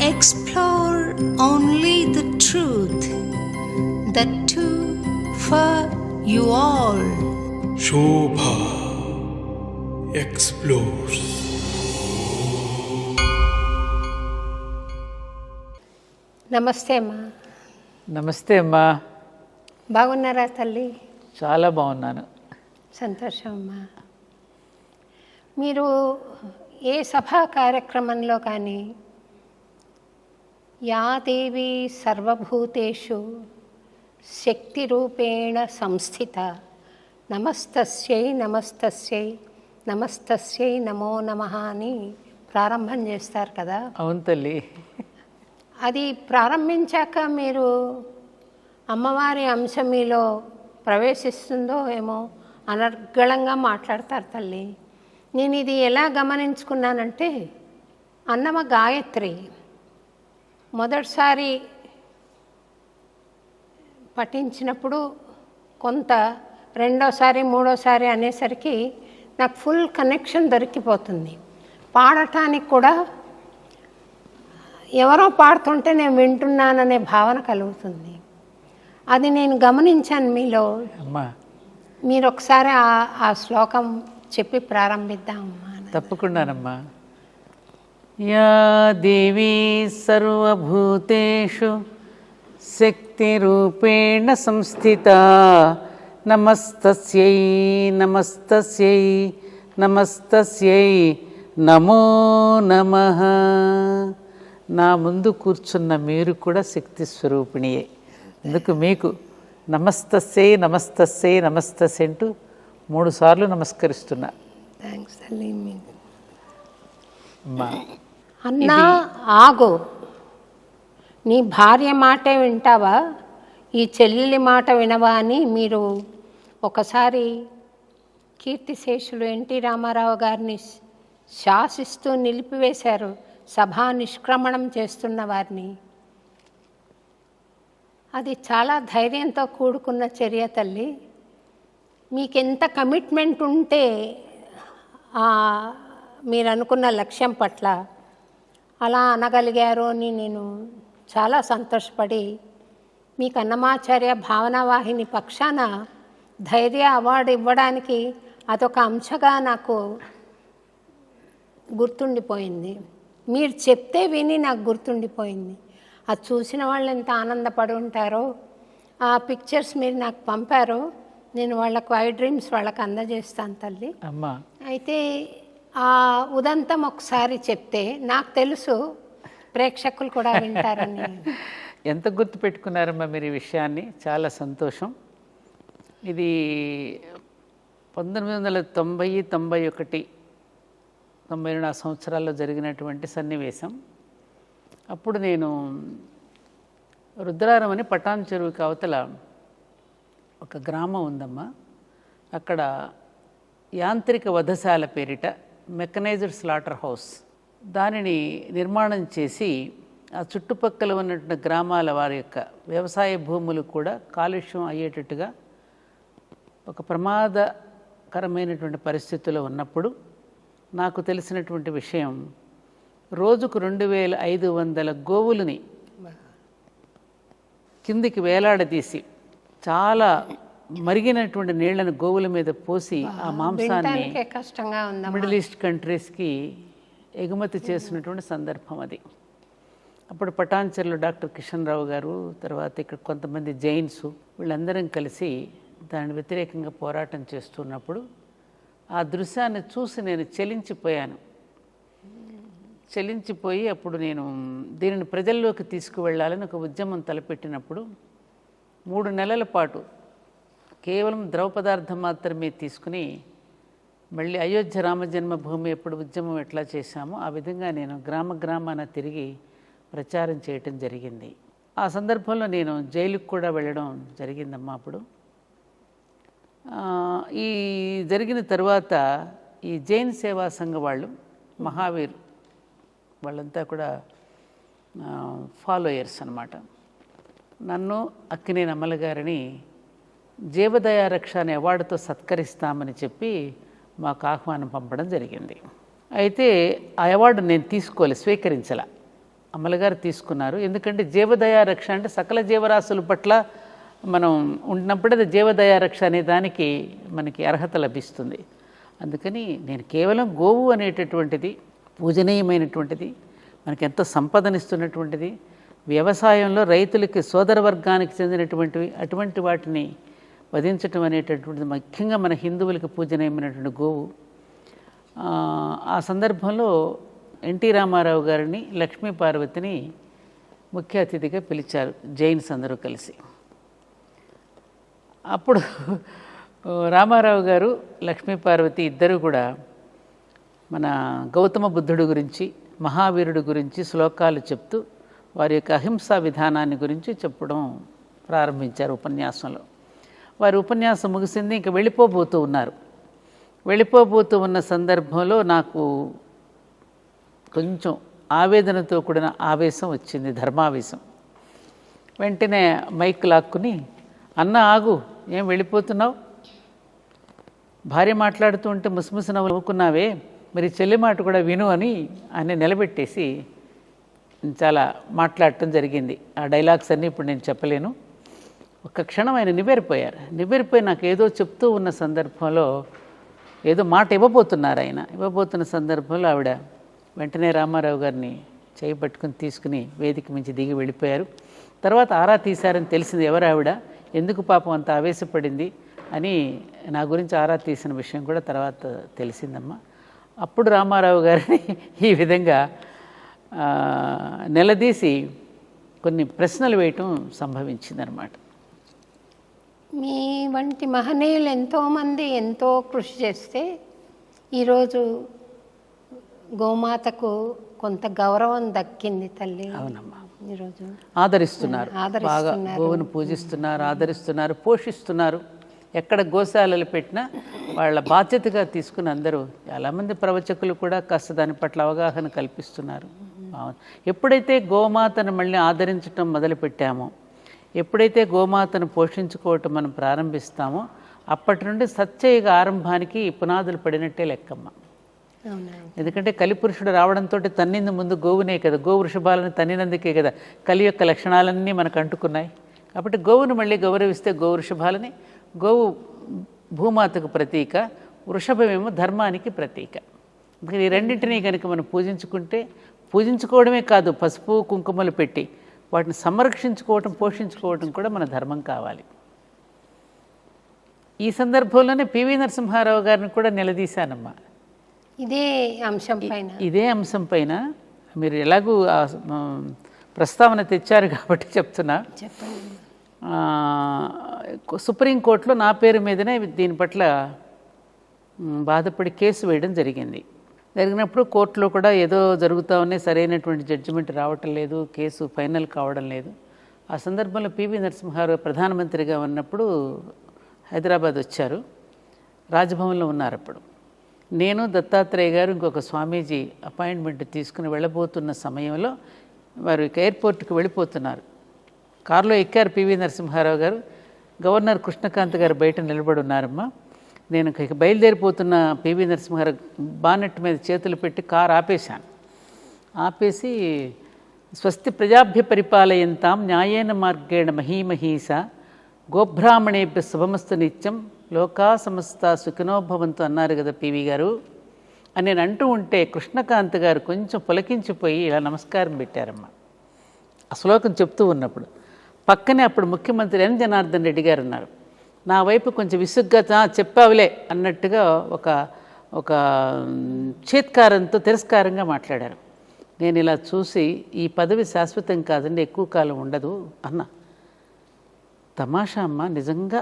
explore only the truth, the two for you all. Shobha explores. నమస్తే అమ్మా. నమస్తే అమ్మా. బాగున్నారా తల్లి? చాలా బాగున్నాను. సంతోషం అమ్మా. మీరు ఏ సభా కార్యక్రమంలో కానీ యా దేవి సర్వభూతేషు శక్తి రూపేణ సంస్థిత నమస్తస్యై నమస్తస్యై నమస్తస్యై నమో నమః అని ప్రారంభం చేస్తారు కదా. అవును తల్లి. అది ప్రారంభించాక మీరు అమ్మవారి అంశం మీలో ప్రవేశిస్తుందో ఏమో అనర్గళంగా మాట్లాడతారు తల్లి. నేను ఇది ఎలా గమనించుకున్నానంటే, అన్నమ గాయత్రి మొదటిసారి పఠించినప్పుడు కొంత, రెండోసారి మూడోసారి అనేసరికి నాకు ఫుల్ కనెక్షన్ దొరికిపోతుంది. పాడటానికి కూడా ఎవరో పాడుతుంటే నేను వింటున్నాననే భావన కలుగుతుంది. అది నేను గమనించాను మీలో. అమ్మా, మీరు ఒకసారి ఆ శ్లోకం చెప్పి ప్రారంభిద్దామమ్మా. తప్పకుండానమ్మా. యా దేవీ సర్వభూతేషు శక్తి రూపేణ సంస్థిత నమస్తస్యై నమస్తస్యై నమస్తస్యై నమో నమః. నా ముందు కూర్చున్న మీరు కూడా శక్తి స్వరూపిణియే. అందుకు మీకు నమస్తస్యై నమస్తస్యై నమస్తస్యై అంటూ 3 సార్లు నమస్కరిస్తున్నా. థ్యాంక్స్ తల్లి. అన్నా ఆగు, నీ భార్య మాటే వింటావా, ఈ చెల్లెలి మాట వినవా అని మీరు ఒకసారి కీర్తిశేషులు ఎన్టీ రామారావు గారిని శాసిస్తూ నిలిపివేశారు, సభా నిష్క్రమణం చేస్తున్న వారిని. అది చాలా ధైర్యంతో కూడుకున్న చర్య తల్లి. మీకెంత కమిట్మెంట్ ఉంటే మీరు అనుకున్న లక్ష్యం పట్ల అలా అనగలిగారు అని నేను చాలా సంతోషపడి మీకు అన్నమాచార్య భావనావాహిని పక్షాన ధైర్య అవార్డు ఇవ్వడానికి అదొక అంశగా నాకు గుర్తుండిపోయింది. మీరు చెప్తే విని నాకు గుర్తుండిపోయింది. అది చూసిన వాళ్ళు ఎంత ఆనందపడి ఉంటారో. ఆ పిక్చర్స్ మీరు నాకు పంపారో, నేను వాళ్ళకు ఐ డ్రీమ్స్ వాళ్ళకి అందజేస్తాను తల్లి. అమ్మా, అయితే ఆ ఉదంతం ఒకసారి చెప్తే నాకు తెలుసు ప్రేక్షకులు కూడా వింటారని. ఎంత గుర్తు పెట్టుకున్నారమ్మా మీరు ఈ విషయాన్ని. చాలా సంతోషం. ఇది 1990, 91, 92 సంవత్సరాల్లో జరిగినటువంటి సన్నివేశం. అప్పుడు నేను రుద్రారం అని పటాన్ చెరువుకి అవతల ఒక గ్రామం ఉందమ్మా. అక్కడ యాంత్రిక వధశాల పేరిట మెకనైజ్డ్ స్లాటర్ హౌస్ దానిని నిర్మాణం చేసి ఆ చుట్టుపక్కల ఉన్నటువంటి గ్రామాల వారి యొక్క వ్యవసాయ భూములు కూడా కాలుష్యం అయ్యేటట్టుగా ఒక ప్రమాదకరమైనటువంటి పరిస్థితిలో ఉన్నప్పుడు నాకు తెలిసినటువంటి విషయం, రోజుకు 2500 గోవులని కిందికి వేలాడదీసి చాలా మరిగినటువంటి నీళ్లను గోవుల మీద పోసి ఆ మాంసాన్ని మిడిల్ ఈస్ట్ కంట్రీస్కి ఎగుమతి చేసినటువంటి సందర్భం అది. అప్పుడు పటాన్చెరులో డాక్టర్ కిషన్ రావు గారు, తర్వాత ఇక్కడ కొంతమంది జైన్స్, వీళ్ళందరం కలిసి దాని వ్యతిరేకంగా పోరాటం చేస్తున్నప్పుడు ఆ దృశ్యాన్ని చూసి నేను చెలించిపోయి అప్పుడు నేను దీనిని ప్రజల్లోకి తీసుకువెళ్ళాలని ఒక ఉద్యమం తలపెట్టినప్పుడు 3 నెలల పాటు కేవలం ద్రవ పదార్థం మాత్రమే తీసుకుని మళ్ళీ అయోధ్య రామజన్మభూమి ఎప్పుడు ఉద్యమం ఎట్లా చేశామో ఆ విధంగా నేను గ్రామాన తిరిగి ప్రచారం చేయటం జరిగింది. ఆ సందర్భంలో నేను జైలుకు కూడా వెళ్ళడం జరిగిందమ్మా. అప్పుడు ఈ జరిగిన తర్వాత ఈ జైన్ సేవా సంఘ వాళ్ళు, మహావీర్ వాళ్ళంతా కూడా ఫాలోయర్స్ అన్నమాట. నన్ను అక్కినేని అమల గారిని జీవదయారక్ష అనే అవార్డుతో సత్కరిస్తామని చెప్పి మాకు ఆహ్వానం పంపడం జరిగింది. అయితే ఆ అవార్డు నేను స్వీకరించాల. అమలగారు తీసుకున్నారు. ఎందుకంటే జీవదయా రక్ష అంటే సకల జీవరాశుల పట్ల మనం ఉన్నప్పుడే అది జీవదయా రక్ష అనే దానికి మనకి అర్హత లభిస్తుంది. అందుకని నేను కేవలం గోవు అనేటటువంటిది పూజనీయమైనటువంటిది, మనకి ఎంతో సంపదనిస్తున్నటువంటిది, వ్యవసాయంలో రైతులకి సోదర వర్గానికి చెందినటువంటివి, అటువంటి వాటిని వధించటం అనేటటువంటిది ముఖ్యంగా మన హిందువులకి పూజనీయమైనటువంటి గోవు. ఆ సందర్భంలో ఎన్టీ రామారావు గారిని, లక్ష్మీ పార్వతిని ముఖ్య అతిథిగా పిలిచారు జైన్స్ అందరూ కలిసి. అప్పుడు రామారావు గారు, లక్ష్మీ పార్వతి ఇద్దరు కూడా మన గౌతమ బుద్ధుడు గురించి, మహావీరుడు గురించి శ్లోకాలు చెప్తూ వారి యొక్క అహింసా విధానాన్ని గురించి చెప్పడం ప్రారంభించారు ఉపన్యాసంలో. వారి ఉపన్యాసం ముగిసింది, ఇంకా వెళ్ళిపోబోతూ ఉన్నారు. వెళ్ళిపోబోతూ ఉన్న సందర్భంలో నాకు కొంచెం ఆవేదనతో కూడిన ఆవేశం వచ్చింది, ధర్మావేశం. వెంటనే మైక్ లాక్కుని, అన్న ఆగు, ఏం వెళ్ళిపోతున్నావు? భార్య మాట్లాడుతూ ఉంటే ముసిముసి నవ్వుకున్నావే, మరి చెల్లి మాట కూడా విను అని ఆయన నిలబెట్టేసి చాలా మాట్లాడటం జరిగింది. ఆ డైలాగ్స్ అన్నీ ఇప్పుడు నేను చెప్పలేను. ఒక్క క్షణం ఆయన నివ్వెరపోయారు. నివ్వెరపోయి నాకు ఏదో చెప్తూ ఉన్న సందర్భంలో ఏదో మాట ఇవ్వబోతున్నారు. ఆయన ఇవ్వబోతున్న సందర్భంలో ఆవిడ వెంటనే రామారావు గారిని చేయి పట్టుకుని తీసుకుని వేదిక మించి దిగి వెళ్ళిపోయారు. తర్వాత ఆరా తీశారని తెలిసింది ఎవరు ఆవిడ, ఎందుకు పాపం అంత ఆవేశపడింది అని నా గురించి ఆరా తీసిన విషయం కూడా తర్వాత తెలిసిందమ్మా. అప్పుడు రామారావు గారిని ఈ విధంగా నిలదీసి కొన్ని ప్రశ్నలు వేయటం సంభవించిందనమాట. మీ వంటి మహనీయులు ఎంతోమంది ఎంతో కృషి చేస్తే ఈరోజు గోమాతకు కొంత గౌరవం దక్కింది తల్లి. అవునమ్మా, ఈరోజు ఆదరిస్తున్నారు, బాగా గోవును పూజిస్తున్నారు, ఆదరిస్తున్నారు, పోషిస్తున్నారు. ఎక్కడ గోశాలలు పెట్టినా వాళ్ళ బాధ్యతగా తీసుకుని అందరూ చాలామంది ప్రవచకులు కూడా కాస్త దాని పట్ల అవగాహన కల్పిస్తున్నారు. ఎప్పుడైతే గోమాతను మళ్ళీ ఆదరించటం మొదలుపెట్టామో, ఎప్పుడైతే గోమాతను పోషించుకోవటం మనం ప్రారంభిస్తామో, అప్పటి నుండి సత్యయుగ ఆరంభానికి పునాదులు పడినట్టే లెక్కమ్మ. ఎందుకంటే కలిపురుషుడు రావడంతో తన్నింది ముందు గోవునే కదా, గో వృషభాలను తన్నినందుకే కదా కలి యొక్క లక్షణాలన్నీ మనకు అంటుకున్నాయి. కాబట్టి గోవును మళ్ళీ గౌరవిస్తే గో వృషభాలని, గోవు భూమాతకు ప్రతీక, వృషభమేమో ధర్మానికి ప్రతీక. ఈ రెండింటినీ కనుక మనం పూజించుకుంటే, పూజించుకోవడమే కాదు పసుపు కుంకుమలు పెట్టి వాటిని సంరక్షించుకోవటం, పోషించుకోవటం కూడా మన ధర్మం కావాలి. ఈ సందర్భంలోనే పివి నరసింహారావు గారిని కూడా నిలదీశానమ్మా. ఇదే అంశం పైన మీరు ఎలాగూ ప్రస్తావన తెచ్చారు కాబట్టి చెప్తున్నా. సుప్రీంకోర్టులో నా పేరు మీదనే దీని పట్ల బాధపడి కేసు వేయడం జరిగినప్పుడు కోర్టులో కూడా ఏదో జరుగుతూ ఉన్నాయి, సరైనటువంటి జడ్జిమెంట్ రావటం లేదు, కేసు ఫైనల్ కావడం లేదు. ఆ సందర్భంలో పివి నరసింహారావు ప్రధానమంత్రిగా ఉన్నప్పుడు హైదరాబాద్ వచ్చారు, రాజ్భవన్లో ఉన్నారు. అప్పుడు నేను, దత్తాత్రేయ గారు, ఇంకొక స్వామీజీ అపాయింట్మెంట్ తీసుకుని వెళ్ళబోతున్న సమయంలో వారు ఎయిర్పోర్ట్కి వెళ్ళిపోతున్నారు. కారులో ఎక్కారు పివి నరసింహారావు గారు, గవర్నర్ కృష్ణకాంత్ గారు బయట నిలబడి ఉన్నారమ్మా. నేను బయలుదేరిపోతున్న పివి నరసింహారావు బానెట్ మీద చేతులు పెట్టి కారు ఆపేశాను. ఆపేసి, స్వస్తి ప్రజాభ్య పరిపాలయంతాం న్యాయేన మార్గేణ మహీమహీస గోబ్రాహ్మణేభ్య శుభమస్తు నిత్యం లోకా సమస్త సుఖినోభవంతు అన్నారు కదా పివి గారు అని నేను అంటూ ఉంటే కృష్ణకాంత్ గారు కొంచెం పులకించిపోయి ఇలా నమస్కారం పెట్టారమ్మా. ఆ శ్లోకం చెప్తూ ఉన్నప్పుడు పక్కనే అప్పుడు ముఖ్యమంత్రి ఎన్ జనార్దన్ రెడ్డి గారు ఉన్నారు. నా వైపు కొంచెం విసుగ్గా చెప్పావులే అన్నట్టుగా ఒక చేత్కారంతో తిరస్కారంగా మాట్లాడారు. నేను ఇలా చూసి, ఈ పదవి శాశ్వతం కాదండి, ఎక్కువ కాలం ఉండదు అన్న. తమాషా అమ్మ, నిజంగా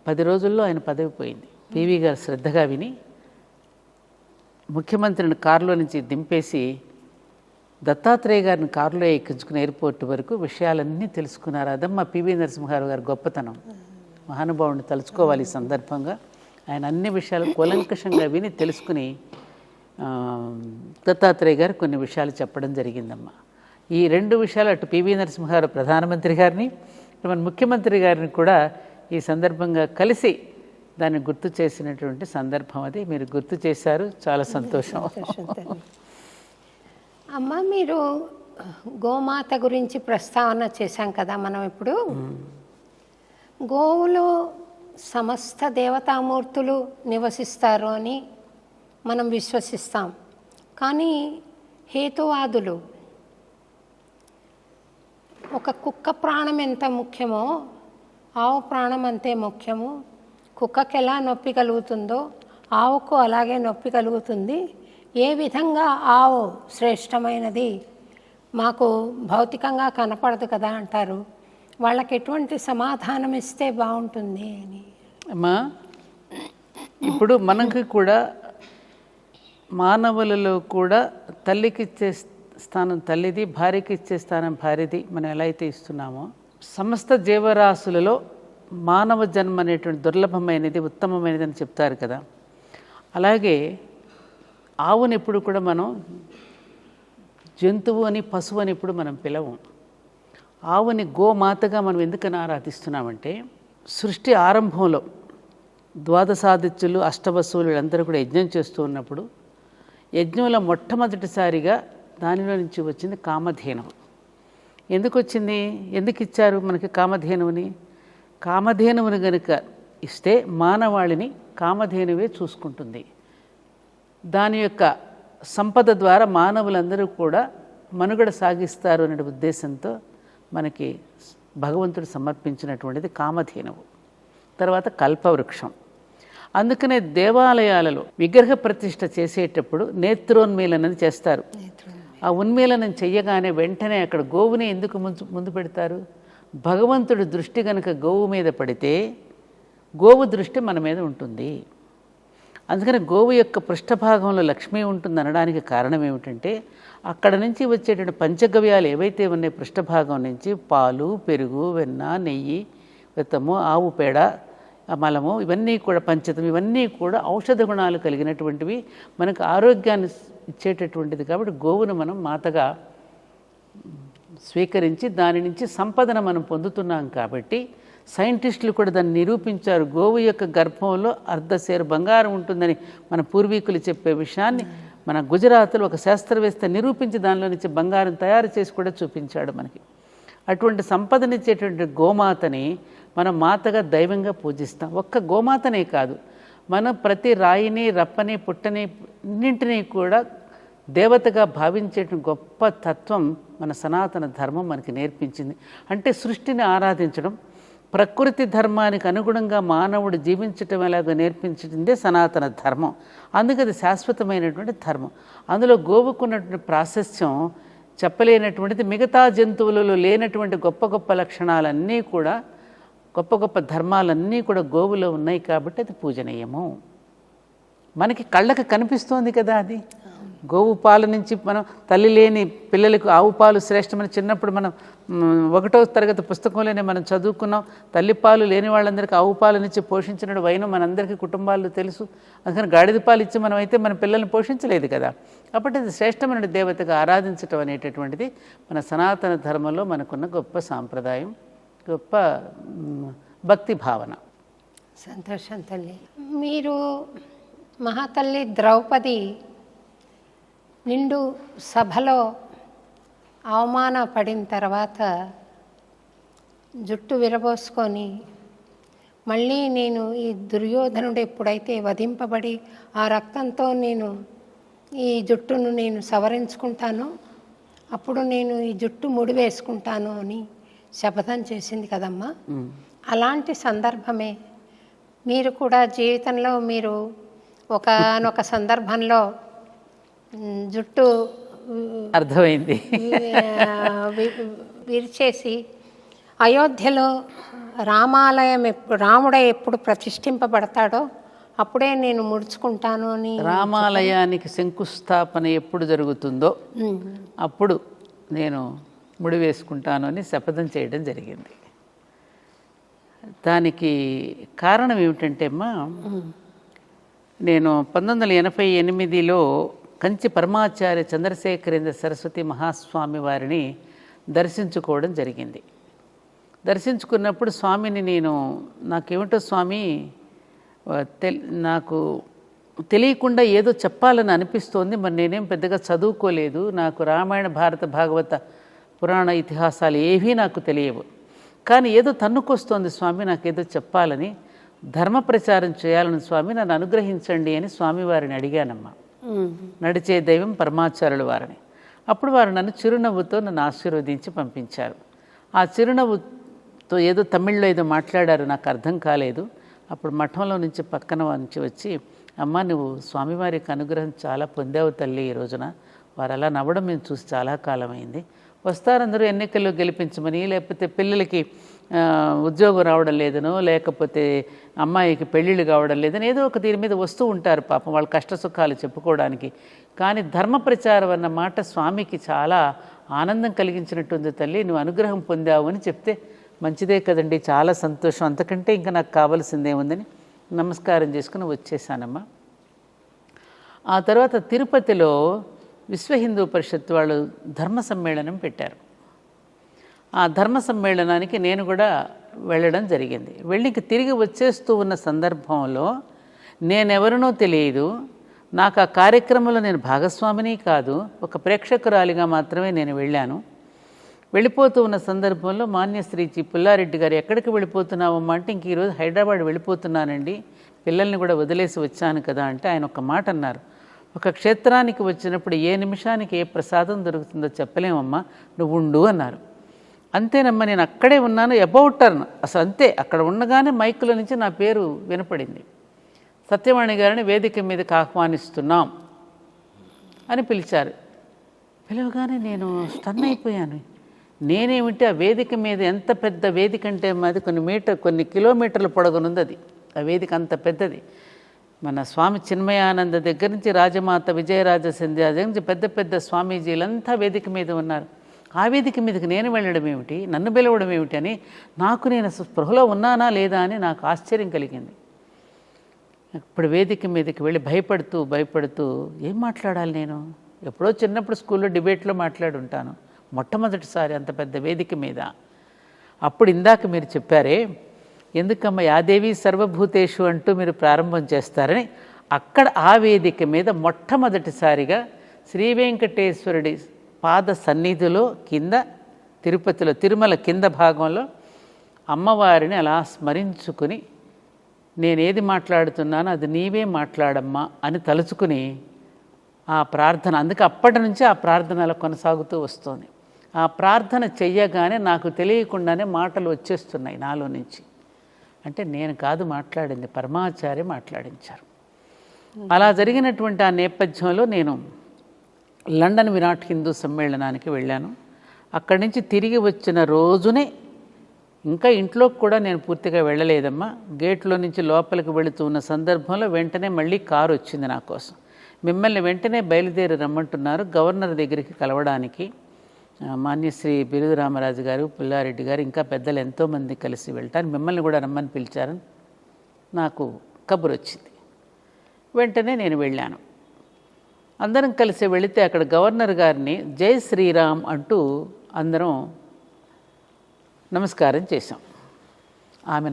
10 రోజుల్లో ఆయన పదవి పోయింది. పివి గారు శ్రద్ధగా విని ముఖ్యమంత్రిని కారులో నుంచి దింపేసి దత్తాత్రేయ గారిని కారులో ఎక్కించుకుని ఎయిర్పోర్ట్ వరకు విషయాలన్నీ తెలుసుకున్నారు. అదమ్మా పివి నరసింహారావు గారి గొప్పతనం. మహానుభావుడిని తలుచుకోవాలి ఈ సందర్భంగా. ఆయన అన్ని విషయాలు కూలంకషంగా విని తెలుసుకుని దత్తాత్రేయ గారు కొన్ని విషయాలు చెప్పడం జరిగిందమ్మా. ఈ 2 విషయాలు, అటు పివి నరసింహారావు ప్రధానమంత్రి గారిని, మన ముఖ్యమంత్రి గారిని కూడా ఈ సందర్భంగా కలిసి దాన్ని గుర్తు చేసినటువంటి సందర్భం అది. మీరు గుర్తు చేశారు, చాలా సంతోషం. అమ్మ, మీరు గోమాత గురించి ప్రస్తావన చేశాం కదా మనం ఇప్పుడు. గోవులు సమస్త దేవతామూర్తులు నివసిస్తారు అని మనం విశ్వసిస్తాం. కానీ హేతువాదులు ఒక కుక్క ప్రాణం ఎంత ముఖ్యమో ఆవు ప్రాణం అంతే ముఖ్యము. కుక్కకి ఎలా నొప్పి కలుగుతుందో ఆవుకు అలాగే నొప్పి కలుగుతుంది. ఏ విధంగా ఆవు శ్రేష్టమైనది మాకు భౌతికంగా కనపడదు కదా అంటారు. వాళ్ళకి ఎటువంటి సమాధానం ఇస్తే బాగుంటుంది అని. అమ్మా, ఇప్పుడు మనకి కూడా మానవులలో కూడా తల్లికి ఇచ్చే స్థానం తల్లిది, భార్యకి ఇచ్చే స్థానం భార్యది మనం ఎలా అయితే ఇస్తున్నామో, సమస్త జీవరాశులలో మానవ జన్మ అనేటువంటి దుర్లభమైనది, ఉత్తమమైనది అని చెప్తారు కదా. అలాగే ఆవుని ఎప్పుడు కూడా మనం జంతువు అని, పశువు అని ఇప్పుడు మనం పిలవం. ఆవుని గోమాతగా మనం ఎందుకని ఆరాధిస్తున్నామంటే, సృష్టి ఆరంభంలో ద్వాదశాదిత్యులు, అష్టవసువులు వీళ్ళందరూ కూడా యజ్ఞం చేస్తూ ఉన్నప్పుడు యజ్ఞంలో మొట్టమొదటిసారిగా దానిలో నుంచి వచ్చింది కామధేనువు. ఎందుకు వచ్చింది, ఎందుకు ఇచ్చారు మనకి కామధేనువుని? కామధేనువుని గనుక ఇస్తే మానవాళిని కామధేనువే చూసుకుంటుంది. దాని యొక్క సంపద ద్వారా మానవులందరూ కూడా మనుగడ సాగిస్తారు అనే ఉద్దేశంతో మనకి భగవంతుడు సమర్పించినటువంటిది కామధేనువు. తర్వాత కల్పవృక్షం. అందుకనే దేవాలయాలలో విగ్రహ ప్రతిష్ఠ చేసేటప్పుడు నేత్రోన్మీలనం చేస్తారు. ఆ ఉన్మీలనం చెయ్యగానే వెంటనే అక్కడ గోవుని ఎందుకు ముందు పెడతారు? భగవంతుడి దృష్టి కనుక గోవు మీద పడితే గోవు దృష్టి మన మీద ఉంటుంది. అందుకని గోవు యొక్క పృష్ఠభాగంలో లక్ష్మి ఉంటుంది అనడానికి కారణం ఏమిటంటే, అక్కడ నుంచి వచ్చేటువంటి పంచగవ్యాలు ఏవైతే ఉన్నాయి పృష్ఠభాగం నుంచి, పాలు, పెరుగు, వెన్న, నెయ్యి, విత్తము, ఆవు పేడ, మలము, ఇవన్నీ కూడా పంచతం, ఇవన్నీ కూడా ఔషధ గుణాలు కలిగినటువంటివి, మనకు ఆరోగ్యాన్ని ఇచ్చేటటువంటిది. కాబట్టి గోవును మనం మాతగా స్వీకరించి దాని నుంచి సంపదను మనం పొందుతున్నాం. కాబట్టి సైంటిస్టులు కూడా దాన్ని నిరూపించారు. గోవు యొక్క గర్భంలో అర్ధసేరు బంగారం ఉంటుందని మన పూర్వీకులు చెప్పే విషయాన్ని మన గుజరాత్లో ఒక శాస్త్రవేత్త నిరూపించి దానిలో నుంచి బంగారం తయారు చేసి కూడా చూపించాడు మనకి. అటువంటి సంపదనిచ్చేటువంటి గోమాతని మనం మాతగా దైవంగా పూజిస్తాం. ఒక్క గోమాతనే కాదు, మనం ప్రతి రాయిని, రప్పని, పుట్టని, అన్నింటినీ కూడా దేవతగా భావించేటువంటి గొప్ప తత్వం మన సనాతన ధర్మం మనకి నేర్పించింది. అంటే సృష్టిని ఆరాధించడం, ప్రకృతి ధర్మానికి అనుగుణంగా మానవుడు జీవించటం ఎలాగో నేర్పించిందే సనాతన ధర్మం. అందుకే అది శాశ్వతమైనటువంటి ధర్మం. అందులో గోవుకున్నటువంటి ప్రాశస్త్యం చెప్పలేనటువంటిది. మిగతా జంతువులలో లేనటువంటి గొప్ప గొప్ప లక్షణాలన్నీ కూడా, గొప్ప గొప్ప ధర్మాలన్నీ కూడా గోవులో ఉన్నాయి. కాబట్టి అది పూజనీయము. మనకి కళ్ళకి కనిపిస్తోంది కదా అది. గోవు పాలు నుంచి మనం తల్లి లేని పిల్లలకు ఆవు పాలు శ్రేష్టమని చిన్నప్పుడు మనం 1వ తరగతి పుస్తకంలోనే మనం చదువుకున్నాం. తల్లిపాలు లేని వాళ్ళందరికీ ఆవు పాలు నుంచి పోషించినప్పుడు వైనం మనందరికీ కుటుంబాల్లో తెలుసు. అందుకని గాడిద పాలు ఇచ్చి మనం అయితే మన పిల్లల్ని పోషించలేదు కదా. కాబట్టి అది శ్రేష్టమైన దేవతగా ఆరాధించటం అనేటటువంటిది మన సనాతన ధర్మంలో మనకున్న గొప్ప సాంప్రదాయం, గొప్ప భక్తి భావన. సంతోషం తల్లి. మీరు మహాతల్లి ద్రౌపది నిండు సభలో అవమానపడిన తర్వాత జుట్టు విరబోసుకొని మళ్ళీ నేను ఈ దుర్యోధనుడు ఎప్పుడైతే వధింపబడి ఆ రక్తంతో నేను ఈ జుట్టును నేను సవరించుకుంటానో అప్పుడు నేను ఈ జుట్టు ముడి వేసుకుంటాను అని శపథం చేసింది కదమ్మా. అలాంటి సందర్భమే మీరు కూడా జీవితంలో మీరు ఒకానొక సందర్భంలో జుట్టు అర్థమైంది విరిచేసి అయోధ్యలో రామాలయం రాముడే ఎప్పుడు ప్రతిష్ఠింపబడతాడో అప్పుడే నేను ముడుచుకుంటాను అని, రామాలయానికి శంకుస్థాపన ఎప్పుడు జరుగుతుందో అప్పుడు నేను ముడి వేసుకుంటాను అని శపథం చేయడం జరిగింది. దానికి కారణం ఏమిటంటే అమ్మా, నేను 1988లో కంచి పరమాచార్య చంద్రశేఖరేంద్ర సరస్వతి మహాస్వామి వారిని దర్శించుకోవడం జరిగింది. దర్శించుకున్నప్పుడు స్వామిని నాకేమిటో స్వామి నాకు తెలియకుండా ఏదో చెప్పాలని అనిపిస్తోంది. మరి నేనేం పెద్దగా చదువుకోలేదు, నాకు రామాయణ భారత భాగవత పురాణ ఇతిహాసాలు ఏవీ నాకు తెలియవు. కానీ ఏదో తన్నుకొస్తోంది స్వామి, నాకేదో చెప్పాలని, ధర్మ ప్రచారం చేయాలని స్వామి నన్ను అనుగ్రహించండి అని స్వామివారిని అడిగానమ్మా. నడిచే దైవం పరమాచార్యుల వారిని. అప్పుడు వారు నన్ను చిరునవ్వుతో నన్ను ఆశీర్వదించి పంపించారు. ఆ చిరునవ్వుతో ఏదో తమిళ్లో ఏదో మాట్లాడారు, నాకు అర్థం కాలేదు. అప్పుడు మఠంలో నుంచి పక్కన నుంచి వచ్చి, అమ్మ నువ్వు స్వామివారికి అనుగ్రహం చాలా పొందావు తల్లి ఈ రోజున. వారు అలా నవ్వడం మేము చూసి చాలా కాలమైంది. వస్తారందరూ ఎన్నికల్లో గెలిపించమని, లేకపోతే పిల్లలకి ఉద్యోగం రావడం లేదనో, లేకపోతే అమ్మాయికి పెళ్ళిళ్ళు కావడం లేదని ఏదో ఒక దీని మీద వస్తూ ఉంటారు పాపం, వాళ్ళ కష్ట సుఖాలు చెప్పుకోవడానికి. కానీ ధర్మ ప్రచారం అన్న మాట స్వామికి చాలా ఆనందం కలిగించినట్టుంది తల్లి, నువ్వు అనుగ్రహం పొందావు అని చెప్తే, మంచిదే కదండి, చాలా సంతోషం, అంతకంటే ఇంకా నాకు కావాల్సిందేముందని నమస్కారం చేసుకుని వచ్చేసానమ్మా. ఆ తర్వాత తిరుపతిలో విశ్వ హిందూ పరిషత్ వాళ్ళు ధర్మ సమ్మేళనం పెట్టారు. ఆ ధర్మ సమ్మేళనానికి నేను కూడా వెళ్ళడం జరిగింది. వెళ్ళి తిరిగి వచ్చేస్తూ ఉన్న సందర్భంలో నేనెవరినో తెలియదు, నాకు ఆ కార్యక్రమంలో నేను భాగస్వామిని కాదు, ఒక ప్రేక్షకురాలిగా మాత్రమే నేను వెళ్ళాను. వెళ్ళిపోతూ ఉన్న సందర్భంలో మాన్యశ్రీ పుల్లారెడ్డి గారు, ఎక్కడికి వెళ్ళిపోతున్నావమ్మా అంటే, ఇంక ఈరోజు హైదరాబాద్ వెళ్ళిపోతున్నానండి, పిల్లల్ని కూడా వదిలేసి వచ్చాను కదా అంటే, ఆయన ఒక మాట అన్నారు, ఒక క్షేత్రానికి వచ్చినప్పుడు ఏ నిమిషానికి ఏ ప్రసాదం దొరుకుతుందో చెప్పలేమమ్మా, నువ్వు ఉండు అన్నారు. అంతేనమ్మా, నేను అక్కడే ఉన్నాను, అబౌట్ టర్న్ అసలు అంతే. అక్కడ ఉండగానే మైకులో నుంచి నా పేరు వినపడింది. సత్యవాణి గారిని వేదిక మీదకి ఆహ్వానిస్తున్నాం అని పిలిచారు. పిలవగానే నేను స్టన్ అయిపోయాను. నేనేమిటి, ఆ వేదిక మీద ఎంత పెద్ద వేదిక అంటే మాది కొన్ని కిలోమీటర్ల పొడగునుంది అది. ఆ వేదిక అంత పెద్దది. మన స్వామి చిన్మయానంద దగ్గర నుంచి రాజమాత విజయరాజ సింధ్యా దగ్గర నుంచి పెద్ద పెద్ద స్వామీజీలంతా వేదిక మీద ఉన్నారు. ఆ వేదిక మీదకి నేను వెళ్ళడం ఏమిటి, నన్ను పిలవడం ఏమిటి అని నాకు, నేను స్పృహలో ఉన్నానా లేదా అని నాకు ఆశ్చర్యం కలిగింది. ఇప్పుడు వేదిక మీదకి వెళ్ళి భయపడుతూ ఏం మాట్లాడాలి నేను, ఎప్పుడో చిన్నప్పుడు స్కూల్లో డిబేట్లో మాట్లాడుంటాను, మొట్టమొదటిసారి అంత పెద్ద వేదిక మీద. అప్పుడు ఇందాక మీరు చెప్పారే, ఎందుకమ్మా యాదేవి సర్వభూతేషు అంటూ మీరు ప్రారంభం చేస్తారని, అక్కడ ఆ వేదిక మీద మొట్టమొదటిసారిగా శ్రీ వెంకటేశ్వరుడి పాద సన్నిధిలో కింద, తిరుపతిలో తిరుమల కింద భాగంలో అమ్మవారిని అలా స్మరించుకుని, నేనేది మాట్లాడుతున్నానో అది నీవే మాట్లాడమ్మా అని తలుచుకుని ఆ ప్రార్థన, అందుకే అప్పటి నుంచి ఆ ప్రార్థన అలా కొనసాగుతూ వస్తుంది. ఆ ప్రార్థన చెయ్యగానే నాకు తెలియకుండానే మాటలు వచ్చేస్తున్నాయి నాలో నుంచి. అంటే నేను కాదు మాట్లాడింది, పరమాచార్య మాట్లాడించారు. అలా జరిగినటువంటి ఆ నేపథ్యంలో నేను లండన్ విరాట్ హిందూ సమ్మేళనానికి వెళ్ళాను. అక్కడి నుంచి తిరిగి వచ్చిన రోజునే, ఇంకా ఇంట్లోకి కూడా నేను పూర్తిగా వెళ్ళలేదమ్మా, గేట్లో నుంచి లోపలికి వెళుతూ ఉన్న సందర్భంలో వెంటనే మళ్ళీ కారు వచ్చింది నా కోసం. మిమ్మల్ని వెంటనే బయలుదేరి రమ్మంటున్నారు గవర్నర్ దగ్గరికి కలవడానికి. మాన్యశ్రీ బిరుదు రామరాజు గారు, పుల్లారెడ్డి గారు, ఇంకా పెద్దలు ఎంతోమంది కలిసి వెళ్తారు, మిమ్మల్ని కూడా రమ్మని పిలిచారని నాకు కబురు వచ్చింది. వెంటనే నేను వెళ్ళాను. అందరం కలిసి వెళితే అక్కడ గవర్నర్ గారిని జై శ్రీరామ్ అంటూ అందరం నమస్కారం చేశాం. ఆమె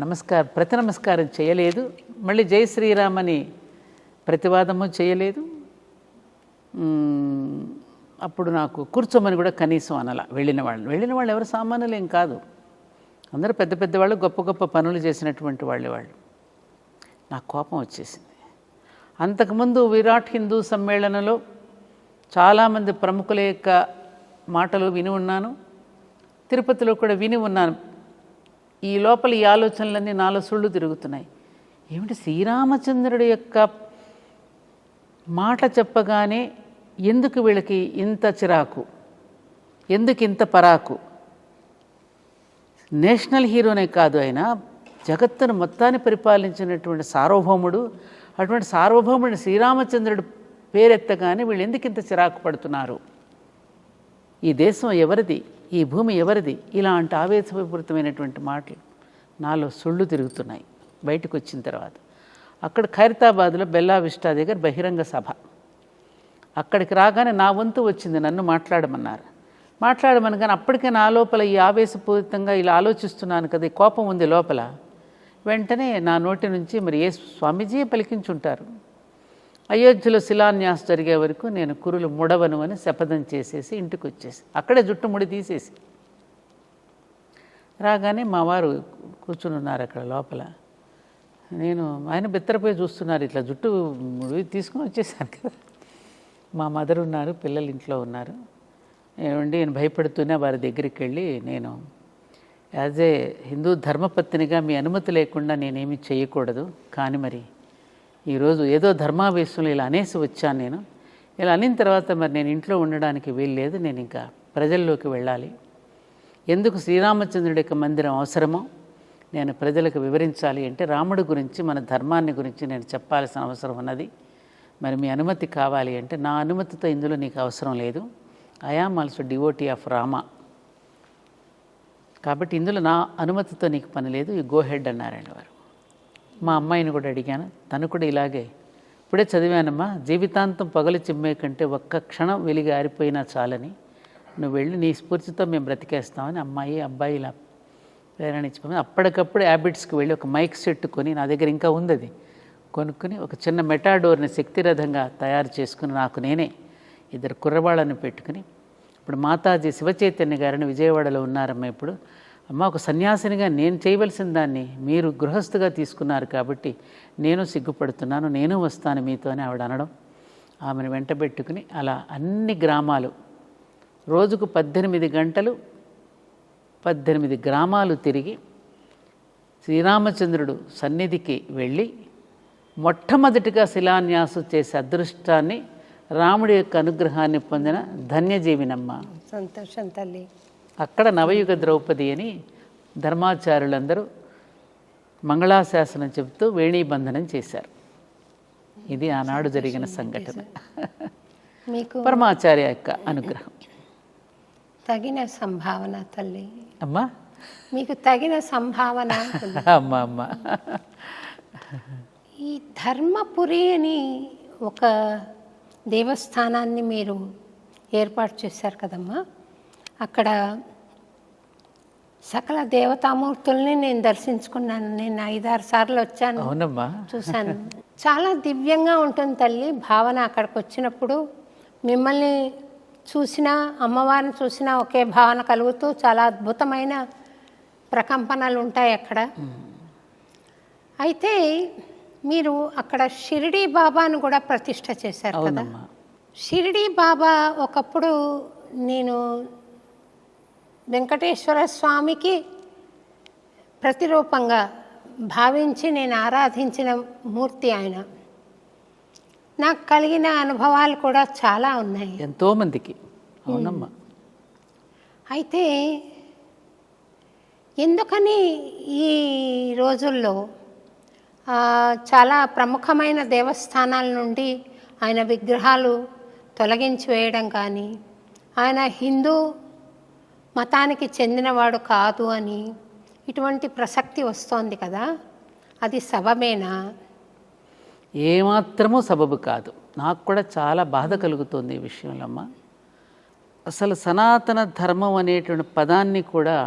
ప్రతి నమస్కారం చేయలేదు, మళ్ళీ జై శ్రీరామ్ అని ప్రతివాదము చేయలేదు. అప్పుడు నాకు కూర్చోమని కూడా కనీసం అనలా. వెళ్ళిన వాళ్ళు ఎవరు సామాన్యులేం కాదు, అందరూ పెద్ద పెద్దవాళ్ళు, గొప్ప గొప్ప పనులు చేసినటువంటి వాళ్ళు. నాకు కోపం వచ్చేసింది. అంతకుముందు విరాట్ హిందూ సమ్మేళనంలో చాలామంది ప్రముఖుల యొక్క మాటలు విని ఉన్నాను, తిరుపతిలో కూడా విని ఉన్నాను. ఈ లోపల ఈ ఆలోచనలన్నీ నాలో సుళ్ళు తిరుగుతున్నాయి. ఏమిటి, శ్రీరామచంద్రుడి యొక్క మాట చెప్పగానే ఎందుకు వీళ్ళకి ఇంత చిరాకు, ఎందుకు ఇంత పరాకు? నేషనల్ హీరోనే కాదు, ఆయన జగత్తును మొత్తాన్ని పరిపాలించినటువంటి సార్వభౌముడు. అటువంటి సార్వభౌముడిని శ్రీరామచంద్రుడు పేరెత్తగానే వీళ్ళు ఎందుకు ఇంత చిరాకు పడుతున్నారు? ఈ దేశం ఎవరిది, ఈ భూమి ఎవరిది? ఇలాంటి ఆవేశపూరితమైనటువంటి మాటలు నాలో సుళ్ళు తిరుగుతున్నాయి. బయటకు వచ్చిన తర్వాత అక్కడ ఖైరతాబాద్లో బెల్లా విస్టా దగ్గర బహిరంగ సభ. అక్కడికి రాగానే నా వంతు వచ్చింది, నన్ను మాట్లాడమన్నారు. కానీ అప్పటికే నా లోపల ఈ ఆవేశపూరితంగా ఇలా ఆలోచిస్తున్నాను కదా, ఈ కోపం ఉంది లోపల. వెంటనే నా నోటి నుంచి, మరి ఏ స్వామీజీ పలికించుంటారు, అయోధ్యలో శిలాన్యాసం జరిగే వరకు నేను కురులు ముడవను అని శపథం చేసేసి ఇంటికి వచ్చేసి అక్కడే జుట్టు ముడి తీసేసి రాగానే మా వారు కూర్చుని ఉన్నారు అక్కడ లోపల. నేను ఆయన బిత్తరపోయి చూస్తున్నారు, ఇట్లా జుట్టు ముడి తీసుకుని వచ్చేసాను కదా. మా మదర్ ఉన్నారు, పిల్లలు ఇంట్లో ఉన్నారు. ఏమండి నేను భయపడుతూనే వారి దగ్గరికి వెళ్ళి, నేను యాజ్ ఏ హిందూ ధర్మపత్నిగా మీ అనుమతి లేకుండా నేనేమి చేయకూడదు, కానీ మరి ఈరోజు ఏదో ధర్మావేశంలో ఇలా అనేసి వచ్చాను. నేను ఇలా అనిన తర్వాత మరి నేను ఇంట్లో ఉండడానికి వీల్లేదు, నేను ఇంకా ప్రజల్లోకి వెళ్ళాలి. ఎందుకు శ్రీరామచంద్రుడి యొక్క మందిరం అవసరమో నేను ప్రజలకు వివరించాలి అంటే రాముడి గురించి, మన ధర్మాన్ని గురించి నేను చెప్పాల్సిన అవసరం ఉన్నది. మరి మీ అనుమతి కావాలి అంటే, నా అనుమతితో ఇందులో నీకు అవసరం లేదు. I am also devotee of Rama, కాబట్టి ఇందులో నా అనుమతితో నీకు పని లేదు, యు గో హెడ్ అన్నారండి వారు. మా అమ్మాయిని కూడా అడిగాను, తను కూడా ఇలాగే, ఇప్పుడే చదివానమ్మా, జీవితాంతం పగలు చిమ్మే కంటే ఒక్క క్షణం వెలిగి ఆరిపోయినా చాలని, నువ్వు వెళ్ళి నీ స్ఫూర్తితో మేము బ్రతికేస్తామని అమ్మాయి అబ్బాయి ఇలా ప్రేరణ ఇచ్చిపోయి అప్పటికప్పుడు హ్యాబిట్స్కి వెళ్ళి ఒక మైక్ సెట్ కొని, నా దగ్గర ఇంకా ఉంది అది, కొనుక్కుని ఒక చిన్న మెటాడోర్ని శక్తిరథంగా తయారు చేసుకుని నాకు నేనే 2 కుర్రవాళ్ళని పెట్టుకుని, ఇప్పుడు మాతాజీ శివచైతన్య గారిని విజయవాడలో ఉన్నారమ్మ. ఇప్పుడు అమ్మ ఒక సన్యాసినిగా నేను చేయవలసిన దాన్ని మీరు గృహస్థుగా తీసుకున్నారు కాబట్టి నేను సిగ్గుపడుతున్నాను, నేను వస్తాను మీతో అని ఆవిడ అనడం, ఆమెను వెంటబెట్టుకుని అలా అన్ని గ్రామాలు రోజుకు 18 గంటలు 18 గ్రామాలు తిరిగి శ్రీరామచంద్రుడు సన్నిధికి వెళ్ళి మొట్టమొదటిగా శిలాన్యాసం చేసే అదృష్టాన్ని, రాముడి యొక్క అనుగ్రహాన్ని పొందిన ధన్యజీవినమ్మ. సంతోషం తల్లి. అక్కడ నవయుగ ద్రౌపది అని ధర్మాచార్యులందరూ మంగళాశాసనం చెబుతూ వేణీబంధనం చేశారు. ఇది ఆనాడు జరిగిన సంఘటన. మీకు పరమాచార్య యొక్క అనుగ్రహం. తగిన సంభావన తల్లి. అమ్మా మీకు తగిన సంభావన. అమ్మ ఈ ధర్మపురి అని ఒక దేవస్థానాన్ని మీరు ఏర్పాటు చేశారు కదమ్మా. అక్కడ సకల దేవతామూర్తుల్ని నేను దర్శించుకున్నాను. నేను 5-6 సార్లు వచ్చాను. అవునమ్మా, చూశాను. చాలా దివ్యంగా ఉంటుంది తల్లి భావన. అక్కడికి వచ్చినప్పుడు మిమ్మల్ని చూసినా, అమ్మవారిని చూసినా ఒకే భావన కలుగుతూ చాలా అద్భుతమైన ప్రకంపనలు ఉంటాయి అక్కడ. అయితే మీరు అక్కడ షిరిడీ బాబాను కూడా ప్రతిష్ఠ చేశారు కదా. షిరిడీ బాబా ఒకప్పుడు నేను వెంకటేశ్వర స్వామికి ప్రతిరూపంగా భావించి నేను ఆరాధించిన మూర్తి ఆయన. నాకు కలిగిన అనుభవాలు కూడా చాలా ఉన్నాయి, ఎంతోమందికి. అవునమ్మా. అయితే ఎందుకని ఈ రోజుల్లో చాలా ప్రముఖమైన దేవస్థానాల నుండి ఆయన విగ్రహాలు తొలగించి వేయడం కానీ, ఆయన హిందూ మతానికి చెందినవాడు కాదు అని ఇటువంటి ప్రసక్తి వస్తోంది కదా, అది సబబేనా? ఏమాత్రమూ సబబు కాదు. నాకు కూడా చాలా బాధ కలుగుతుంది ఈ విషయంలో అమ్మ. అసలు సనాతన ధర్మం అనేటువంటి పదాన్ని కూడా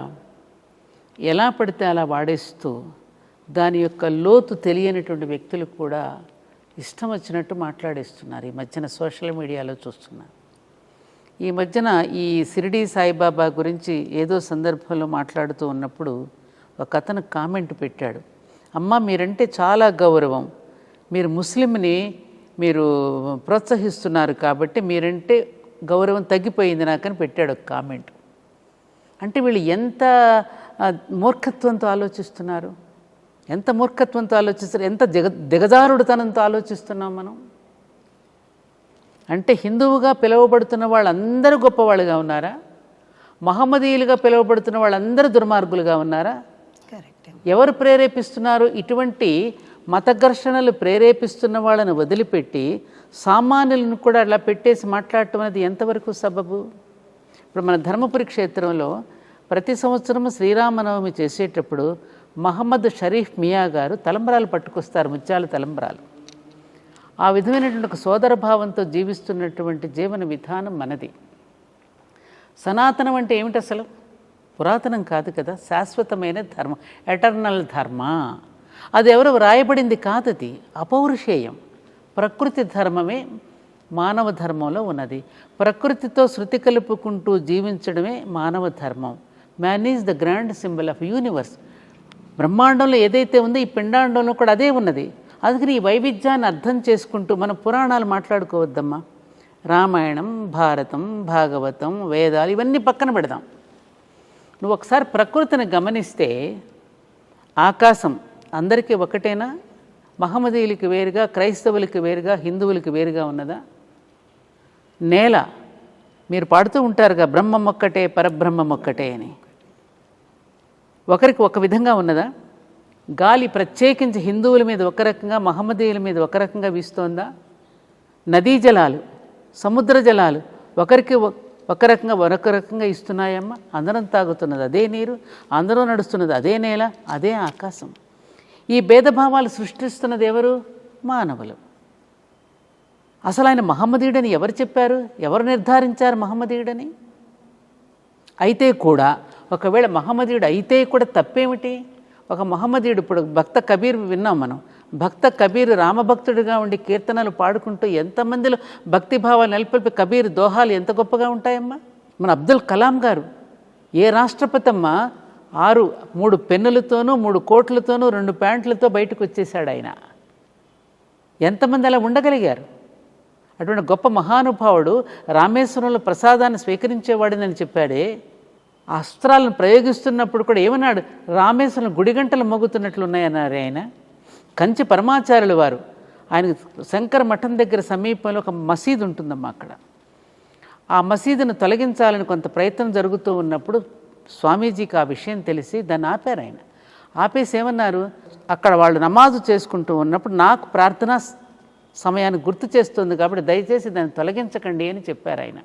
ఎలా పడితే అలా వాడేస్తూ, దాని యొక్క లోతు తెలియనటువంటి వ్యక్తులు కూడా ఇష్టం వచ్చినట్టు మాట్లాడేస్తున్నారు. ఈ మధ్యన సోషల్ మీడియాలో చూస్తున్నారు. ఈ మధ్యన ఈ షిరిడీ సాయిబాబా గురించి ఏదో సందర్భంలో మాట్లాడుతూ ఉన్నప్పుడు ఒక అతను కామెంట్ పెట్టాడు, అమ్మ మీరంటే చాలా గౌరవం, మీరు ముస్లింని మీరు ప్రోత్సహిస్తున్నారు కాబట్టి మీరంటే గౌరవం తగ్గిపోయింది నాకని పెట్టాడు ఒక కామెంట్. అంటే వీళ్ళు ఎంత మూర్ఖత్వంతో ఆలోచిస్తున్నారు, ఎంత మూర్ఖత్వంతో ఆలోచిస్తారు, ఎంత దిగజారుడుతనంతో ఆలోచిస్తున్నాం మనం. అంటే హిందువుగా పిలువబడుతున్న వాళ్ళందరూ గొప్పవాళ్ళుగా ఉన్నారా? మహమ్మదీయులుగా పిలువబడుతున్న వాళ్ళందరూ దుర్మార్గులుగా ఉన్నారా? కరెక్ట్. ఎవరు ప్రేరేపిస్తున్నారు? ఇటువంటి మత ఘర్షణలు ప్రేరేపిస్తున్న వాళ్ళని వదిలిపెట్టి సామాన్యులను కూడా అలా పెట్టేసి మాట్లాడటం అనేది ఎంతవరకు సబబు? ఇప్పుడు మన ధర్మపురి క్షేత్రంలో ప్రతి సంవత్సరము శ్రీరామనవమి చేసేటప్పుడు మహమ్మద్ షరీఫ్ మియా గారు తలంబరాలు పట్టుకొస్తారు, ముత్యాల తలంబరాలు. ఆ విధమైనటువంటి ఒక సోదర భావంతో జీవిస్తున్నటువంటి జీవన విధానం మనది. సనాతనం అంటే ఏమిటి అసలు? పురాతనం కాదు కదా, శాశ్వతమైన ధర్మం, ఎటర్నల్ ధర్మ. అది ఎవరు వ్రాయబడింది కాదు, అది అపౌరుషేయం, ప్రకృతి ధర్మమే మానవ ధర్మంలో ఉన్నది. ప్రకృతితో శృతి కలుపుకుంటూ జీవించడమే మానవ ధర్మం. Man is the grand symbol of universe. బ్రహ్మాండంలో ఏదైతే ఉందో ఈ పిండాండంలో కూడా అదే ఉన్నది. అందుకని ఈ వైవిధ్యాన్ని అర్థం చేసుకుంటూ మనం పురాణాలు మాట్లాడుకోవద్దమ్మా. రామాయణం, భారతం, భాగవతం, వేదాలు ఇవన్నీ పక్కన పెడదాం. నువ్వు ఒకసారి ప్రకృతిని గమనిస్తే ఆకాశం అందరికీ ఒకటేనా? మహమ్మదీయులకి వేరుగా, క్రైస్తవులకి వేరుగా, హిందువులకి వేరుగా ఉన్నదా? నేల మీరు పాడుతూ ఉంటారుగా, బ్రహ్మం ఒక్కటే పరబ్రహ్మం ఒక్కటే అని. ఒకరికి ఒక విధంగా ఉన్నదా? గాలి ప్రత్యేకించి హిందువుల మీద ఒక రకంగా, మహమ్మదీయుల మీద ఒక రకంగా వీస్తోందా? నదీ జలాలు, సముద్ర జలాలు ఒకరికి ఒక రకంగా మరొక రకంగా ఇస్తున్నాయమ్మా. అందరం తాగుతున్నది అదే నీరు, అందరూ నడుస్తున్నది అదే నేల, అదే ఆకాశం. ఈ భేదభావాలు సృష్టిస్తున్నది ఎవరు? మానవులు. అసలు ఆయన మహమ్మదీయుడని ఎవరు చెప్పారు? ఎవరు నిర్ధారించారు మహమ్మదీయుడని? అయితే కూడా ఒకవేళ మహమ్మదీయుడు అయితే కూడా తప్పేమిటి? ఒక మహమ్మదీయుడు, ఇప్పుడు భక్త కబీర్ విన్నాం మనం. భక్త కబీర్ రామభక్తుడిగా ఉండి కీర్తనలు పాడుకుంటూ ఎంతమందిలో భక్తిభావాలు నెలకొల్పి కబీర్ దోహాలు ఎంత గొప్పగా ఉంటాయమ్మా. మన అబ్దుల్ కలాం గారు ఏ రాష్ట్రపతి అమ్మా 3 పెన్నులతోనూ 3 కోట్లతోనూ 2 ప్యాంట్లతో బయటకు వచ్చేసాడు ఆయన. ఎంతమంది అలా ఉండగలిగారు? అటువంటి గొప్ప మహానుభావుడు రామేశ్వరంలో ప్రసాదాన్ని స్వీకరించేవాడినని చెప్పాడే. ఆ అస్త్రాలను ప్రయోగిస్తున్నప్పుడు కూడా ఏమన్నాడు? రామేశ్వరం గుడిగంటలు మోగుతున్నట్లు ఉన్నాయన్నారు ఆయన. కంచి పరమాచార్యులు వారు, ఆయన శంకర మఠం దగ్గర సమీపంలో ఒక మసీదు ఉంటుందమ్మా. అక్కడ ఆ మసీదును తొలగించాలని కొంత ప్రయత్నం జరుగుతూ ఉన్నప్పుడు స్వామీజీకి ఆ విషయం తెలిసి దాన్ని ఆపారు. ఆయన ఆపేసి ఏమన్నారు? అక్కడ వాళ్ళు నమాజు చేసుకుంటూ ఉన్నప్పుడు నాకు ప్రార్థనా సమయాన్ని గుర్తు చేస్తుంది కాబట్టి దయచేసి దాన్ని తొలగించకండి అని చెప్పారు ఆయన.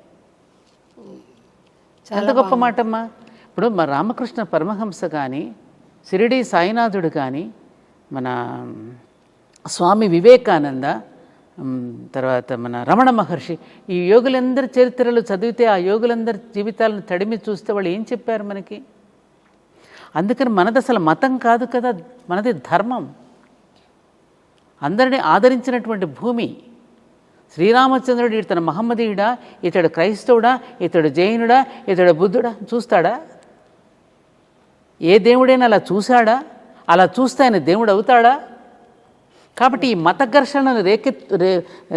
ఎంత గొప్ప మాటమ్మా. ఇప్పుడు మా రామకృష్ణ పరమహంస కానీ, షిరిడీ సాయినాథుడు కానీ, మన స్వామి వివేకానంద, తర్వాత మన రమణ మహర్షి, ఈ యోగులందరి చరిత్రలు చదివితే ఆ యోగులందరి జీవితాలను తడిమి చూస్తే వాళ్ళు ఏం చెప్పారు మనకి? అందుకని మనది అసలు మతం కాదు కదా, మనది ధర్మం. అందరినీ ఆదరించినటువంటి భూమి. శ్రీరామచంద్రుడు ఇతను మహమ్మదీయుడా, ఇతడు క్రైస్తవుడా, ఇతడు జైనుడా, ఇతడు బుద్ధుడా చూస్తాడా? ఏ దేవుడైనా అలా చూశాడా? అలా చూస్తే ఆయన దేవుడు అవుతాడా? కాబట్టి ఈ మత ఘర్షణను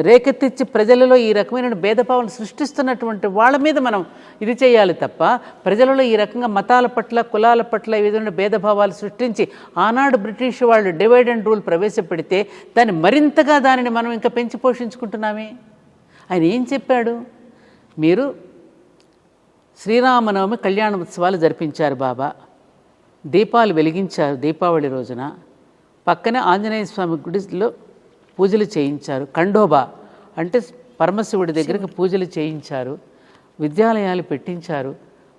రేకెత్తించి ప్రజలలో ఈ రకమైన భేదభావాలను సృష్టిస్తున్నటువంటి వాళ్ళ మీద మనం ఇది చేయాలి తప్ప, ప్రజలలో ఈ రకంగా మతాల పట్ల, కులాల పట్ల ఈ విధమైన భేదభావాలు సృష్టించి ఆనాడు బ్రిటిష్ వాళ్ళు డివైడ్ అండ్ రూల్ ప్రవేశపెడితే దాన్ని మరింతగా దానిని మనం ఇంకా పెంచి పోషించుకుంటున్నామే. ఆయన ఏం చెప్పాడు? మీరు శ్రీరామనవమి కళ్యాణ ఉత్సవాలు జరిపించారు బాబా, దీపాలు వెలిగించారు దీపావళి రోజున, పక్కనే ఆంజనేయ స్వామి గుడిలో పూజలు చేయించారు, ఖండోబా అంటే పరమశివుడి దగ్గరికి పూజలు చేయించారు, విద్యాలయాలు పెట్టించారు.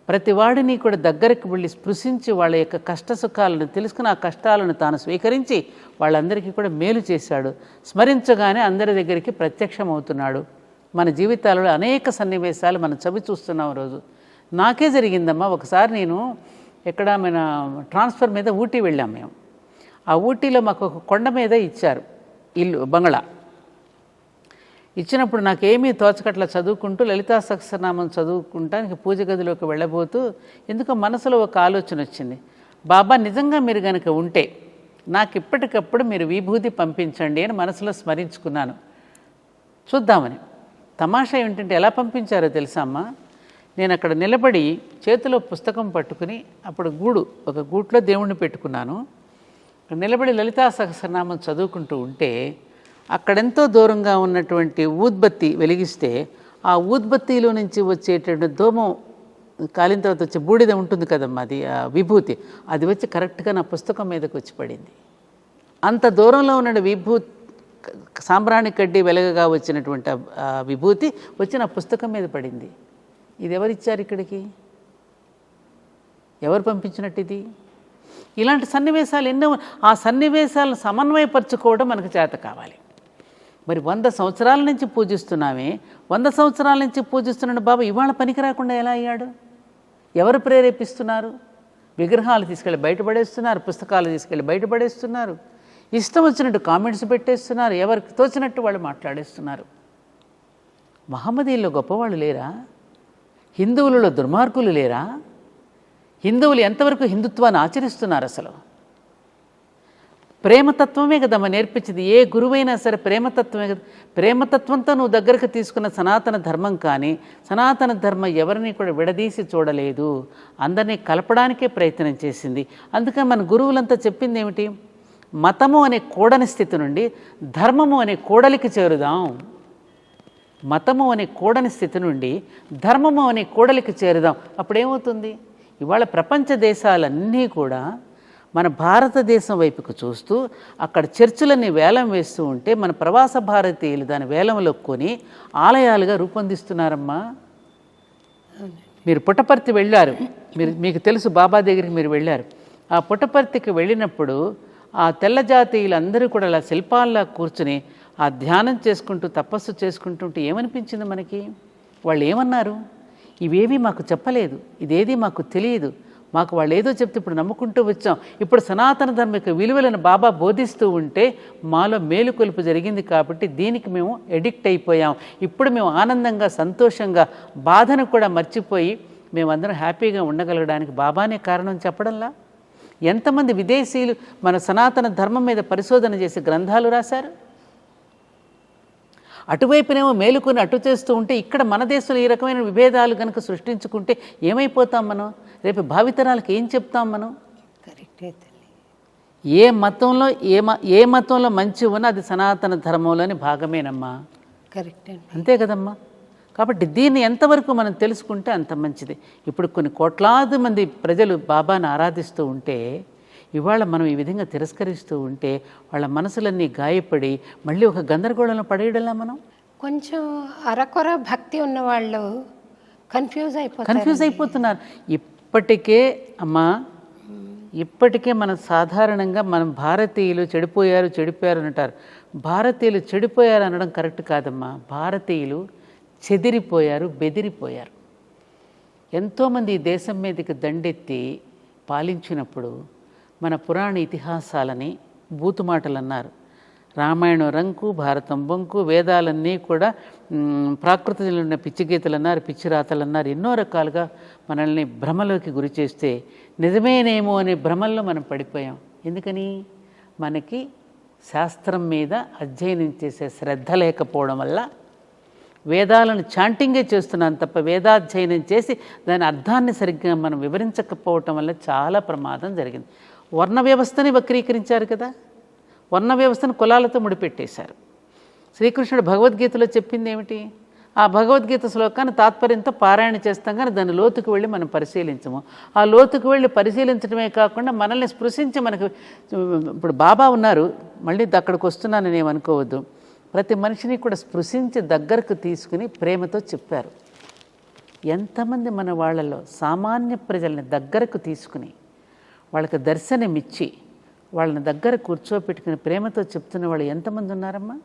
ప్రతి వాడిని కూడా దగ్గరికి వెళ్ళి స్పృశించి వాళ్ళ యొక్క కష్ట సుఖాలను తెలుసుకుని ఆ కష్టాలను తాను స్వీకరించి వాళ్ళందరికీ కూడా మేలు చేశాడు. స్మరించగానే అందరి దగ్గరికి ప్రత్యక్షమవుతున్నాడు. మన జీవితాలలో అనేక సన్నివేశాలు మనం చవి చూస్తున్నాం. రోజు నాకే జరిగిందమ్మా. ఒకసారి నేను మన ట్రాన్స్ఫర్ మీద ఊటీ వెళ్ళాం మేము. ఆ ఊటీలో మాకు ఒక కొండ మీద ఇచ్చారు ఇల్లు, బంగ్లా. ఇచ్చినప్పుడు నాకేమీ తోచకట్లా చదువుకుంటూ లలితా సహస్రనామం చదువుకుంటానికి పూజ గదిలోకి వెళ్ళబోతూ ఎందుకో మనసులో ఒక ఆలోచన వచ్చింది. బాబా నిజంగా మీరు కనుక ఉంటే నాకు ఇప్పటికప్పుడు మీరు విభూతి పంపించండి అని మనసులో స్మరించుకున్నాను, చూద్దామని. తమాషా ఏంటంటే ఎలా పంపించారో తెలుసా అమ్మా? నేను అక్కడ నిలబడి చేతిలో పుస్తకం పట్టుకుని, అప్పుడు ఒక గూట్లో దేవుణ్ణి పెట్టుకున్నాను, నిలబడి లలితా సహస్రనామం చదువుకుంటూ ఉంటే అక్కడెంతో దూరంగా ఉన్నటువంటి ఊద్బత్తి వెలిగిస్తే ఆ ఊద్బత్తిలో నుంచి వచ్చేటువంటి ధూమం కాలిన తర్వాత వచ్చే బూడిద ఉంటుంది కదమ్మా, అది విభూతి, అది వచ్చి కరెక్ట్గా నా పుస్తకం మీదకి వచ్చి పడింది. అంత దూరంలో ఉన్న సాంబ్రాణి కడ్డీ వెలగగా వచ్చినటువంటి విభూతి వచ్చి నా పుస్తకం మీద పడింది. ఇది ఎవరిచ్చారు ఇక్కడికి? ఎవరు పంపించినట్టు ఇది? ఇలాంటి సన్నివేశాలు ఎన్నో. ఆ సన్నివేశాలను సమన్వయపరచుకోవడం మనకు చేత కావాలి. మరి 100 సంవత్సరాల నుంచి పూజిస్తున్నామే, 100 సంవత్సరాల నుంచి పూజిస్తున్నాడు బాబా ఇవాళ పనికి రాకుండా ఎలా అయ్యాడు? ఎవరు ప్రేరేపిస్తున్నారు? విగ్రహాలు తీసుకెళ్ళి బయటపడేస్తున్నారు, పుస్తకాలు తీసుకెళ్ళి బయటపడేస్తున్నారు. ఇష్టం వచ్చినట్టు కామెంట్స్ పెట్టేస్తున్నారు, ఎవరికి తోచినట్టు వాళ్ళు మాట్లాడేస్తున్నారు. మహమ్మదీయుల్లో గొప్పవాళ్ళు లేరా? హిందువులలో దుర్మార్గులు లేరా? హిందువులు ఎంతవరకు హిందుత్వాన్ని ఆచరిస్తున్నారు? అసలు ప్రేమతత్వమే కదమ్మా నేర్పించింది. ఏ గురువైనా సరే ప్రేమతత్వమే కదా. ప్రేమతత్వంతో నువ్వు దగ్గరకు తీసుకున్న సనాతన ధర్మం కానీ, సనాతన ధర్మం ఎవరిని కూడా విడదీసి చూడలేదు, అందరినీ కలపడానికే ప్రయత్నం చేసింది. అందుకని మన గురువులంతా చెప్పింది ఏమిటి? మతము అనే కూడని స్థితి నుండి ధర్మము అనే కూడలికి చేరుదాం. మతము అనే కూడని స్థితి నుండి ధర్మము అనే కూడలికి చేరుదాం. అప్పుడేమవుతుంది? ఇవాళ ప్రపంచ దేశాలన్నీ కూడా మన భారతదేశం వైపుకు చూస్తూ అక్కడ చర్చిలన్నీ వేలం వేస్తూ ఉంటే మన ప్రవాస భారతీయులు దాని వేలంలో కొని ఆలయాలుగా రూపొందిస్తున్నారమ్మా. మీరు పుట్టపర్తి వెళ్ళారు, మీకు తెలుసు, బాబా దగ్గరికి మీరు వెళ్ళారు. ఆ పుట్టపర్తికి వెళ్ళినప్పుడు ఆ తెల్ల జాతీయులందరూ కూడా అలా శిల్పాల్లా కూర్చుని ఆ ధ్యానం చేసుకుంటూ తపస్సు చేసుకుంటుంటే ఏమనిపించింది మనకి? వాళ్ళు ఏమన్నారు? ఇవేమీ మాకు చెప్పలేదు, ఇదేది మాకు తెలియదు, మాకు వాళ్ళు ఏదో చెప్తే ఇప్పుడు నమ్ముకుంటూ వచ్చాం. ఇప్పుడు సనాతన ధర్మిక విలువలను బాబా బోధిస్తూ ఉంటే మాలో మేలుకొలుపు జరిగింది కాబట్టి దీనికి మేము ఎడిక్ట్ అయిపోయాం. ఇప్పుడు మేము ఆనందంగా సంతోషంగా బాధను కూడా మర్చిపోయి మేమందరం హ్యాపీగా ఉండగలగడానికి బాబానే కారణం చెప్పడంలా. ఎంతమంది విదేశీయులు మన సనాతన ధర్మం మీద పరిశోధన చేసి గ్రంథాలు రాశారు. అటువైపునేమో మేలుకొని అటు చేస్తూ ఉంటే ఇక్కడ మన దేశంలో ఈ రకమైన విభేదాలు కనుక సృష్టించుకుంటే ఏమైపోతాం మనం? రేపు భావితరాలకు ఏం చెప్తాం మనం? కరెక్టే తల్లి. ఏ మతంలో మంచి ఉన్నా అది సనాతన ధర్మంలోని భాగమేనమ్మా. కరెక్టే, అంతే కదమ్మా. కాబట్టి దీన్ని ఎంతవరకు మనం తెలుసుకుంటే అంత మంచిది. ఇప్పుడు కొన్ని కోట్లాది మంది ప్రజలు బాబాను ఆరాధిస్తూ ఉంటే, ఇవాళ మనం ఈ విధంగా తిరస్కరిస్తూ ఉంటే వాళ్ళ మనసులన్నీ గాయపడి మళ్ళీ ఒక గందరగోళంలో పడేయడంలా మనం. కొంచెం అరకొర భక్తి ఉన్నవాళ్ళు కన్ఫ్యూజ్ అయిపోతున్నారు. ఇప్పటికే మనం సాధారణంగా మనం భారతీయులు చెడిపోయారు అంటారు. భారతీయులు చెడిపోయారు అనడం కరెక్ట్ కాదమ్మా. భారతీయులు చెదిరిపోయారు, బెదిరిపోయారు. ఎంతోమంది ఈ దేశం మీదకి దండెత్తి పాలించినప్పుడు మన పురాణ ఇతిహాసాలని బూతుమాటలు అన్నారు. రామాయణం రంకు, భారతం బొంకు, వేదాలన్నీ కూడా ప్రాకృతిలో ఉన్న పిచ్చి గీతలు అన్నారు, పిచ్చి రాతలు అన్నారు. ఎన్నో రకాలుగా మనల్ని భ్రమలోకి గురి చేస్తే నిజమేనేమో అనే భ్రమల్లో మనం పడిపోయాం. ఎందుకని? మనకి శాస్త్రం మీద అధ్యయనం చేసే శ్రద్ధ లేకపోవడం వల్ల వేదాలను చాంటింగే చేస్తున్నాను తప్ప వేదాధ్యయనం చేసి దాని అర్థాన్ని సరిగ్గా మనం వివరించకపోవటం వల్ల చాలా ప్రమాదం జరిగింది. వర్ణ వ్యవస్థని వక్రీకరించారు కదా, వర్ణ వ్యవస్థను కులాలతో ముడిపెట్టేశారు. శ్రీకృష్ణుడు భగవద్గీతలో చెప్పింది ఏమిటి? ఆ భగవద్గీత శ్లోకాన్ని తాత్పర్యంతో పారాయణ చేస్తాం కానీ దాని లోతుకు వెళ్ళి మనం పరిశీలించము. ఆ లోతుకు వెళ్ళి పరిశీలించడమే కాకుండా మనల్ని స్పృశించి మనకు ఇప్పుడు బాబా ఉన్నారు, మళ్ళీ అక్కడికి వస్తున్నానని ఏమనుకోవద్దు. ప్రతి మనిషిని కూడా స్పృశించి దగ్గరకు తీసుకుని ప్రేమతో చెప్పారు. ఎంతమంది మన వాళ్ళలో సామాన్య ప్రజల్ని దగ్గరకు తీసుకుని వాళ్ళకి దర్శనమిచ్చి వాళ్ళని దగ్గర కూర్చోపెట్టుకుని ప్రేమతో చెప్తున్న వాళ్ళు ఎంతమంది ఉన్నారమ్మా?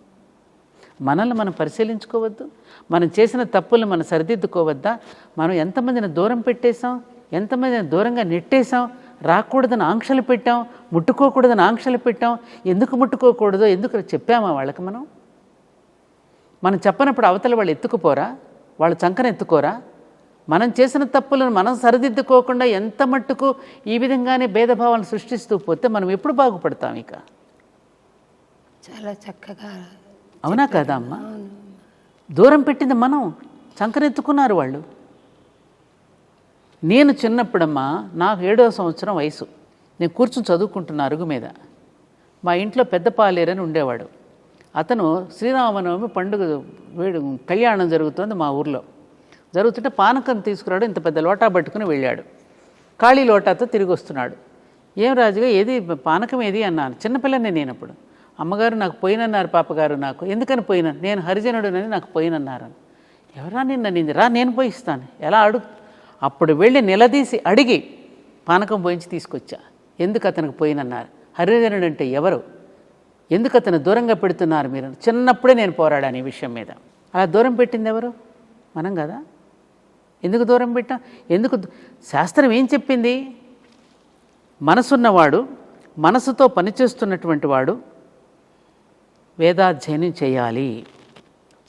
మనల్ని మనం పరిశీలించుకోవద్దు? మనం చేసిన తప్పులు మనం సరిదిద్దుకోవద్దా? మనం ఎంతమందిని దూరం పెట్టేశాం, ఎంతమందిని దూరంగా నెట్టేశాం, రాకూడదని ఆంక్షలు పెట్టాం, ముట్టుకోకూడదని ఆంక్షలు పెట్టాం. ఎందుకు ముట్టుకోకూడదో ఎందుకు చెప్పామా వాళ్ళకి? మనం చెప్పనప్పుడు అవతల వాళ్ళు ఎత్తుకుపోరా? వాళ్ళు చంకన ఎత్తుకోరా? మనం చేసిన తప్పులను మనం సరిదిద్దుకోకుండా ఎంత మట్టుకు ఈ విధంగానే భేదభావాలను సృష్టిస్తూ పోతే మనం ఎప్పుడు బాగుపడతాం? ఇక చాలా చక్కగా, అవునా కదా అమ్మా? దూరం పెట్టింది మనం, చంకనెత్తుకున్నారు వాళ్ళు. నేను చిన్నప్పుడమ్మా, నాకు 7వ సంవత్సరం వయసు, నేను కూర్చుని చదువుకుంటున్న అరుగు మీద. మా ఇంట్లో పెద్ద పాలేరని ఉండేవాడు. అతను శ్రీరామనవమి పండుగ కళ్యాణం జరుగుతోంది మా ఊర్లో. జరుగుతుంటే పానకం తీసుకురాడు, ఇంత పెద్ద లోటా పట్టుకుని వెళ్ళాడు. ఖాళీ లోటాతో తిరిగి వస్తున్నాడు. ఏం రాజుగా, ఏది పానకం ఏది అన్నాను. చిన్నపిల్లని నేనప్పుడు. అమ్మగారు నాకు పోయినన్నారు, పాపగారు నాకు. ఎందుకని పోయినా? నేను హరిజనుడునని నాకు పోయినన్నారు. ఎవరా నిన్న రా, నేను పోయిస్తాను. ఎలా అడుగు? అప్పుడు వెళ్ళి నిలదీసి అడిగి పానకం పోయించి తీసుకొచ్చా. ఎందుకు అతనికి పోయినన్నారు? హరిజనుడు అంటే ఎవరు? ఎందుకు అతను దూరంగా పెడుతున్నారు మీరు? చిన్నప్పుడే నేను పోరాడాను ఈ విషయం మీద. అలా దూరం పెట్టింది ఎవరు? మనం కదా. ఎందుకు దూరం పెట్టాం? ఎందుకు? శాస్త్రం ఏం చెప్పింది? మనసున్నవాడు, మనసుతో పనిచేస్తున్నటువంటి వాడు, వేదాధ్యయనం చేయాలి.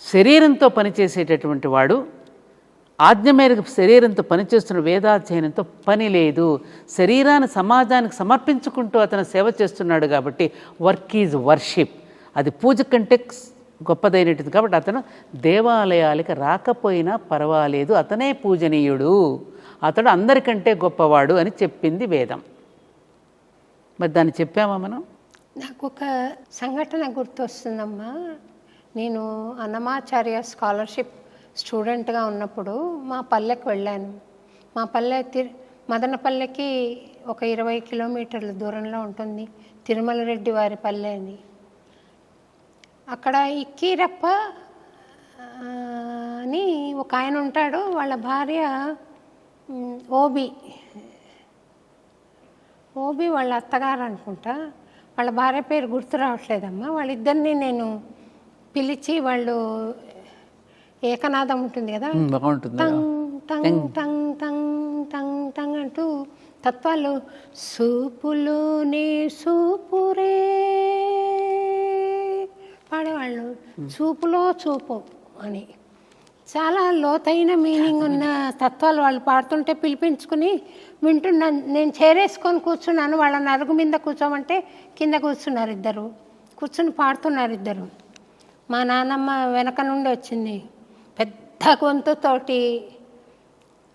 శరీరంతో పనిచేసేటటువంటి వాడు ఆజ్ఞ మేరకు శరీరంతో పనిచేస్తున్న వేదాధ్యయనంతో పని లేదు. శరీరాన్ని సమాజానికి సమర్పించుకుంటూ అతను సేవ చేస్తున్నాడు కాబట్టి వర్క్ ఈజ్ వర్షిప్, అది పూజ కంటే గొప్పదైనది. కాబట్టి అతను దేవాలయాలకి రాకపోయినా పర్వాలేదు, అతనే పూజనీయుడు, అతడు అందరికంటే గొప్పవాడు అని చెప్పింది వేదం. మరి దాన్ని చెప్పామా మనం? నాకు ఒక సంఘటన గుర్తొస్తుందమ్మా. నేను అన్నమాచార్య స్కాలర్షిప్ స్టూడెంట్గా ఉన్నప్పుడు మా పల్లెకి వెళ్ళాను. మా పల్లె మదనపల్లెకి ఒక 20 కిలోమీటర్ల దూరంలో ఉంటుంది, తిరుమల రెడ్డి వారి పల్లె అని. అక్కడ ఇక్కీరప్ప అని ఒక ఆయన ఉంటాడు, వాళ్ళ భార్య ఓబి వాళ్ళ అత్తగారు అనుకుంటా. వాళ్ళ భార్య పేరు గుర్తు రావట్లేదమ్మా. వాళ్ళిద్దరిని నేను పిలిచి, వాళ్ళు ఏకనాదం ఉంటుంది కదా, tongue tongue tongue tongue tongue tongue అంటూ తత్వాలు, సూపులోనే సూపురే పాడేవాళ్ళు. చూపులో చూపు అని చాలా లోతైన మీనింగ్ ఉన్న తత్వాలు వాళ్ళు పాడుతుంటే పిలిపించుకుని వింటున్నాను. నేను చేరేసుకొని కూర్చున్నాను. వాళ్ళని అరుగు మీద కూర్చోమంటే కింద కూర్చున్నారు ఇద్దరు, కూర్చుని పాడుతున్నారు ఇద్దరు. మా నాన్నమ్మ వెనక నుండి వచ్చింది పెద్ద గొంతుతోటి.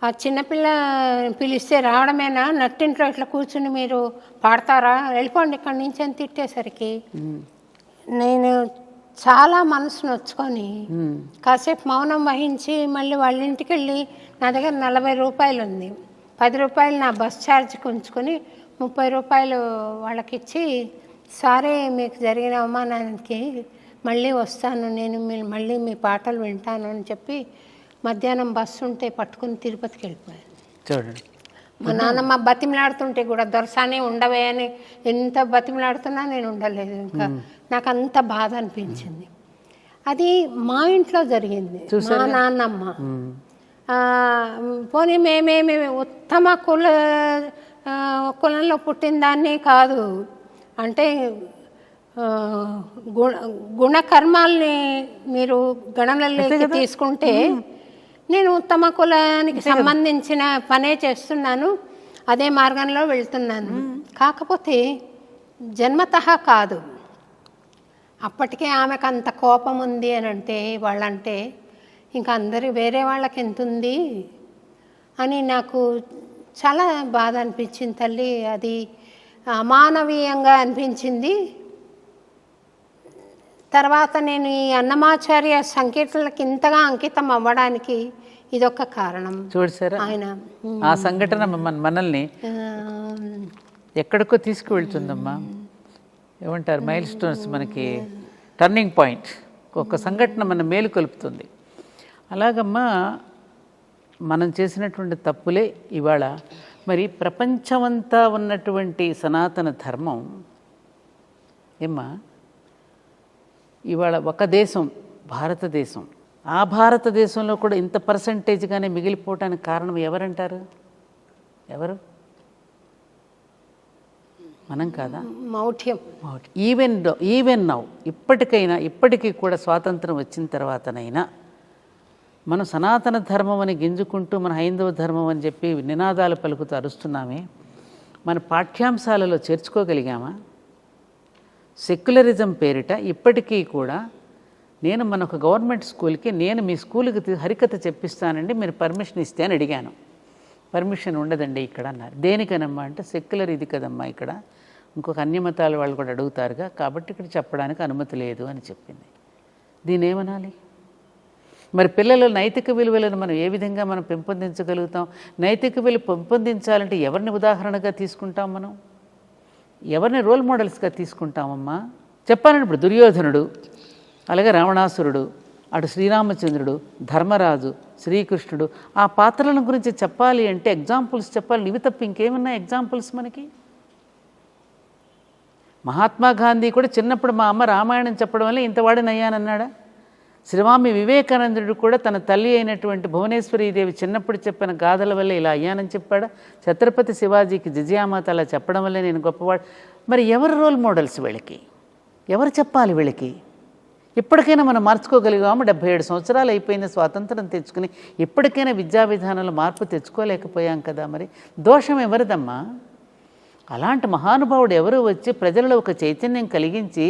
ఆ చిన్నపిల్ల పిలిస్తే రావడమేనా, నట్టింట్లో ఇట్లా కూర్చుని మీరు పాడతారా, వెళ్ళిపోండి ఇక్కడి నుంచి అని తిట్టేసరికి నేను చాలా మనసు నొచ్చుకొని కాసేపు మౌనం వహించి మళ్ళీ వాళ్ళ ఇంటికి వెళ్ళి, నా దగ్గర 40 రూపాయలు ఉంది, 10 రూపాయలు నా బస్ ఛార్జ్కి ఉంచుకొని 30 రూపాయలు వాళ్ళకి ఇచ్చి, సరే మీకు జరిగిన అవమానానికి మళ్ళీ వస్తాను నేను, మళ్ళీ మీ పాటలు వింటాను అని చెప్పి మధ్యాహ్నం బస్సు ఉంటే పట్టుకుని తిరుపతికి వెళ్ళిపోయాను. చూడండి, మా నాన్నమ్మ బతిమలాడుతుంటే కూడా దొరసానే ఉండవే అని ఎంత బతిమలాడుతున్నా నేను ఉండలేదు. ఇంకా నాకు అంత బాధ అనిపించింది. అది మా ఇంట్లో జరిగింది. మా నాన్నమ్మ పోనీ మేమేమి ఉత్తమ కులంలో పుట్టిన దాన్ని కాదు, అంటే గుణకర్మాల్ని మీరు గణనలోకి తీసుకుంటే నేను ఉత్తమ కులానికి సంబంధించిన పనే చేస్తున్నాను, అదే మార్గంలో వెళ్తున్నాను. కాకపోతే జన్మతః కాదు. అప్పటికే ఆమెకు అంత కోపం ఉంది అని అంటే, వాళ్ళంటే ఇంకా అందరి వేరే వాళ్ళకి ఎంత ఉంది అని నాకు చాలా బాధ అనిపించింది తల్లి. అది అమానవీయంగా అనిపించింది. తర్వాత నేను ఈ అన్నమాచార్య సంకీర్తనలకు ఇంతగా అంకితం అవ్వడానికి ఇదొక కారణం. చూసారా, ఆయన ఆ సంఘటన మనల్ని ఎక్కడికో తీసుకువెళ్తుందమ్మా. ఏమంటారు, మైల్ స్టోన్స్, మనకి టర్నింగ్ పాయింట్. ఒక సంఘటన మన మేలు కలుపుతుంది. అలాగమ్మా మనం చేసినటువంటి తప్పులే ఇవాళ మరి ప్రపంచమంతా ఉన్నటువంటి సనాతన ధర్మం ఏమ్మా ఇవాళ ఒక దేశం భారతదేశం, ఆ భారతదేశంలో కూడా ఇంత పర్సంటేజ్గానే మిగిలిపోవటానికి కారణం ఎవరంటారు? ఎవరు? మనం కాదా? మౌఢ్యం. ఈవెన్ నౌ, ఇప్పటికీ కూడా స్వాతంత్రం వచ్చిన తర్వాతనైనా మనం సనాతన ధర్మం అని గింజుకుంటూ మన హైందవ ధర్మం అని చెప్పి నినాదాలు పలుకుతూ అరుస్తున్నామే, మన పాఠ్యాంశాలలో చేర్చుకోగలిగామా? సెక్యులరిజం పేరిట ఇప్పటికీ కూడా నేను మన ఒక గవర్నమెంట్ స్కూల్కి, నేను మీ స్కూల్కి హరికథ చెప్పిస్తానండి, మీరు పర్మిషన్ ఇస్తే అని అడిగాను. పర్మిషన్ ఉండదండి ఇక్కడ అన్నారు. దేనికనమ్మా అంటే, సెక్యులర్ ఇది కదమ్మా, ఇక్కడ ఇంకొక అన్యమతాల వాళ్ళు కూడా అడుగుతారుగా, కాబట్టి ఇక్కడ చెప్పడానికి అనుమతి లేదు అని చెప్పింది. దీన్ని ఏమనాలి? మరి పిల్లల నైతిక విలువలను మనం ఏ విధంగా మనం పెంపొందించగలుగుతాం? నైతిక విలువ పెంపొందించాలంటే ఎవరిని ఉదాహరణగా తీసుకుంటాం? మనం ఎవరిని రోల్ మోడల్స్గా తీసుకుంటామమ్మా? చెప్పాలంటే ఇప్పుడు దుర్యోధనుడు, అలాగే రావణాసురుడు, అటు శ్రీరామచంద్రుడు, ధర్మరాజు, శ్రీకృష్ణుడు, ఆ పాత్రల గురించి చెప్పాలి అంటే ఎగ్జాంపుల్స్ చెప్పాలి. ఇవి తప్ప ఇంకేమన్నా ఎగ్జాంపుల్స్ మనకి? మహాత్మా గాంధీ కూడా చిన్నప్పుడు మా అమ్మ రామాయణం చెప్పడం వల్ల ఇంతవాడినయ్యానన్నాడా? శ్రీస్వామి వివేకానందుడు కూడా తన తల్లి అయినటువంటి భువనేశ్వరీదేవి చిన్నప్పుడు చెప్పిన గాథల వల్ల ఇలా అయ్యానని చెప్పాడా? ఛత్రపతి శివాజీకి జిజియామాత అలా చెప్పడం వల్లే నేను గొప్పవాడు. మరి ఎవరు రోల్ మోడల్స్ వీళ్ళకి? ఎవరు చెప్పాలి వీళ్ళకి? ఇప్పటికైనా మనం మార్చుకోగలిగాము. 77 సంవత్సరాలు అయిపోయింది స్వాతంత్రం తెచ్చుకుని, ఇప్పటికైనా విద్యా విధానంలో మార్పు తెచ్చుకోలేకపోయాం కదా. మరి దోషం ఎవరిదమ్మా? అలాంటి మహానుభావుడు ఎవరు వచ్చి ప్రజలలో ఒక చైతన్యం కలిగించి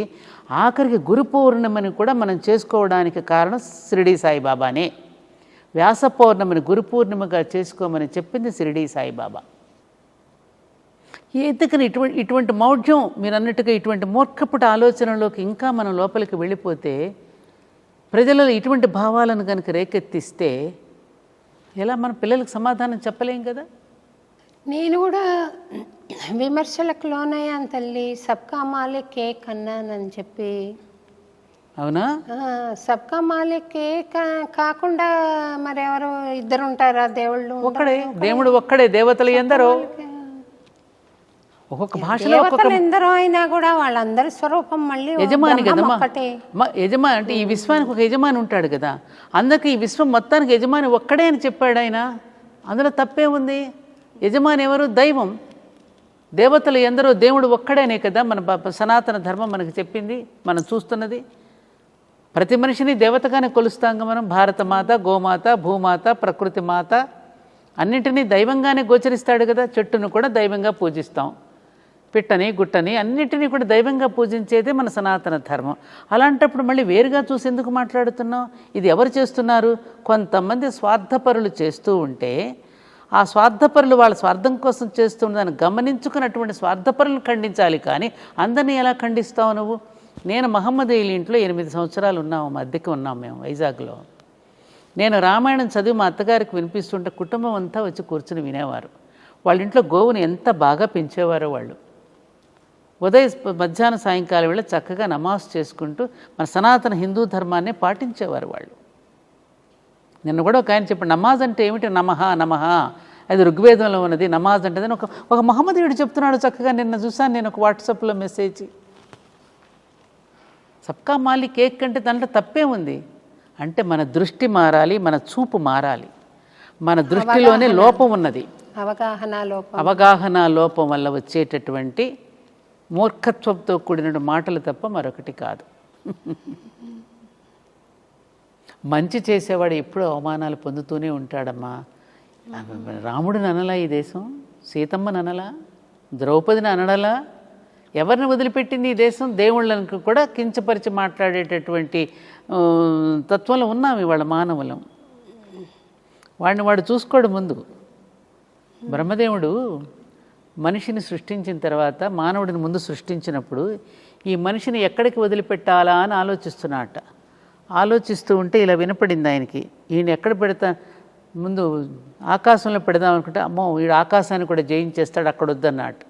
ఆఖరికి గురు పౌర్ణమిని కూడా మనం చేసుకోవడానికి కారణం షిరిడీ సాయిబాబానే. వ్యాస పౌర్ణమిని గురు పూర్ణిమగా చేసుకోమని చెప్పింది షిరిడీ సాయిబాబా. ఎందుకని ఇటువంటి మౌఢ్యం, మీరు అన్నట్టుగా ఇటువంటి మూర్ఖపుట ఆలోచనలోకి ఇంకా మనం లోపలికి వెళ్ళిపోతే, ప్రజలలో ఇటువంటి భావాలను కనుక రేకెత్తిస్తే ఎలా మన పిల్లలకు సమాధానం చెప్పలేం కదా. నేను కూడా విమర్శలకు లోనయ్యాను తల్లి. సబ్కా మాలిక్ ఏక్ అన్నానని చెప్పి. అవునా? సబ్కా మాలిక్ ఏక్ కాకుండా మరెవరు ఇద్దరు ఉంటారా? దేవుళ్ళు ఒక్కడే, దేవుడు ఒక్కడే, దేవతలు ఎందరో. ఒక్కొక్క భాషలో ఎందరో అయినా కూడా వాళ్ళందరి స్వరూపం మళ్ళీ యజమాని కదమ్మా. యజమాని అంటే ఈ విశ్వానికి ఒక యజమాని ఉంటాడు కదా. అందుకే ఈ విశ్వం మొత్తానికి యజమాని ఒక్కడే అని చెప్పాడు ఆయన. అందులో తప్పే ఉంది? యజమాని ఎవరు? దైవం. దేవతలు ఎందరో, దేవుడు ఒక్కడేనే కదా మన సనాతన ధర్మం మనకు చెప్పింది, మనం చూస్తున్నది. ప్రతి మనిషిని దేవతగానే కొలుస్తాంగా మనం. భారతమాత, గోమాత, భూమాత, ప్రకృతి మాత అన్నింటినీ దైవంగానే గోచరిస్తాడు కదా. చెట్టును కూడా దైవంగా పూజిస్తాం, పిట్టని, గుట్టని అన్నింటినీ కూడా దైవంగా పూజించేదే మన సనాతన ధర్మం. అలాంటప్పుడు మళ్ళీ వేరుగా చూసి ఎందుకు మాట్లాడుతున్నాం? ఇది ఎవరు చేస్తున్నారు? కొంతమంది స్వార్థపరులు చేస్తూ ఉంటే, ఆ స్వార్థపరులు వాళ్ళ స్వార్థం కోసం చేస్తుందని గమనించుకున్నటువంటి స్వార్థపరులను ఖండించాలి. కానీ అందరినీ ఎలా ఖండిస్తావు నువ్వు? నేను మహమ్మదీయుల ఇంట్లో 8 సంవత్సరాలు ఉన్నాము, అద్దెకి ఉన్నాం మేము వైజాగ్లో. నేను రామాయణం చదివి మా అత్తగారికి వినిపిస్తుంటే కుటుంబం అంతా వచ్చి కూర్చుని వినేవారు. వాళ్ళ ఇంట్లో గోవుని ఎంత బాగా పెంచేవారో వాళ్ళు. మధ్యాహ్నం సాయంకాలం వేళ చక్కగా నమాజ్ చేసుకుంటూ మన సనాతన హిందూ ధర్మాన్ని పాటించేవారు వాళ్ళు. నిన్న కూడా ఒక ఆయన చెప్పాడు, నమాజ్ అంటే ఏమిటి? నమః నమః, అది ఋగ్వేదంలో ఉన్నది నమాజ్ అంటే. ఒక మహమ్మదీయుడు చెప్తున్నాడు చక్కగా. నిన్న చూసాను నేను ఒక వాట్సాప్లో మెసేజ్. సబ్కా మాలిక్ ఏక్ కంటే దాంట్లో తప్పే ఉంది. అంటే మన దృష్టి మారాలి, మన చూపు మారాలి. మన దృష్టిలోనే లోపం ఉన్నది. అవగాహన లోపం వల్ల వచ్చేటటువంటి మూర్ఖత్వంతో కూడిన మాటలు తప్ప మరొకటి కాదు. మంచి చేసేవాడు ఎప్పుడూ అవమానాలు పొందుతూనే ఉంటాడమ్మా. రాముడిని అనలా ఈ దేశం? సీతమ్మని అనలా? ద్రౌపదిని అనడలా? ఎవరిని వదిలిపెట్టింది ఈ దేశం? దేవుళ్ళను కూడా కించపరిచి మాట్లాడేటటువంటి తత్వంలో ఉన్నాం ఇవాళ మానవులం. వాడిని వాడు చూసుకోడు. ముందు బ్రహ్మదేవుడు మనిషిని సృష్టించిన తర్వాత మానవుడిని ముందు సృష్టించినప్పుడు ఈ మనిషిని ఎక్కడికి వదిలిపెట్టాలా అని ఆలోచిస్తూ ఉంటే ఇలా వినపడింది ఆయనకి. ఈయన ఎక్కడ పెడతా, ముందు ఆకాశంలో పెడదాం అనుకుంటే, అమ్మో వీడు ఆకాశాన్ని కూడా జయించేస్తాడు, అక్కడ వద్దన్నట్టు.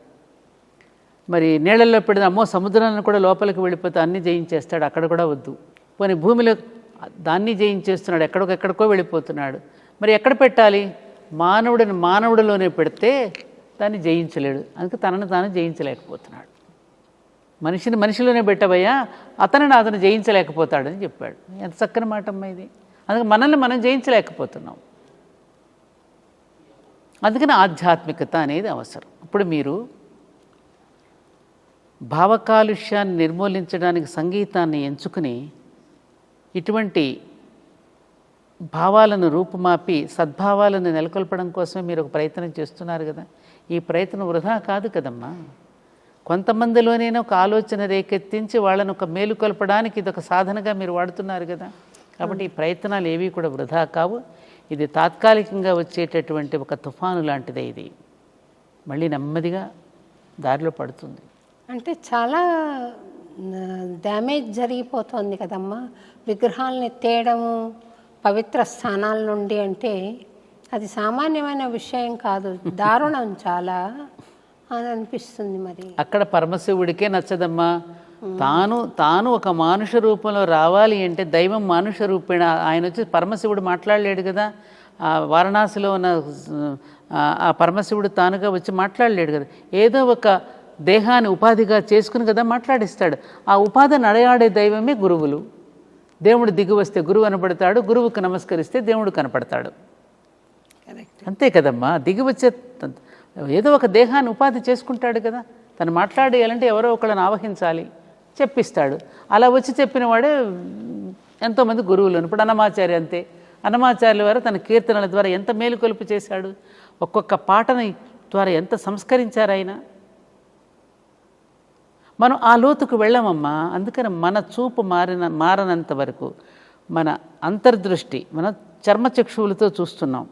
మరి నీళ్ళల్లో పెడదాం, అమ్మో సముద్రాన్ని కూడా లోపలికి వెళ్ళిపోతే అన్నీ జయించేస్తాడు, అక్కడ కూడా వద్దు. పోనీ భూమిలో దాన్ని జయించేస్తున్నాడు, ఎక్కడికో వెళ్ళిపోతున్నాడు. మరి ఎక్కడ పెట్టాలి? మానవుడిలోనే పెడితే దాన్ని జయించలేడు. అందుకే తనను తాను జయించలేకపోతున్నాడు. మనిషిలోనే పెట్టబోయా, అతను జయించలేకపోతాడని చెప్పాడు. ఎంత చక్కని మాట అమ్మా ఇది. అందుకే మనల్ని మనం జయించలేకపోతున్నాం. అందుకని ఆధ్యాత్మికత అనేది అవసరం. ఇప్పుడు మీరు భావకాలుష్యాన్ని నిర్మూలించడానికి సంగీతాన్ని ఎంచుకుని ఇటువంటి భావాలను రూపుమాపి సద్భావాలను నెలకొల్పడం కోసమే మీరు ఒక ప్రయత్నం చేస్తున్నారు కదా. ఈ ప్రయత్నం వృధా కాదు కదమ్మా. కొంతమందిలోనైనా ఒక ఆలోచన రేకెత్తించి వాళ్ళను ఒక మేలుకొల్పడానికి ఇది ఒక సాధనగా మీరు వాడుతున్నారు కదా. కాబట్టి ఈ ప్రయత్నాలు ఏవి కూడా వృధా కావు. ఇది తాత్కాలికంగా వచ్చేటటువంటి ఒక తుఫాను లాంటిదే. ఇది మళ్ళీ నెమ్మదిగా దారిలో పడుతుంది. అంటే చాలా డ్యామేజ్ జరిగిపోతుంది కదమ్మా. విగ్రహాలని తేయడము పవిత్ర స్థానాల నుండి అంటే అది సామాన్యమైన విషయం కాదు, దారుణం చాలా అని అనిపిస్తుంది. మరి అక్కడ పరమశివుడికే నచ్చదమ్మా. తాను ఒక మానుష రూపంలో రావాలి అంటే దైవం మానుష రూపేణ ఆయన వచ్చి పరమశివుడు మాట్లాడలేడు కదా. వారణాసిలో ఉన్న ఆ పరమశివుడు తానుగా వచ్చి మాట్లాడలేడు కదా. ఏదో ఒక దేహాన్ని ఉపాధిగా చేసుకుని కదా మాట్లాడిస్తాడు. ఆ ఉపాధి నడయాడే దైవమే గురువులు. దేవుడు దిగి వస్తే గురువు కనపడతాడు, గురువుకు నమస్కరిస్తే దేవుడు కనపడతాడు. అంతే కదమ్మా. దిగి వచ్చే ఏదో ఒక దేహాన్ని ఉపాధి చేసుకుంటాడు కదా. తను మాట్లాడేయాలంటే ఎవరో ఒకళ్ళని ఆవహించాలి. చెప్పిస్తాడు. అలా వచ్చి చెప్పిన వాడే ఎంతోమంది గురువులు. ఇప్పుడు అన్నమాచార్య అంతే. అన్నమాచార్యుల వారు తన కీర్తనల ద్వారా ఎంత మేలుకొలుపు చేశాడు, ఒక్కొక్క పాటని ద్వారా ఎంత సంస్కరించారు ఆయన. మనం ఆ లోతుకు వెళ్ళామమ్మా. అందుకని మన చూపు మారనంత వరకు మన అంతర్దృష్టి, మన చర్మచక్షువులతో చూస్తున్నాం.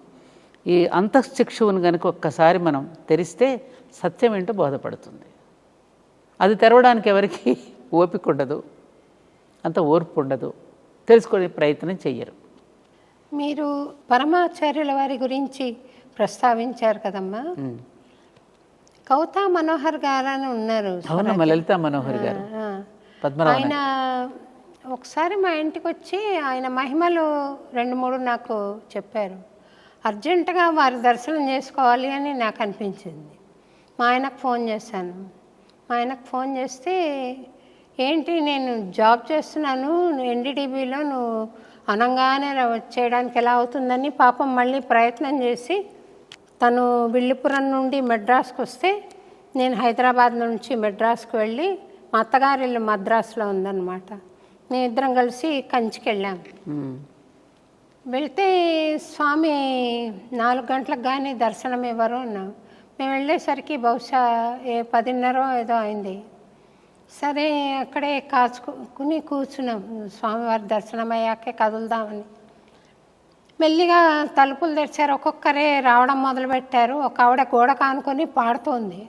ఈ అంతఃచక్షువును కనుక ఒక్కసారి మనం తెరిస్తే సత్యం ఏంటో బోధపడుతుంది. అది తెరవడానికి ఎవరికి ఓపిక ఉండదు, అంత ఓర్పు ఉండదు, తెలుసుకునే ప్రయత్నం చెయ్యరు. మీరు పరమాచార్యుల వారి గురించి ప్రస్తావించారు కదమ్మా. కవితా మనోహర్ గారు అని ఉన్నారు. అవునమ్మా, లలితా మనోహర్ గారు, ఆయన ఒకసారి మా ఇంటికి వచ్చి ఆయన మహిమలు 2-3 నాకు చెప్పారు. అర్జెంటుగా వారి దర్శనం చేసుకోవాలి అని నాకు అనిపించింది. మా ఆయనకు ఫోన్ చేశాను. మా ఆయనకు ఫోన్ చేస్తే, ఏంటి నేను జాబ్ చేస్తున్నాను ఎన్డీటీవీలో, నువ్వు అనంగానే చేయడానికి ఎలా అవుతుందని పాపం మళ్ళీ ప్రయత్నం చేసి తను విల్లుపురం నుండి మెడ్రాస్కి వస్తే నేను హైదరాబాద్ నుంచి మెడ్రాస్కి వెళ్ళి, మా అత్తగారి ఇల్లు మద్రాసులో ఉందన్నమాట. మేము ఇద్దరం కలిసి కంచికి వెళ్ళాం. వెళ్తే స్వామి 4 గంటలకు కానీ దర్శనం ఇవ్వరు అన్నాం. మేము వెళ్ళేసరికి బహుశా 10:30 ఏదో అయింది. సరే అక్కడే కాచుకుని కూర్చున్నాం. స్వామివారి దర్శనం అయ్యాకే కదులుదామని మెల్లిగా తలుపులు తెరిచారు. ఒక్కొక్కరే రావడం మొదలుపెట్టారు. ఒక ఆవిడ గోడ కానుకొని పాడుతోంది.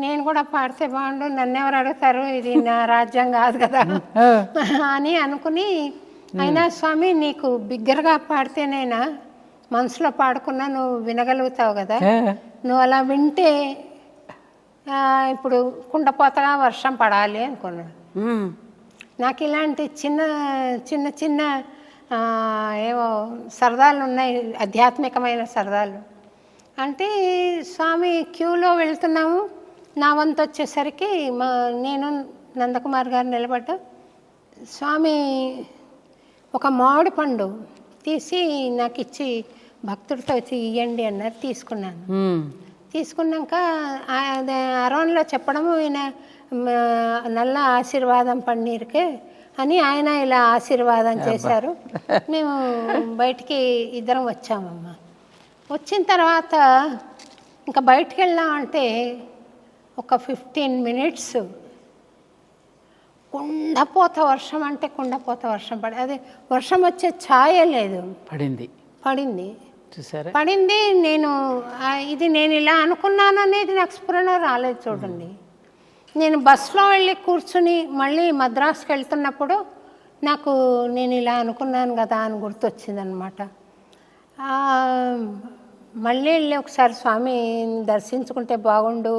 నేను కూడా పాడితే బాగుండు, నన్ను ఎవరు అడుగుతారు, ఇది నా రాజ్యం కాదు కదా అని అనుకుని, అయినా స్వామి నీకు బిగ్గరగా పాడితేనైనా మనసులో పాడుకున్నా నువ్వు వినగలుగుతావు కదా, నువ్వు అలా వింటే ఇప్పుడు కుండపోతగా వర్షం పడాలి అనుకున్నాను. నాకు ఇలాంటి చిన్న చిన్న చిన్న ఏవో సరదాలు ఉన్నాయి, ఆధ్యాత్మికమైన సరదాలు. అంటే స్వామి క్యూలో వెళ్తున్నాము. నా వంతు వచ్చేసరికి నేను నందకుమార్ గారు నిలబడ్డా. స్వామి ఒక మామిడి పండు తీసి నాకు ఇచ్చి భక్తుడితో ఇవ్వండి అన్నారు. తీసుకున్నాను. తీసుకున్నాక అరవన్లో చెప్పడము, ఈయన నల్ల ఆశీర్వాదం పన్నీర్కే అని ఆయన ఇలా ఆశీర్వాదం చేశారు. మేము బయటికి ఇద్దరం వచ్చామమ్మా. వచ్చిన తర్వాత ఇంకా బయటికి వెళ్ళామంటే ఒక 15 minutes కుండపోత వర్షం, అంటే కుండపోత వర్షం పడి, అది వర్షం వచ్చే ఛాయ లేదు, పడింది చూసారా, పడింది. ఇది నేను ఇలా అనుకున్నాను అనేది నాకు స్ఫురణ రాలేదు. చూడండి, నేను బస్సులో వెళ్ళి కూర్చుని మళ్ళీ మద్రాసుకి వెళ్తున్నప్పుడు నాకు నేను ఇలా అనుకున్నాను కదా అని గుర్తొచ్చిందనమాట. మళ్ళీ వెళ్ళి ఒకసారి స్వామి దర్శించుకుంటే బాగుండు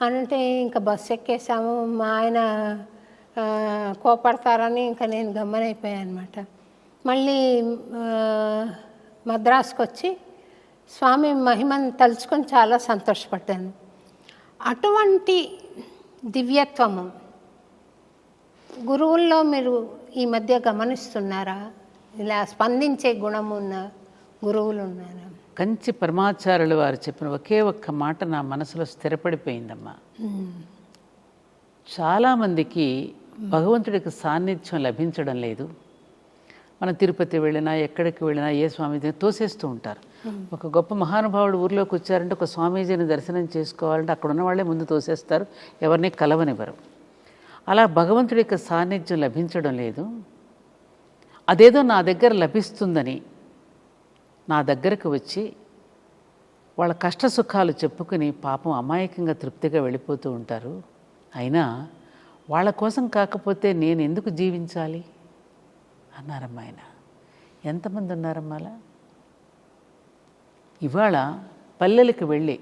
అంటే ఇంకా బస్సు ఎక్కేసాము. మా ఆయన కోపడతారని ఇంకా నేను గమ్మనైపోయాను అనమాట. మళ్ళీ మద్రాసుకు వచ్చి స్వామి మహిమను తలుచుకొని చాలా సంతోషపడ్డాను. అటువంటి దివ్యత్వము గురువుల్లో మీరు ఈ మధ్య గమనిస్తున్నారా? ఇలా స్పందించే గుణం ఉన్న గురువులు ఉన్నారా? కంచి పరమాచార్యులు వారు చెప్పిన ఒకే ఒక్క మాట నా మనసులో స్థిరపడిపోయిందమ్మా. చాలామందికి భగవంతుడికి సాన్నిధ్యం లభించడం లేదు. మనం తిరుపతి వెళ్ళినా ఎక్కడికి వెళ్ళినా ఏ స్వామీజీని తోసేస్తూ ఉంటారు. ఒక గొప్ప మహానుభావుడు ఊర్లోకి వచ్చారంటే ఒక స్వామీజీని దర్శనం చేసుకోవాలంటే అక్కడ ఉన్న వాళ్ళే ముందు తోసేస్తారు, ఎవరిని కలవనివ్వరు. అలా భగవంతుడి యొక్క సాన్నిధ్యం లభించడం లేదు. అదేదో నా దగ్గర లభిస్తుందని నా దగ్గరకు వచ్చి వాళ్ళ కష్ట సుఖాలు చెప్పుకుని పాపం అమాయకంగా తృప్తిగా వెళ్ళిపోతూ ఉంటారు. అయినా వాళ్ళ కోసం కాకపోతే నేను ఎందుకు జీవించాలి అన్నారమ్మా ఆయన. ఎంతమంది ఉన్నారమ్మా అలా? ఇవాళ పల్లెలకు వెళ్ళి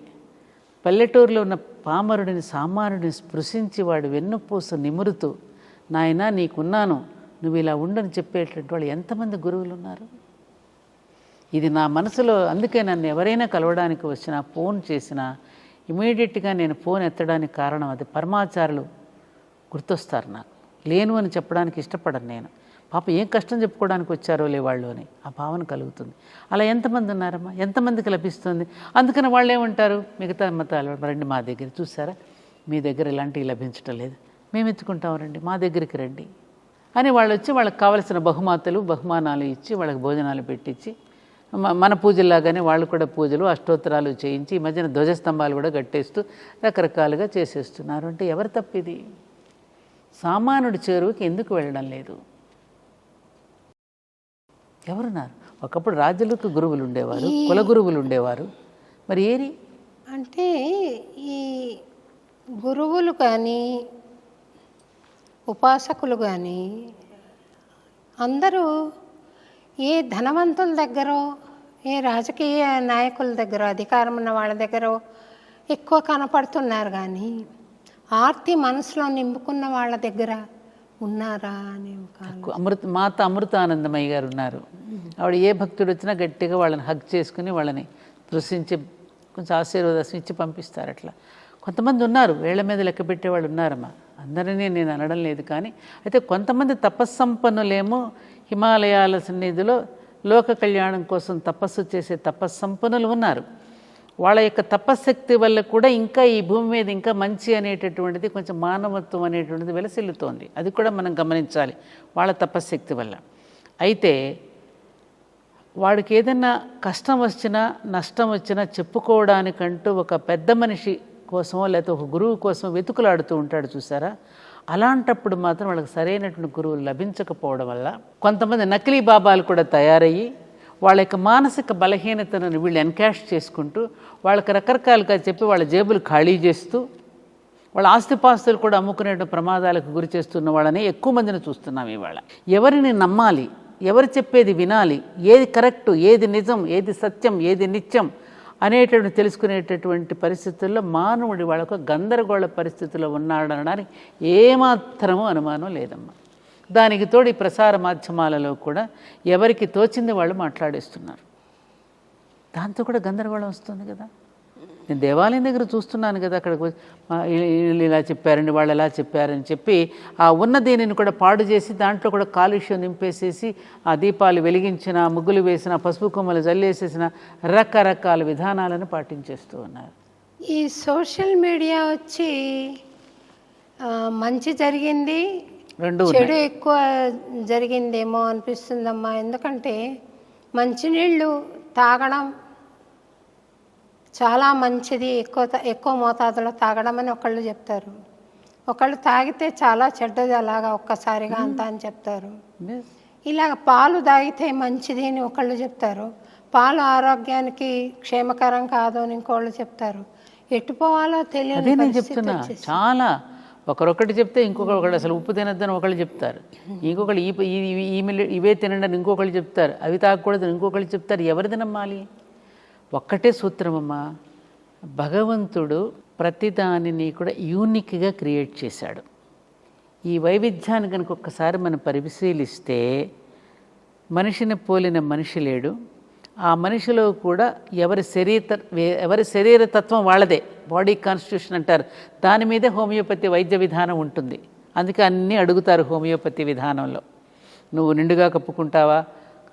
పల్లెటూరులో ఉన్న పామరుడిని సామాన్యుడిని స్పృశించి వాడు వెన్నుపూస నిమురుతూ నాయనా నీకున్నాను, నువ్వు ఇలా ఉండని చెప్పేటటువంటి వాళ్ళు ఎంతమంది గురువులు ఉన్నారు? ఇది నా మనసులో. అందుకే నన్ను ఎవరైనా కలవడానికి వచ్చినా ఫోన్ చేసినా ఇమీడియట్గా నేను ఫోన్ ఎత్తడానికి కారణం అది. పరమాచారులు గుర్తొస్తారు నాకు. లేను అని చెప్పడానికి ఇష్టపడను నేను. పాప ఏం కష్టం చెప్పుకోవడానికి వచ్చారో వాళ్ళు అని ఆ భావన కలుగుతుంది. అలా ఎంతమంది ఉన్నారమ్మా? ఎంతమందికి లభిస్తుంది? అందుకని వాళ్ళు ఏమంటారు, మిగతా మతాలు రండి మా దగ్గర చూసారా మీ దగ్గర ఇలాంటివి లభించటం లేదు, మేము ఎత్తుకుంటాం రండి, మా దగ్గరికి రండి అని వాళ్ళు వచ్చి వాళ్ళకి కావలసిన బహుమానాలు ఇచ్చి వాళ్ళకి భోజనాలు పెట్టించి మన పూజల్లాగానే వాళ్ళు కూడా పూజలు అష్టోత్తరాలు చేయించి ఈ మధ్యన ధ్వజస్తంభాలు కూడా కట్టేస్తూ రకరకాలుగా చేసేస్తున్నారు. అంటే ఎవరు తప్పిది? సామాన్యుడి చేరువుకి ఎందుకు వెళ్ళడం లేదు? ఎవరున్నారు? ఒకప్పుడు రాజులకు గురువులు ఉండేవారు, కుల గురువులు ఉండేవారు, మరి ఏరి అంటే ఈ గురువులు కానీ ఉపాసకులు కానీ అందరూ ఏ ధనవంతుల దగ్గరో ఏ రాజకీయ నాయకుల దగ్గర అధికారం ఉన్న వాళ్ళ దగ్గర ఎక్కువ కనపడుతున్నారు, కానీ ఆర్తి మనసులో నింపుకున్న వాళ్ళ దగ్గర ఉన్నారా అని మాత అమృతానందమయ్య గారు ఉన్నారు. ఆవిడ ఏ భక్తుడు వచ్చినా గట్టిగా వాళ్ళని హగ్ చేసుకుని వాళ్ళని దృశించి కొంచెం ఆశీర్వాదం ఇచ్చి పంపిస్తారు. అట్లా కొంతమంది ఉన్నారు, వేళ్ల మీద లెక్క పెట్టేవాళ్ళు ఉన్నారమ్మా, అందరినీ నేను అనడం లేదు. కానీ అయితే కొంతమంది తపస్సంపన్నులేమో హిమాలయాల సన్నిధిలో లోక కళ్యాణం కోసం తపస్సు చేసే తపస్సంపన్నులు ఉన్నారు. వాళ్ళ యొక్క తపశ్శక్తి వల్ల కూడా ఇంకా ఈ భూమి మీద ఇంకా మంచి అనేటటువంటిది, కొంచెం మానవత్వం అనేటువంటిది వెలసిల్లుతోంది. అది కూడా మనం గమనించాలి వాళ్ళ తపశ్శక్తి వల్ల. అయితే వాడికి ఏదైనా కష్టం వచ్చినా నష్టం వచ్చినా చెప్పుకోవడానికంటూ ఒక పెద్ద మనిషి కోసమో లేకపోతే ఒక గురువు కోసం వెతుకులాడుతూ ఉంటాడు చూసారా, అలాంటప్పుడు మాత్రం వాళ్ళకి సరైనటువంటి గురువులు లభించకపోవడం వల్ల కొంతమంది నకిలీ బాబాలు కూడా తయారయ్యి వాళ్ళ యొక్క మానసిక బలహీనతను వీళ్ళు ఎన్కాష్ చేసుకుంటూ వాళ్ళకి రకరకాలుగా చెప్పి వాళ్ళ జేబులు ఖాళీ చేస్తూ వాళ్ళ ఆస్తిపాస్తులు కూడా అమ్ముకునే ప్రమాదాలకు గురి చేస్తున్న వాళ్ళని ఎక్కువ మందిని చూస్తున్నాం ఇవాళ. ఎవరిని నమ్మాలి, ఎవరు చెప్పేది వినాలి, ఏది కరెక్టు, ఏది నిజం, ఏది సత్యం, ఏది నిత్యం అనేటువంటి తెలుసుకునేటటువంటి పరిస్థితుల్లో మానవుడి వాళ్ళకు గందరగోళ పరిస్థితుల్లో ఉన్నాడనడానికి ఏమాత్రమూ అనుమానం లేదమ్మా. దానికి తోడు ఈ ప్రసార మాధ్యమాలలో కూడా ఎవరికి తోచింది వాళ్ళు మాట్లాడేస్తున్నారు. దాంతో కూడా గందరగోళం వస్తుంది కదా. నేను దేవాలయం దగ్గర చూస్తున్నాను కదా, అక్కడ వీళ్ళు ఇలా చెప్పారండి, వాళ్ళు ఎలా చెప్పారని చెప్పి ఆ ఉన్న దీనిని కూడా పాడు చేసి దాంట్లో కూడా కాలుష్యం నింపేసేసి ఆ దీపాలు వెలిగించిన, ముగ్గులు వేసిన, పసుపు కొమ్మలు జల్లేసేసిన రకరకాల విధానాలను పాటించేస్తూ ఉన్నారు. ఈ సోషల్ మీడియా వచ్చి మంచి జరిగింది, చెడు ఎక్కువ జరిగిందేమో అనిపిస్తుందమ్మా. ఎందుకంటే మంచినీళ్ళు తాగడం చాలా మంచిది, ఎక్కువ మోతాదులో తాగడం అని ఒకళ్ళు చెప్తారు, ఒకళ్ళు తాగితే చాలా చెడ్డది అలాగా ఒక్కసారిగా అంతా అని చెప్తారు. ఇలాగ పాలు తాగితే మంచిది అని ఒకళ్ళు చెప్తారు, పాలు ఆరోగ్యానికి క్షేమకరం కాదు అని ఇంకోళ్ళు చెప్తారు. ఎట్టుపోవాలో తెలియదు. నేను చెప్తున్నా, చాలా ఒకరొకటి చెప్తే ఇంకొకళ్ళు అసలు ఉప్పు తినద్దని ఒకళ్ళు చెప్తారు, ఇంకొకళ్ళు ఇవే తినండి అని ఇంకొకళ్ళు చెప్తారు, అవి తాగకూడదని ఇంకొకళ్ళు చెప్తారు. ఎవరిది నమ్మాలి? ఒక్కటే సూత్రమమ్మా, భగవంతుడు ప్రతిదానిని కూడా యూనిక్గా క్రియేట్ చేశాడు. ఈ వైవిధ్యాన్ని కనుక ఒక్కసారి మనం పరిశీలిస్తే మనిషిని పోలిన మనిషి లేడు. ఆ మనిషిలో కూడా ఎవరి శరీర తత్వం వాళ్ళదే, బాడీ కాన్స్టిట్యూషన్ అంటారు, దాని మీదే హోమియోపతి వైద్య విధానం ఉంటుంది. అందుకే అన్నీ అడుగుతారు హోమియోపతి విధానంలో. నువ్వు నిండుగా కప్పుకుంటావా,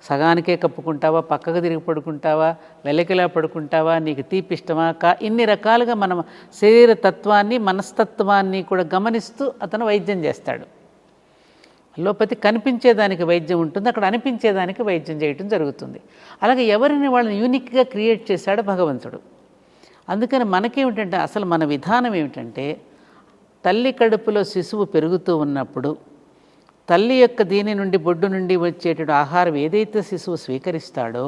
సగానికే కప్పుకుంటావా, పక్కకు తిరిగి పడుకుంటావా, వెల్లకిలా పడుకుంటావా, నీకు తీపిష్టమా ఇన్ని రకాలుగా మనం శరీర తత్వాన్ని మనస్తత్వాన్ని కూడా గమనిస్తూ అతను వైద్యం చేస్తాడు. అలోపతి కనిపించేదానికి వైద్యం ఉంటుంది, అక్కడ అనిపించేదానికి వైద్యం చేయటం జరుగుతుంది. అలాగే ఎవరిని వాళ్ళని యూనిక్గా క్రియేట్ చేశాడు భగవంతుడు. అందుకని మనకేమిటంటే అసలు మన విధానం ఏమిటంటే, తల్లి కడుపులో శిశువు పెరుగుతూ ఉన్నప్పుడు తల్లి యొక్క దీని నుండి బొడ్డు నుండి వచ్చేటటువంటి ఆహారం ఏదైతే శిశువు స్వీకరిస్తాడో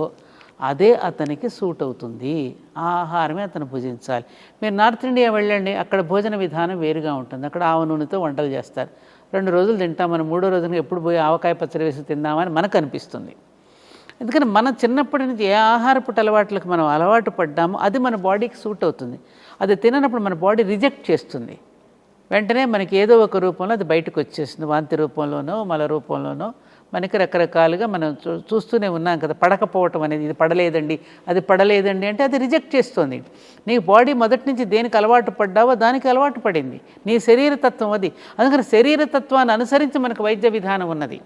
అదే అతనికి సూట్ అవుతుంది, ఆ ఆహారమే అతను భుజించాలి. మీరు నార్త్ ఇండియా వెళ్ళండి, అక్కడ భోజన విధానం వేరుగా ఉంటుంది. అక్కడ ఆవ నూనెతో వంటలు చేస్తారు, 2 రోజులు తింటాం, మనం 3వ రోజున ఎప్పుడు పోయి ఆవకాయ పచ్చడి వేసి తిందామని మనకు అనిపిస్తుంది. ఎందుకని మన చిన్నప్పటి నుంచి ఏ ఆహారపు అలవాట్లకు మనం అలవాటు పడ్డామో అది మన బాడీకి సూట్ అవుతుంది. అది తిననప్పుడు మన బాడీ రిజెక్ట్ చేస్తుంది, వెంటనే మనకి ఏదో ఒక రూపంలో అది బయటకు వచ్చేస్తుంది, వాంతి రూపంలోనో మల రూపంలోనో. మనకి రకరకాలుగా మనం చూస్తూనే ఉన్నాం కదా. పడకపోవటం అనేది, ఇది పడలేదండి, అది పడలేదండి అంటే అది రిజెక్ట్ చేస్తుంది. నీ బాడీ మొదటి నుంచి దేనికి అలవాటు పడ్డావో దానికి అలవాటు పడింది, నీ శరీరతత్వం అది. అందుకని శరీరతత్వాన్ని అనుసరించి మనకు వైద్య విధానం ఉన్నది.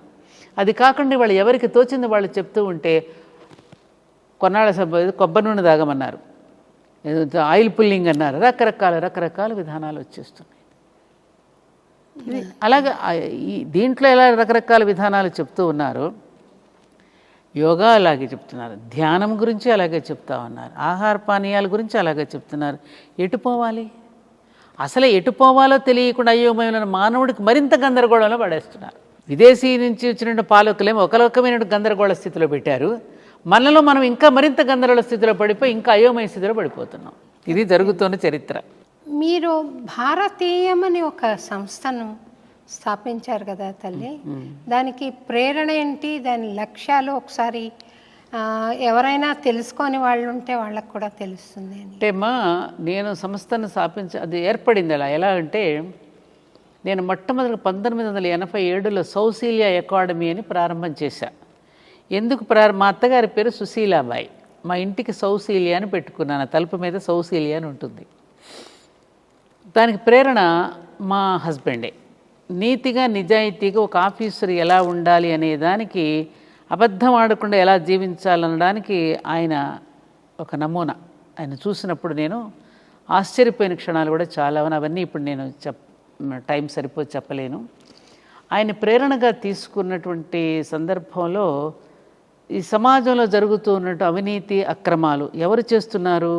అది కాకుండా వాళ్ళు ఎవరికి తోచింది వాళ్ళు చెప్తూ ఉంటే, కొన్నాళ్ళ కొబ్బరి నూనె తాగమన్నారు, ఆయిల్ పుల్లింగ్ అన్నారు, రకరకాల విధానాలు వచ్చేస్తున్నాయి. ఇది అలాగే ఈ దీంట్లో ఎలా రకరకాల విధానాలు చెప్తూ ఉన్నారు, యోగా అలాగే చెప్తున్నారు, ధ్యానం గురించి అలాగే చెప్తా ఉన్నారు, ఆహార పానీయాల గురించి అలాగే చెప్తున్నారు. ఎటు పోవాలి, అసలే ఎటు పోవాలో తెలియకుండా అయోమయమైన మానవుడికి మరింత గందరగోళంలో పడేస్తున్నారు. విదేశీ నుంచి వచ్చిన పాలకులేమో ఒక రకమైన గందరగోళ స్థితిలో పెట్టారు, మనలో మనం ఇంకా మరింత గందరగోళ స్థితిలో పడిపోయి ఇంకా అయోమయ స్థితిలో పడిపోతున్నాం. ఇది జరుగుతున్న చరిత్ర. మీరు భారతీయం అని ఒక సంస్థను స్థాపించారు కదా తల్లి, దానికి ప్రేరణ ఏంటి, దాని లక్ష్యాలు ఒకసారి ఎవరైనా తెలుసుకొని వాళ్ళు ఉంటే వాళ్ళకు కూడా తెలుస్తుంది అని. అంటే నేను సంస్థను అది ఏర్పడింది ఎలా అంటే, నేను మొట్టమొదటి 1987లో సౌశీలియా అకాడమీ అని ప్రారంభం చేశా. ఎందుకు మా అత్తగారి పేరు సుశీలాబాయి, మా ఇంటికి సౌశీలియా అని పెట్టుకున్నాను, తలుపు మీద సౌశీలియా అని ఉంటుంది. దానికి ప్రేరణ మా హస్బెండే. నీతిగా నిజాయితీగా ఒక ఆఫీసర్ ఎలా ఉండాలి అనే దానికి, అబద్ధం ఆడకుండా ఎలా జీవించాలనడానికి ఆయన ఒక నమూనా. ఆయన చూసినప్పుడు నేను ఆశ్చర్యపోయిన క్షణాలు కూడా చాలా, అవన్నీ ఇప్పుడు నేను టైం సరిపోయి చెప్పలేను. ఆయన ప్రేరణగా తీసుకున్నటువంటి సందర్భంలో ఈ సమాజంలో జరుగుతూ ఉన్నట్టు అవినీతి అక్రమాలు ఎవరు చేస్తున్నారు,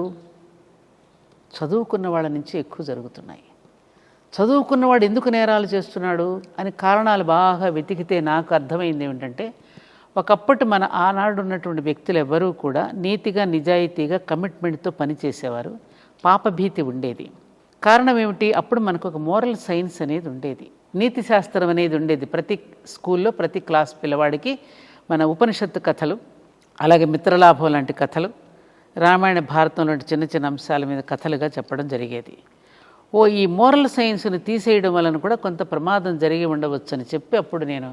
చదువుకున్న వాళ్ళ నుంచి ఎక్కువ జరుగుతున్నాయి. చదువుకున్నవాడు ఎందుకు నేరాలు చేస్తున్నాడు అని కారణాలు బాగా వెతికితే నాకు అర్థమైంది ఏమిటంటే, ఒకప్పటి మన ఆనాడు ఉన్నటువంటి వ్యక్తులు ఎవరూ కూడా నీతిగా నిజాయితీగా కమిట్మెంట్తో పనిచేసేవారు, పాపభీతి ఉండేది. కారణం ఏమిటి, అప్పుడు మనకు ఒక మోరల్ సైన్స్ అనేది ఉండేది, నీతి శాస్త్రం అనేది ఉండేది. ప్రతి స్కూల్లో ప్రతి క్లాస్ పిల్లవాడికి మన ఉపనిషత్తు కథలు, అలాగే మిత్రలాభం లాంటి కథలు, రామాయణ భారతం లాంటి చిన్న చిన్న అంశాల మీద కథలుగా చెప్పడం జరిగేది. ఈ మోరల్ సైన్స్ని తీసేయడం వలన కూడా కొంత ప్రమాదం జరిగి ఉండవచ్చు అని చెప్పి అప్పుడు నేను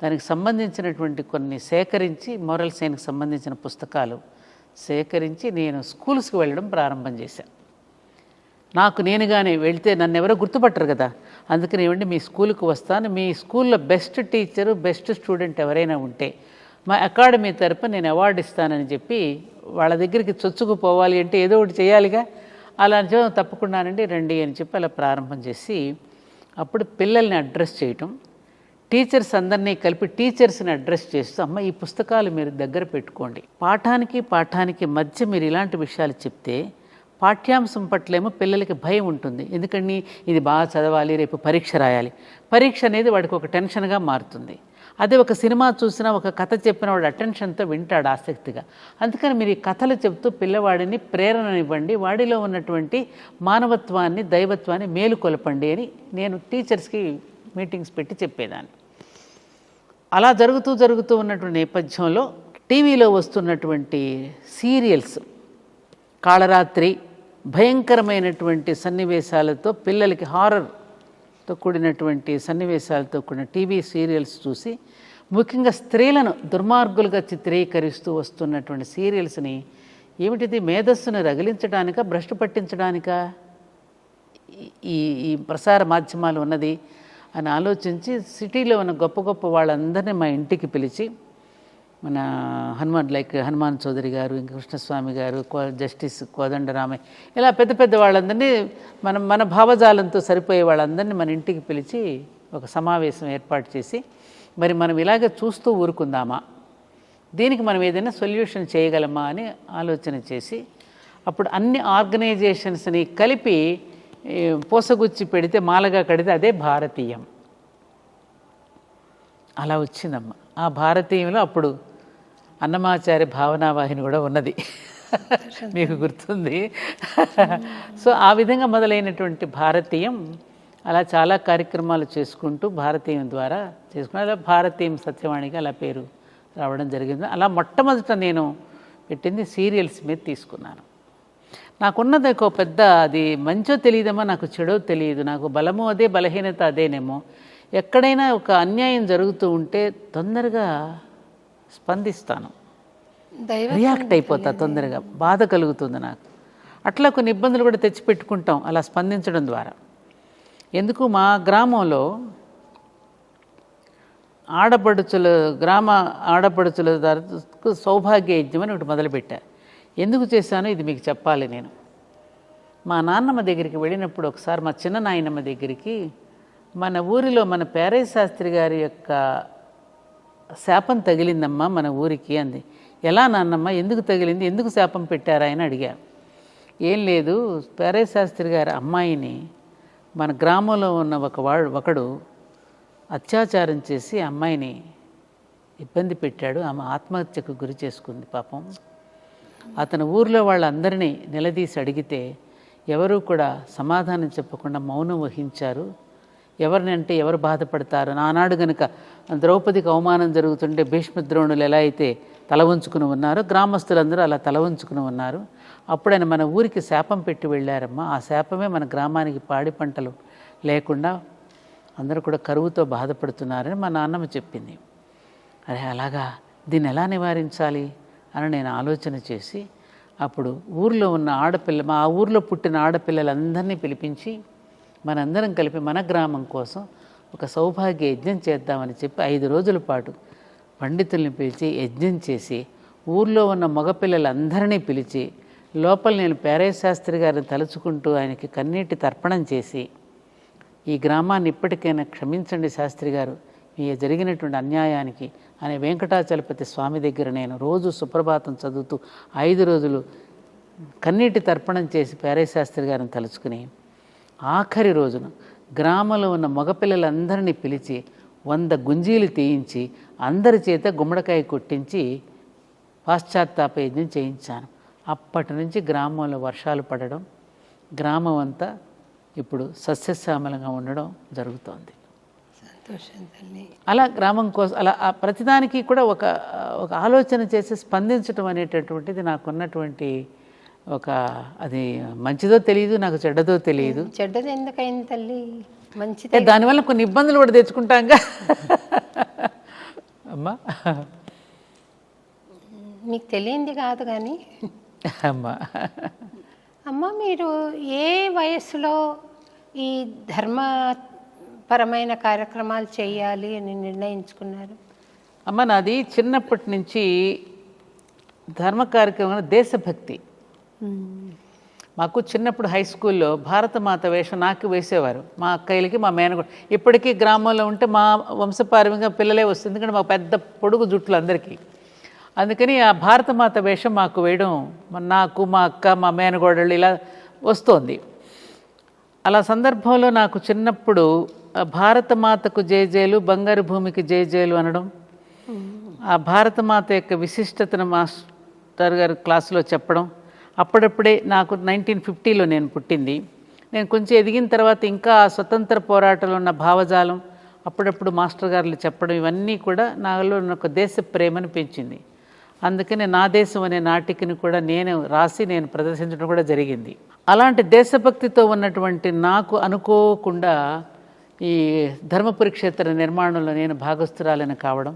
దానికి సంబంధించినటువంటి కొన్ని సేకరించి, మోరల్ సైన్స్కి సంబంధించిన పుస్తకాలు సేకరించి నేను స్కూల్స్కి వెళ్ళడం ప్రారంభం చేశాను. నాకు నేనుగానే వెళ్తే నన్ను ఎవరో గుర్తుపట్టరు కదా, అందుకని ఏమండి మీ స్కూల్కి వస్తాను, మీ స్కూల్లో బెస్ట్ టీచరు బెస్ట్ స్టూడెంట్ ఎవరైనా ఉంటే మా అకాడమీ తరపున నేను అవార్డు ఇస్తానని చెప్పి వాళ్ళ దగ్గరికి చొచ్చుకుపోవాలి అంటే ఏదో ఒకటి చేయాలిగా, అలా తప్పకుండానండి రండి అని చెప్పి అలా ప్రారంభం చేసి అప్పుడు పిల్లల్ని అడ్రస్ చేయటం, టీచర్స్ అందరినీ కలిపి టీచర్స్ని అడ్రస్ చేస్తూ, అమ్మ ఈ పుస్తకాలు మీరు దగ్గర పెట్టుకోండి, పాఠానికి మధ్య మీరు ఇలాంటి విషయాలు చెప్తే పాఠ్యాంశం పట్లేమో పిల్లలకి భయం ఉంటుంది. ఎందుకని ఇది బాగా చదవాలి, రేపు పరీక్ష రాయాలి, పరీక్ష అనేది వాడికి ఒక టెన్షన్గా మారుతుంది. అదే ఒక సినిమా చూసినా ఒక కథ చెప్పిన వాడు అటెన్షన్తో వింటాడు ఆసక్తిగా. అందుకని మీరు ఈ కథలు చెప్తూ పిల్లవాడిని ప్రేరణనివ్వండి, వాడిలో ఉన్నటువంటి మానవత్వాన్ని దైవత్వాన్ని మేలుకొలపండి అని నేను టీచర్స్కి మీటింగ్స్ పెట్టి చెప్పేదాన్ని. అలా జరుగుతూ ఉన్నటువంటి నేపథ్యంలో టీవీలో వస్తున్నటువంటి సీరియల్స్, కాళరాత్రి భయంకరమైనటువంటి సన్నివేశాలతో, పిల్లలకి హారర్తో కూడినటువంటి సన్నివేశాలతో కూడిన టీవీ సీరియల్స్ చూసి, ముఖ్యంగా స్త్రీలను దుర్మార్గులుగా చిత్రీకరిస్తూ వస్తున్నటువంటి సీరియల్స్ని, ఏమిటిది మేధస్సును రగిలించడానికా భ్రష్టు పట్టించడానికా ఈ ప్రసార మాధ్యమాలు ఉన్నది అని ఆలోచించి సిటీలో ఉన్న గొప్ప గొప్ప వాళ్ళందరినీ మా ఇంటికి పిలిచి, మన హనుమాన్ చౌదరి గారు, ఇంకా కృష్ణస్వామి గారు, జస్టిస్ కోదండరామయ్య, ఇలా పెద్ద పెద్ద వాళ్ళందరినీ మన భావజాలంతో సరిపోయే వాళ్ళందరినీ మన ఇంటికి పిలిచి ఒక సమావేశం ఏర్పాటు చేసి, మరి మనం ఇలాగే చూస్తూ ఊరుకుందామా, దీనికి మనం ఏదైనా సొల్యూషన్ చేయగలమా అని ఆలోచన చేసి, అప్పుడు అన్ని ఆర్గనైజేషన్స్ని కలిపి పోసగుచ్చి పెడితే, మాలగా కడితే అదే భారతీయం. అలా వచ్చిందమ్మ. ఆ భారతీయంలో అప్పుడు అన్నమాచార్య భావనావాహిని కూడా ఉన్నది, మీకు గుర్తుంది. సో ఆ విధంగా మొదలైనటువంటి భారతీయం అలా చాలా కార్యక్రమాలు చేసుకుంటూ భారతీయం ద్వారా అలా భారతీయం సత్యవాణిగా అలా పేరు రావడం జరిగింది. అలా మొట్టమొదట నేను పెట్టింది సీరియల్స్ మీద తీసుకున్నాను. నాకున్నది ఒక పెద్ద, అది మంచో తెలియదమ్మా, నాకు చెడో తెలియదు, నాకు బలము అదే బలహీనత అదేనేమో. ఎక్కడైనా ఒక అన్యాయం జరుగుతూ ఉంటే తొందరగా స్పందిస్తాను, రియాక్ట్ అయిపోతా, తొందరగా బాధ కలుగుతుంది నాకు. అట్లా కొన్ని ఇబ్బందులు కూడా తెచ్చిపెట్టుకుంటాం అలా స్పందించడం ద్వారా. ఎందుకు, మా గ్రామంలో గ్రామ ఆడపడుచుల ద్వారా సౌభాగ్య యజ్ఞం అని ఒకటి మొదలుపెట్టా. ఎందుకు చేశానో ఇది మీకు చెప్పాలి నేను. మా నాన్నమ్మ దగ్గరికి వెళ్ళినప్పుడు ఒకసారి మా చిన్న నాయనమ్మ దగ్గరికి మన ఊరిలో మన పేరయ్య శాస్త్రి గారి యొక్క శాపం తగిలిందమ్మా మన ఊరికి అంది. ఎలా నాన్నమ్మ, ఎందుకు తగిలింది, ఎందుకు శాపం పెట్టారా అని అడిగా. ఏం లేదు, పేరయ్య శాస్త్రి గారి అమ్మాయిని మన గ్రామంలో ఉన్న ఒకడు అత్యాచారం చేసి అమ్మాయిని ఇబ్బంది పెట్టాడు. ఆమె ఆత్మహత్యకు గురి చేసుకుంది పాపం. అతను ఊర్లో వాళ్ళందరినీ నిలదీసి అడిగితే ఎవరూ కూడా సమాధానం చెప్పకుండా మౌనం వహించారు. ఎవరినంటే ఎవరు బాధపడతారు. నానాడు గనుక ద్రౌపదికి అవమానం జరుగుతుంటే భీష్మద్రోణులు ఎలా అయితే తల వంచుకుని ఉన్నారో గ్రామస్తులందరూ అలా తల వంచుకుని ఉన్నారు. అప్పుడు ఆయన మన ఊరికి శాపం పెట్టి వెళ్ళారమ్మా. ఆ శాపమే మన గ్రామానికి పాడి పంటలు లేకుండా అందరూ కూడా కరువుతో బాధపడుతున్నారని మా నాన్నమ్మ చెప్పింది. అరే అలాగా, దీన్ని ఎలా నివారించాలి అని నేను ఆలోచన చేసి అప్పుడు ఊర్లో ఉన్న మా ఊర్లో పుట్టిన ఆడపిల్లలందరినీ పిలిపించి మనందరం కలిపి మన గ్రామం కోసం ఒక సౌభాగ్య యజ్ఞం చేద్దామని చెప్పి 5 రోజుల పాటు పండితుల్ని పిలిచి యజ్ఞం చేసి ఊర్లో ఉన్న మగపిల్లలందరినీ పిలిచి లోపల నేను పేరయ్య శాస్త్రి గారిని తలుచుకుంటూ ఆయనకి కన్నీటి తర్పణం చేసి, ఈ గ్రామాన్ని ఇప్పటికైనా క్షమించండి శాస్త్రి గారు, మీ జరిగినటువంటి అన్యాయానికి అనే వెంకటాచలపతి స్వామి దగ్గర నేను రోజు సుప్రభాతం చదువుతూ 5 రోజులు కన్నీటి తర్పణం చేసి పేరయ్య శాస్త్రి గారిని తలుచుకుని ఆఖరి రోజున గ్రామంలో ఉన్న మగపిల్లలందరినీ పిలిచి 100 గుంజీలు తీయించి అందరి చేత గుమ్మడికాయ కొట్టించి పాశ్చాత్తాప యజ్ఞం చేయించాను. అప్పటి నుంచి గ్రామంలో వర్షాలు పడడం, గ్రామం అంతా ఇప్పుడు సస్యశ్యామలంగా ఉండడం జరుగుతోంది. సంతోషం తల్లి. అలా గ్రామం కోసం అలా ప్రతిదానికి కూడా ఒక ఆలోచన చేసి స్పందించడం అనేటటువంటిది నాకున్నటువంటి అది మంచిదో తెలియదు, నాకు చెడ్డదో తెలియదు. చెడ్డది ఎందుకైంది తల్లి, మంచిదే. దానివల్ల కొన్ని ఇబ్బందులు కూడా తెచ్చుకుంటాంగా అమ్మా. మీకు తెలియంది కాదు కానీ అమ్మ, మీరు ఏ వయస్సులో ఈ ధర్మపరమైన కార్యక్రమాలు చేయాలి అని నిర్ణయించుకున్నారు? అమ్మ, నాది చిన్నప్పటి నుంచి ధర్మ కార్యక్రమం దేశభక్తి. మాకు చిన్నప్పుడు హై స్కూల్లో భారతమాత వేషం నాకు వేసేవారు, మా అక్కయ్యలకి, మా మేనగోడు. ఇప్పటికీ గ్రామంలో ఉంటే మా వంశపారంగా పిల్లలే వస్తుంది, ఎందుకంటే మా పెద్ద పొడుగు జుట్లు అందరికీ. అందుకని ఆ భారతమాత వేషం మాకు వేయడం నాకు, మా అక్క, మా మేనగోడళ్ళు ఇలా వస్తోంది. అలా సందర్భంలో నాకు చిన్నప్పుడు భారతమాతకు జయజయలు, బంగారు భూమికి జయజయలు అనడం, ఆ భారతమాత యొక్క విశిష్టతను మాస్టర్ గారు క్లాసులో చెప్పడం. అప్పుడప్పుడే నాకు 1950లో నేను పుట్టింది. నేను కొంచెం ఎదిగిన తర్వాత ఇంకా స్వతంత్ర పోరాటంలో ఉన్న భావజాలం అప్పుడప్పుడు మాస్టర్ గారులు చెప్పడం, ఇవన్నీ కూడా నాలో ఒక దేశ ప్రేమను పెంచింది. అందుకని నా దేశం అనే నాటికని కూడా నేను రాసి నేను ప్రదర్శించడం కూడా జరిగింది. అలాంటి దేశభక్తితో ఉన్నటువంటి నాకు అనుకోకుండా ఈ ధర్మపురి క్షేత్ర నిర్మాణంలో నేను భాగస్థురాలని కావడం,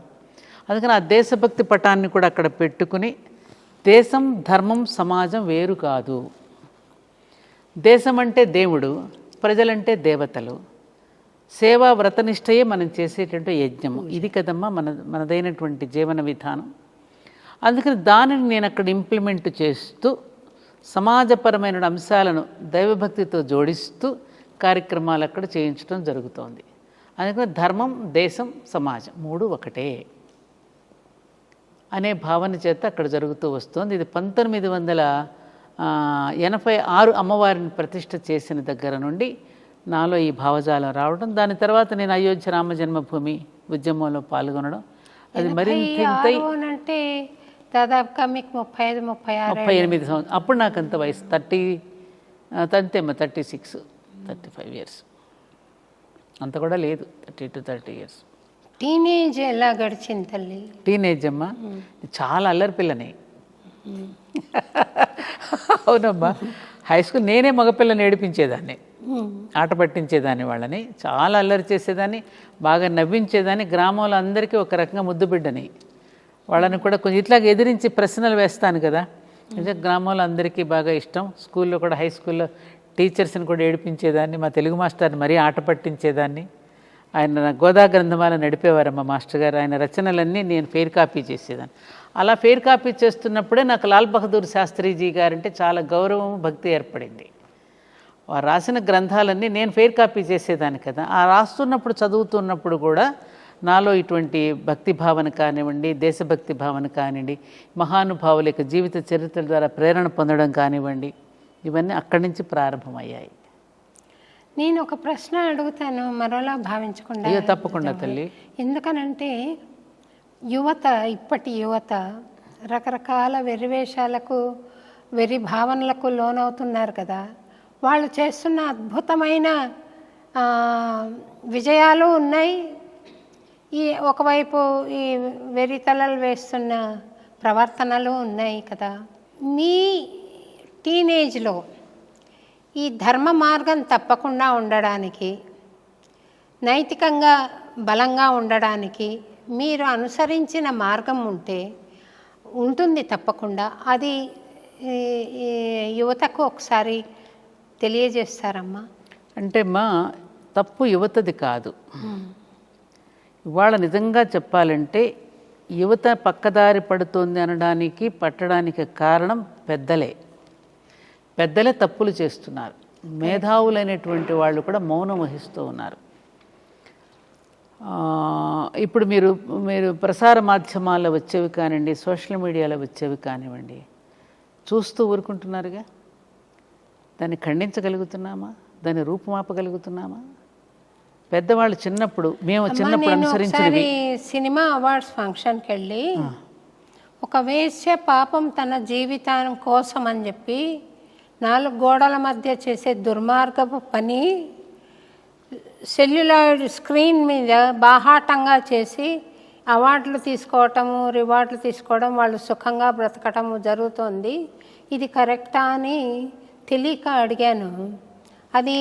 అందుకని ఆ దేశభక్తి పటాన్ని కూడా అక్కడ పెట్టుకుని, దేశం, ధర్మం, సమాజం వేరు కాదు. దేశం అంటే దేవుడు, ప్రజలంటే దేవతలు, సేవా వ్రతనిష్టయే మనం చేసేటువంటి యజ్ఞము. ఇది కదమ్మా మనదైనటువంటి జీవన విధానం. అందుకని దానిని నేను అక్కడ ఇంప్లిమెంట్ చేస్తూ సమాజపరమైన అంశాలను దైవభక్తితో జోడిస్తూ కార్యక్రమాలు అక్కడ చేయించడం జరుగుతోంది. అందుకని ధర్మం, దేశం, సమాజం 3 ఒకటే అనే భావన చేత అక్కడ జరుగుతూ వస్తుంది. ఇది 1986 అమ్మవారిని ప్రతిష్ఠ చేసిన దగ్గర నుండి నాలో ఈ భావజాలం రావడం. దాని తర్వాత నేను అయోధ్య రామ జన్మభూమి ఉద్యమంలో పాల్గొనడం. అది మరింత అంటే దాదాపుగా మీకు 35-38 సంవత్సరం. అప్పుడు నాకు అంత వయసు 36-35 ఇయర్స్, అంత కూడా లేదు, 30 to 30 ఇయర్స్. టీనేజ్ ఎలా గడిచింది తల్లి? టీనేజ్ అమ్మా, చాలా అల్లరి పిల్లని. అవునమ్మా, హై స్కూల్ నేనే మగపిల్లని ఏడిపించేదాన్ని, ఆట పట్టించేదాన్ని, వాళ్ళని చాలా అల్లరి చేసేదాన్ని, బాగా నవ్వించేదాన్ని. గ్రామంలో అందరికీ ఒక రకంగా ముద్దు బిడ్డని. వాళ్ళని కూడా కొంచెం ఇట్లాగ ఎదిరించి ప్రశ్నలు వేస్తాను కదా, గ్రామంలో అందరికీ బాగా ఇష్టం. స్కూల్లో కూడా, హై స్కూల్లో టీచర్స్ని కూడా ఏడిపించేదాన్ని, మా తెలుగు మాస్టర్ని మరీ ఆట పట్టించేదాన్ని. ఆయన గోదా గ్రంథమాల నడిపేవారమ్మ మాస్టర్ గారు. ఆయన రచనలన్నీ నేను ఫెయిర్ కాపీ చేసేదాన్ని. అలా ఫెయిర్ కాపీ చేస్తున్నప్పుడే నాకు లాల్ బహదూర్ శాస్త్రీజీ గారంటే చాలా గౌరవం, భక్తి ఏర్పడింది. వారు రాసిన గ్రంథాలన్నీ నేను ఫెయిర్ కాపీ చేసేదాన్ని కదా. ఆ రాస్తున్నప్పుడు చదువుతున్నప్పుడు కూడా నాలో ఇటువంటి భక్తి భావన కానివ్వండి, దేశభక్తి భావన కానివ్వండి, మహానుభావుల యొక్క జీవిత చరిత్రల ద్వారా ప్రేరణ పొందడం కానివ్వండి, ఇవన్నీ అక్కడి నుంచి ప్రారంభమయ్యాయి. నేను ఒక ప్రశ్న అడుగుతాను, మరోలా భావించకుండా. అయ్యో తప్పకుండా తల్లి. ఎందుకనంటే యువత, ఇప్పటి యువత రకరకాల వెర్రివేషాలకు, వెర్రి భావనలకు లోనవుతున్నారు కదా. వాళ్ళు చేస్తున్న అద్భుతమైన విజయాలు ఉన్నాయి, ఈ ఒకవైపు ఈ వెర్రితలలు వేస్తున్న ప్రవర్తనలు ఉన్నాయి కదా. మీ టీనేజ్లో ఈ ధర్మ మార్గం తప్పకుండా ఉండడానికి, నైతికంగా బలంగా ఉండడానికి మీరు అనుసరించిన మార్గం ఉంటుంది తప్పకుండా. అది యువతకు ఒకసారి తెలియజేస్తారమ్మా. అంటే తప్పు యువతది కాదు. ఇవాళ నిజంగా చెప్పాలంటే యువత పక్కదారి పడుతోంది అనడానికి, పట్టడానికి కారణం పెద్దలే తప్పులు చేస్తున్నారు. మేధావులైనటువంటి వాళ్ళు కూడా మౌనం వహిస్తూ ఉన్నారు. ఇప్పుడు మీరు ప్రసార మాధ్యమాల్లో వచ్చేవి కానివ్వండి, సోషల్ మీడియాలో వచ్చేవి కానివ్వండి, చూస్తూ ఊరుకుంటున్నారుగా. దాన్ని ఖండించగలుగుతున్నామా? దాన్ని రూపుమాపగలుగుతున్నామా? పెద్దవాళ్ళు చిన్నప్పుడు అనుసరించినవి. సినిమా అవార్డ్స్ ఫంక్షన్కి వెళ్ళి ఒక వేశ్య పాపం తన జీవితం కోసం అని చెప్పి 4 గోడల మధ్య చేసే దుర్మార్గపు పని సెల్యులాయిడ్ స్క్రీన్ మీద బాహాటంగా చేసి అవార్డులు తీసుకోవటము, రివార్డులు తీసుకోవడం, వాళ్ళు సుఖంగా బ్రతకటము జరుగుతోంది. ఇది కరెక్టా అని తెలియక అడిగాను. అది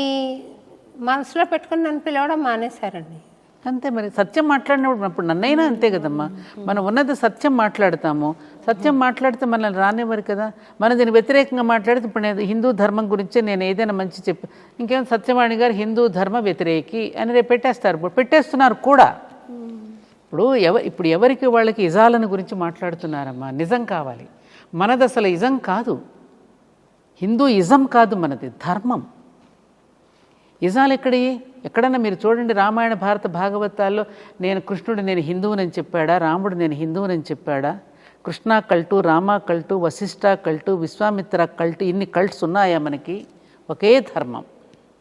మనసులో పెట్టుకుని నన్ను పిలవడం మానేశారండి. అంతే మరి. సత్యం మాట్లాడినప్పుడు నన్నైనా అంతే కదమ్మా. మనం ఉన్నది సత్యం మాట్లాడతాము. సత్యం మాట్లాడితే మనల్ని రానివ్వరు కదా. మన దీన్ని వ్యతిరేకంగా మాట్లాడితే, ఇప్పుడు నేను హిందూ ధర్మం గురించే నేను ఏదైనా మంచి ఇంకేం సత్యవాణి గారు హిందూ ధర్మ వ్యతిరేకి అని రేపు పెట్టేస్తున్నారు కూడా. ఇప్పుడు ఎవరికి వాళ్ళకి ఇజాలను గురించి మాట్లాడుతున్నారమ్మా. నిజం కావాలి. మనది అసలు ఇజం కాదు, హిందూ ఇజం కాదు, మనది ధర్మం. ఇజాలు ఎక్కడన్నా మీరు చూడండి, రామాయణ భారత భాగవతాల్లో కృష్ణుడు నేను హిందువునని చెప్పాడా, రాముడు నేను హిందువునని చెప్పాడా? కృష్ణ కల్టు, రామ కల్టు, వశిష్ఠ కల్టు, విశ్వామిత్ర కల్టు, ఇన్ని కల్ట్స్ ఉన్నాయా మనకి? ఒకే ధర్మం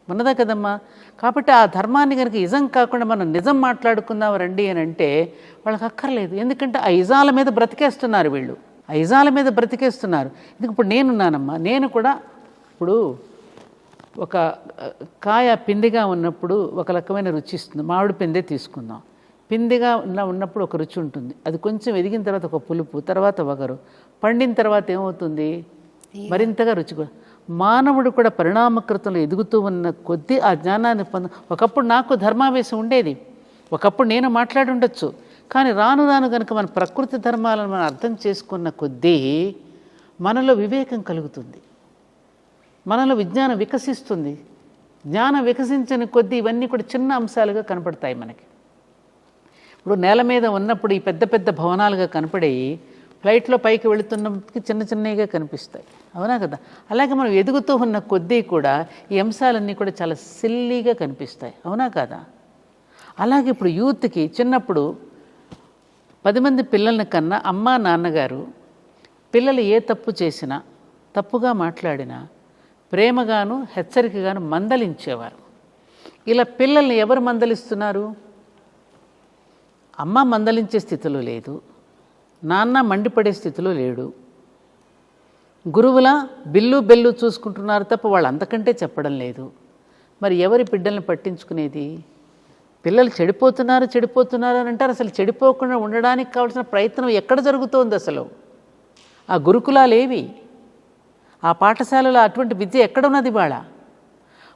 ఉన్నదా కదమ్మా. కాబట్టి ఆ ధర్మాన్ని కనుక ఇజం కాకుండా మనం నిజం మాట్లాడుకుందాం రండి అని అంటే వాళ్ళకి అక్కర్లేదు. ఎందుకంటే ఆ ఇజాల మీద బ్రతికేస్తున్నారు వీళ్ళు, ఆ ఇజాల మీద బ్రతికేస్తున్నారు. ఇప్పుడు నేనున్నానమ్మా, నేను కూడా ఇప్పుడు ఒక కాయ పిండిగా ఉన్నప్పుడు ఒక రకమైన రుచి ఇస్తుంది. మామిడి పిందే తీసుకుందాం. పిండిగా ఉన్నప్పుడు ఒక రుచి ఉంటుంది, అది కొంచెం ఎదిగిన తర్వాత ఒక పులుపు, తర్వాత వగరు, పండిన తర్వాత ఏమవుతుంది? మరింతగా రుచి. మానవుడు కూడా పరిణామకృతంలో ఎదుగుతూ ఉన్న కొద్దీ ఆ జ్ఞానాన్ని ఒకప్పుడు నాకు ధర్మావేశం ఉండేది, ఒకప్పుడు నేను మాట్లాడి ఉండొచ్చు. కానీ రాను రాను కనుక మన ప్రకృతి ధర్మాలను మనం అర్థం చేసుకున్న కొద్దీ మనలో వివేకం కలుగుతుంది, మనలో విజ్ఞానం వికసిస్తుంది. జ్ఞానం వికసించిన కొద్దీ ఇవన్నీ కూడా చిన్న అంశాలుగా కనపడతాయి మనకి. ఇప్పుడు నేల మీద ఉన్నప్పుడు ఈ పెద్ద పెద్ద భవనాలుగా కనపడి, ఫ్లైట్లో పైకి వెళుతున్నప్పటికీ చిన్న చిన్నగా కనిపిస్తాయి, అవునా కదా. అలాగే మనం ఎదుగుతూ ఉన్న కొద్దీ కూడా ఈ అంశాలన్నీ కూడా చాలా సిల్లీగా కనిపిస్తాయి, అవునా కదా. అలాగే ఇప్పుడు యూత్కి చిన్నప్పుడు 10 మంది పిల్లల్ని కన్నా అమ్మ నాన్నగారు పిల్లలు ఏ తప్పు చేసినా, తప్పుగా మాట్లాడినా ప్రేమగాను హెచ్చరికగాను మందలించేవారు. ఇలా పిల్లల్ని ఎవరు మందలిస్తున్నారు? అమ్మ మందలించే స్థితిలో లేదు, నాన్న మండిపడే స్థితిలో లేడు. గురువుల బిల్లు బెల్లు చూసుకుంటున్నారు తప్ప వాళ్ళు అంతకంటే చెప్పడం లేదు. మరి ఎవరి బిడ్డల్ని పట్టించుకునేది? పిల్లలు చెడిపోతున్నారు అని అంటారు. అసలు చెడిపోకుండా ఉండడానికి కావాల్సిన ప్రయత్నం ఎక్కడ జరుగుతోంది? అసలు ఆ గురుకులాలేవి, ఆ పాఠశాలలో అటువంటి విద్య ఎక్కడున్నది? వాళ్ళ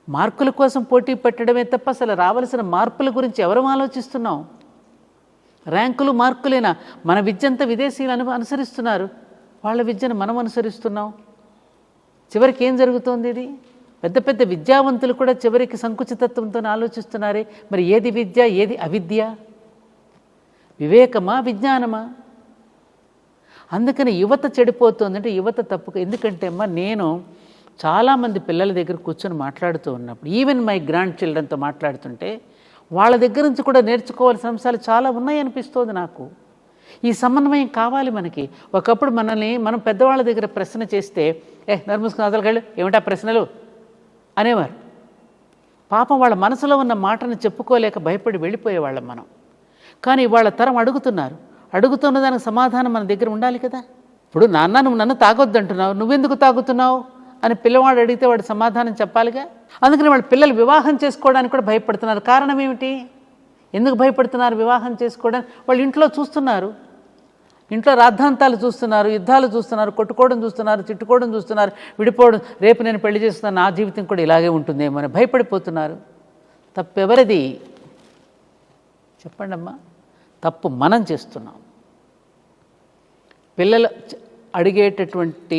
మార్కుల కోసం పోటీ పెట్టడమే తప్ప అసలు రావలసిన మార్పుల గురించి ఎవరు ఆలోచిస్తున్నాం? ర్యాంకులు మార్కులేనా? మన విద్య అంతా విదేశీయులు అనుసరిస్తున్నారు, వాళ్ళ విద్యను మనం అనుసరిస్తున్నాం. చివరికి ఏం జరుగుతోంది? ఇది పెద్ద పెద్ద విద్యావంతులు కూడా చివరికి సంకుచితత్వంతో ఆలోచిస్తున్నారే. మరి ఏది విద్య, ఏది అవిద్య? వివేకమా, విజ్ఞానమా? అందుకని యువత చెడిపోతుందంటే యువత తప్పు. ఎందుకంటే అమ్మా, నేను చాలామంది పిల్లల దగ్గర కూర్చొని మాట్లాడుతూ ఉన్నప్పుడు, ఈవెన్ మై గ్రాండ్ చిల్డ్రన్తో మాట్లాడుతుంటే వాళ్ళ దగ్గర నుంచి కూడా నేర్చుకోవాల్సిన అంశాలు చాలా ఉన్నాయనిపిస్తుంది నాకు. ఈ సమన్వయం కావాలి మనకి. ఒకప్పుడు మనం పెద్దవాళ్ళ దగ్గర ప్రశ్న చేస్తే నర్మూసుకుని అదలగాళ్ళు ఏమిటా ప్రశ్నలు అనేవారు. పాపం వాళ్ళ మనసులో ఉన్న మాటను చెప్పుకోలేక భయపడి వెళ్ళిపోయేవాళ్ళం మనం. కానీ వాళ్ళ తరం అడుగుతున్న దానికి సమాధానం మన దగ్గర ఉండాలి కదా. ఇప్పుడు నాన్న నువ్వు నన్ను తాగొద్దంటున్నావు, నువ్వెందుకు తాగుతున్నావు అని పిల్లవాడు అడిగితే వాడు సమాధానం చెప్పాలిగా. అందుకని వాళ్ళ పిల్లలు వివాహం చేసుకోవడానికి కూడా భయపడుతున్నారు. కారణం ఏమిటి? ఎందుకు భయపడుతున్నారు వివాహం చేసుకోవడానికి? వాళ్ళు ఇంట్లో చూస్తున్నారు, ఇంట్లో రాద్ధాంతాలు చూస్తున్నారు, యుద్ధాలు చూస్తున్నారు, కొట్టుకోవడం చూస్తున్నారు, తిట్టుకోవడం చూస్తున్నారు, విడిపోవడం. రేపు నేను పెళ్లి చేస్తున్నాను, నా జీవితం కూడా ఇలాగే ఉంటుందేమో అని భయపడిపోతున్నారు. తప్పెవరిది చెప్పండి అమ్మా? తప్పు మనం చేస్తున్నాం. పిల్లలు అడిగేటటువంటి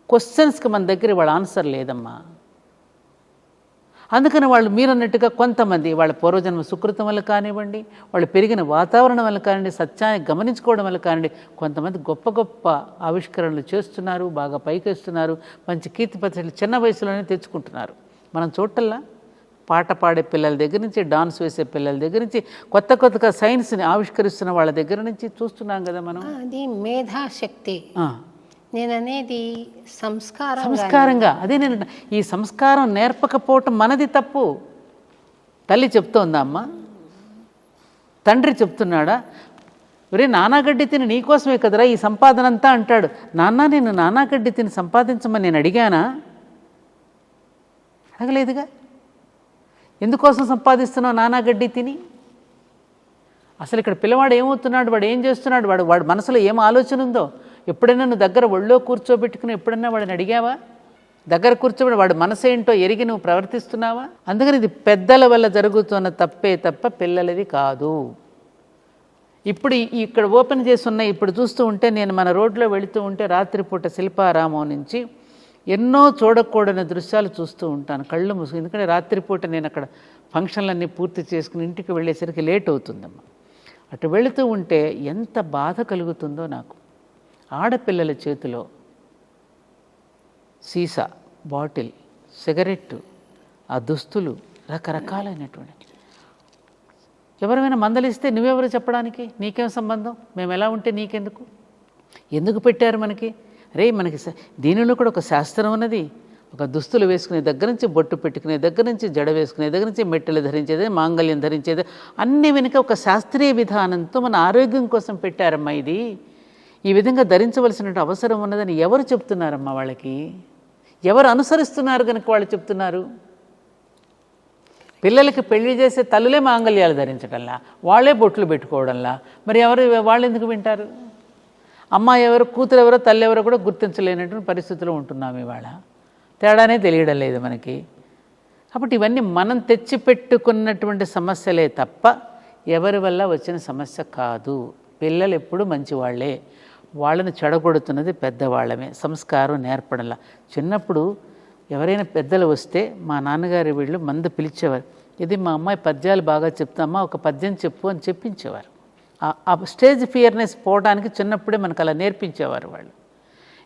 క్వశ్చన్స్కి మన దగ్గర వాళ్ళ ఆన్సర్ లేదమ్మా. అందుకని వాళ్ళు మీరన్నట్టుగా కొంతమంది వాళ్ళ పూర్వజన్మ సుకృతం వల్ల కానివ్వండి, వాళ్ళు పెరిగిన వాతావరణం వల్ల కానివ్వండి, సత్యాన్ని గమనించుకోవడం వల్ల కానివ్వండి, కొంతమంది గొప్ప గొప్ప ఆవిష్కరణలు చేస్తున్నారు, బాగా పైకెస్తున్నారు, మంచి కీర్తి ప్రతిష్టలు చిన్న వయసులోనే తెచ్చుకుంటున్నారు. మనం చూడటల్లా పాట పాడే పిల్లల దగ్గర నుంచి, డాన్స్ వేసే పిల్లల దగ్గర నుంచి, కొత్తగా సైన్స్ని ఆవిష్కరిస్తున్న వాళ్ళ దగ్గర నుంచి చూస్తున్నాం కదా మనం. అది మేధాశక్తి. నేననేది సంస్కారంగా అదే నేను ఈ సంస్కారం నేర్పకపోవటం మనది తప్పు. తల్లి చెప్తోందా అమ్మ? తండ్రి చెప్తున్నాడా? ఒరే నానాగడ్డి తిని నీకోసమే కదరా ఈ సంపాదన అంతా అంటాడు. నాన్న నేను నానాగడ్డి తిని సంపాదించమని నేను అడిగానా? అడగలేదుగా. ఎందుకోసం సంపాదిస్తున్నావు నానాగడ్డి తిని? అసలు ఇక్కడ పిల్లవాడు ఏమవుతున్నాడు, వాడు ఏం చేస్తున్నాడు, వాడు మనసులో ఏం ఆలోచన ఉందో ఎప్పుడైనా నువ్వు దగ్గర ఒళ్ళో కూర్చోబెట్టుకుని ఎప్పుడైనా వాడిని అడిగావా? దగ్గర కూర్చోబెట్టి వాడు మనసు ఏంటో ఎరిగి నువ్వు ప్రవర్తిస్తున్నావా? అందుకని ఇది పెద్దల వల్ల జరుగుతున్న తప్పే తప్ప పిల్లలది కాదు. ఇప్పుడు ఇక్కడ ఓపెన్ చేసి ఉన్నాయి. ఇప్పుడు చూస్తూ ఉంటే నేను మన రోడ్లో వెళుతూ ఉంటే రాత్రిపూట శిల్పారామం నుంచి ఎన్నో చూడకూడని దృశ్యాలు చూస్తూ ఉంటాను, కళ్ళు మూసుకు. ఎందుకంటే రాత్రిపూట నేను అక్కడ ఫంక్షన్లన్నీ పూర్తి చేసుకుని ఇంటికి వెళ్ళేసరికి లేట్ అవుతుందమ్మా. అటు వెళుతూ ఉంటే ఎంత బాధ కలుగుతుందో నాకు. ఆడపిల్లల చేతిలో సీసా, బాటిల్, సిగరెట్టు, ఆ దుస్తులు రకరకాలైనటువంటి. ఎవరైనా మందలిస్తే నువ్వెవరు చెప్పడానికి? నీకేం సంబంధం? మేము ఎలా ఉంటే నీకెందుకు? ఎందుకు పెట్టారు మనకి? మనకి దీనిలో కూడా ఒక శాస్త్రం ఉన్నది. ఒక దుస్తులు వేసుకునే దగ్గర నుంచి, బొట్టు పెట్టుకునే దగ్గర నుంచి, జడ వేసుకునే దగ్గర నుంచి, మెట్టెలు ధరించేది, మాంగళ్యం ధరించేది, అన్ని వెనుక ఒక శాస్త్రీయ విధానంతో మన ఆరోగ్యం కోసం పెట్టారమ్మా. ఇది ఈ విధంగా ధరించవలసిన అవసరం ఉన్నదని ఎవరు చెప్తున్నారమ్మా? వాళ్ళకి ఎవరు అనుసరిస్తున్నారు కనుక వాళ్ళు చెప్తున్నారు. పిల్లలకి పెళ్లి చేసే తల్లులే మాంగళ్యాలు ధరించడంలా, వాళ్ళే బొట్లు పెట్టుకోవడంలా, మరి వాళ్ళు ఎందుకు వింటారు? అమ్మాయి ఎవరు, కూతురు ఎవరో, తల్లి ఎవరో కూడా గుర్తించలేనటువంటి పరిస్థితిలో ఉంటున్నాం ఇవాళ. తేడానే తెలియడం లేదు మనకి. కాబట్టి ఇవన్నీ మనం తెచ్చిపెట్టుకున్నటువంటి సమస్యలే తప్ప ఎవరి వల్ల వచ్చిన సమస్య కాదు. పిల్లలు ఎప్పుడు మంచివాళ్లే, వాళ్ళని చెడగొడుతున్నది పెద్దవాళ్ళమే. సంస్కారం నేర్పడంలా. చిన్నప్పుడు ఎవరైనా పెద్దలు వస్తే మా నాన్నగారి వీళ్ళు మంద పిలిచేవారు. ఇది మా అమ్మాయి పద్యాలు బాగా చెప్తామా, ఒక పద్యం చెప్పు అని చెప్పించేవారు. ఆ స్టేజ్ ఫియర్నెస్ పోవడానికి చిన్నప్పుడే మనకు అలా నేర్పించేవారు వాళ్ళు.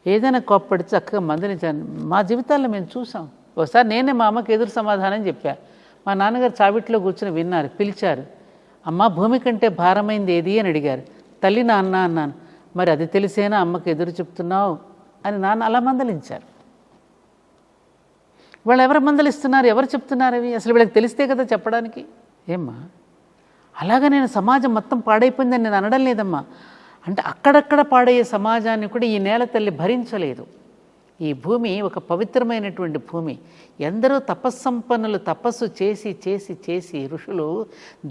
ఏదైనా కోప్పడి చక్కగా మందలించాను. మా జీవితాల్లో మేము చూసాం. ఒకసారి నేనే మా అమ్మకి ఎదురు సమాధానం చెప్పా. మా నాన్నగారు చావిట్లో కూర్చొని విన్నారు, పిలిచారు. అమ్మ భూమి కంటే భారమైంది ఏది అని అడిగారు. తల్లి నాన్న అన్నాను. మరి అది తెలిసేనా అమ్మకి ఎదురు చెప్తున్నావు అని నాన్న అలా మందలించారు. వాళ్ళు ఎవరు మందలిస్తున్నారు, ఎవరు చెప్తున్నారు అవి? అసలు వీళ్ళకి తెలిస్తే కదా చెప్పడానికి. ఏమ్మా అలాగా నేను సమాజం మొత్తం పాడైపోయిందని నేను అనడం లేదమ్మా. అంటే అక్కడక్కడ పాడయ్యే సమాజాన్ని కూడా ఈ నేల తల్లి భరించలేదు. ఈ భూమి ఒక పవిత్రమైనటువంటి భూమి. ఎందరో తపస్సంపన్నులు తపస్సు చేసి చేసి చేసి ఋషులు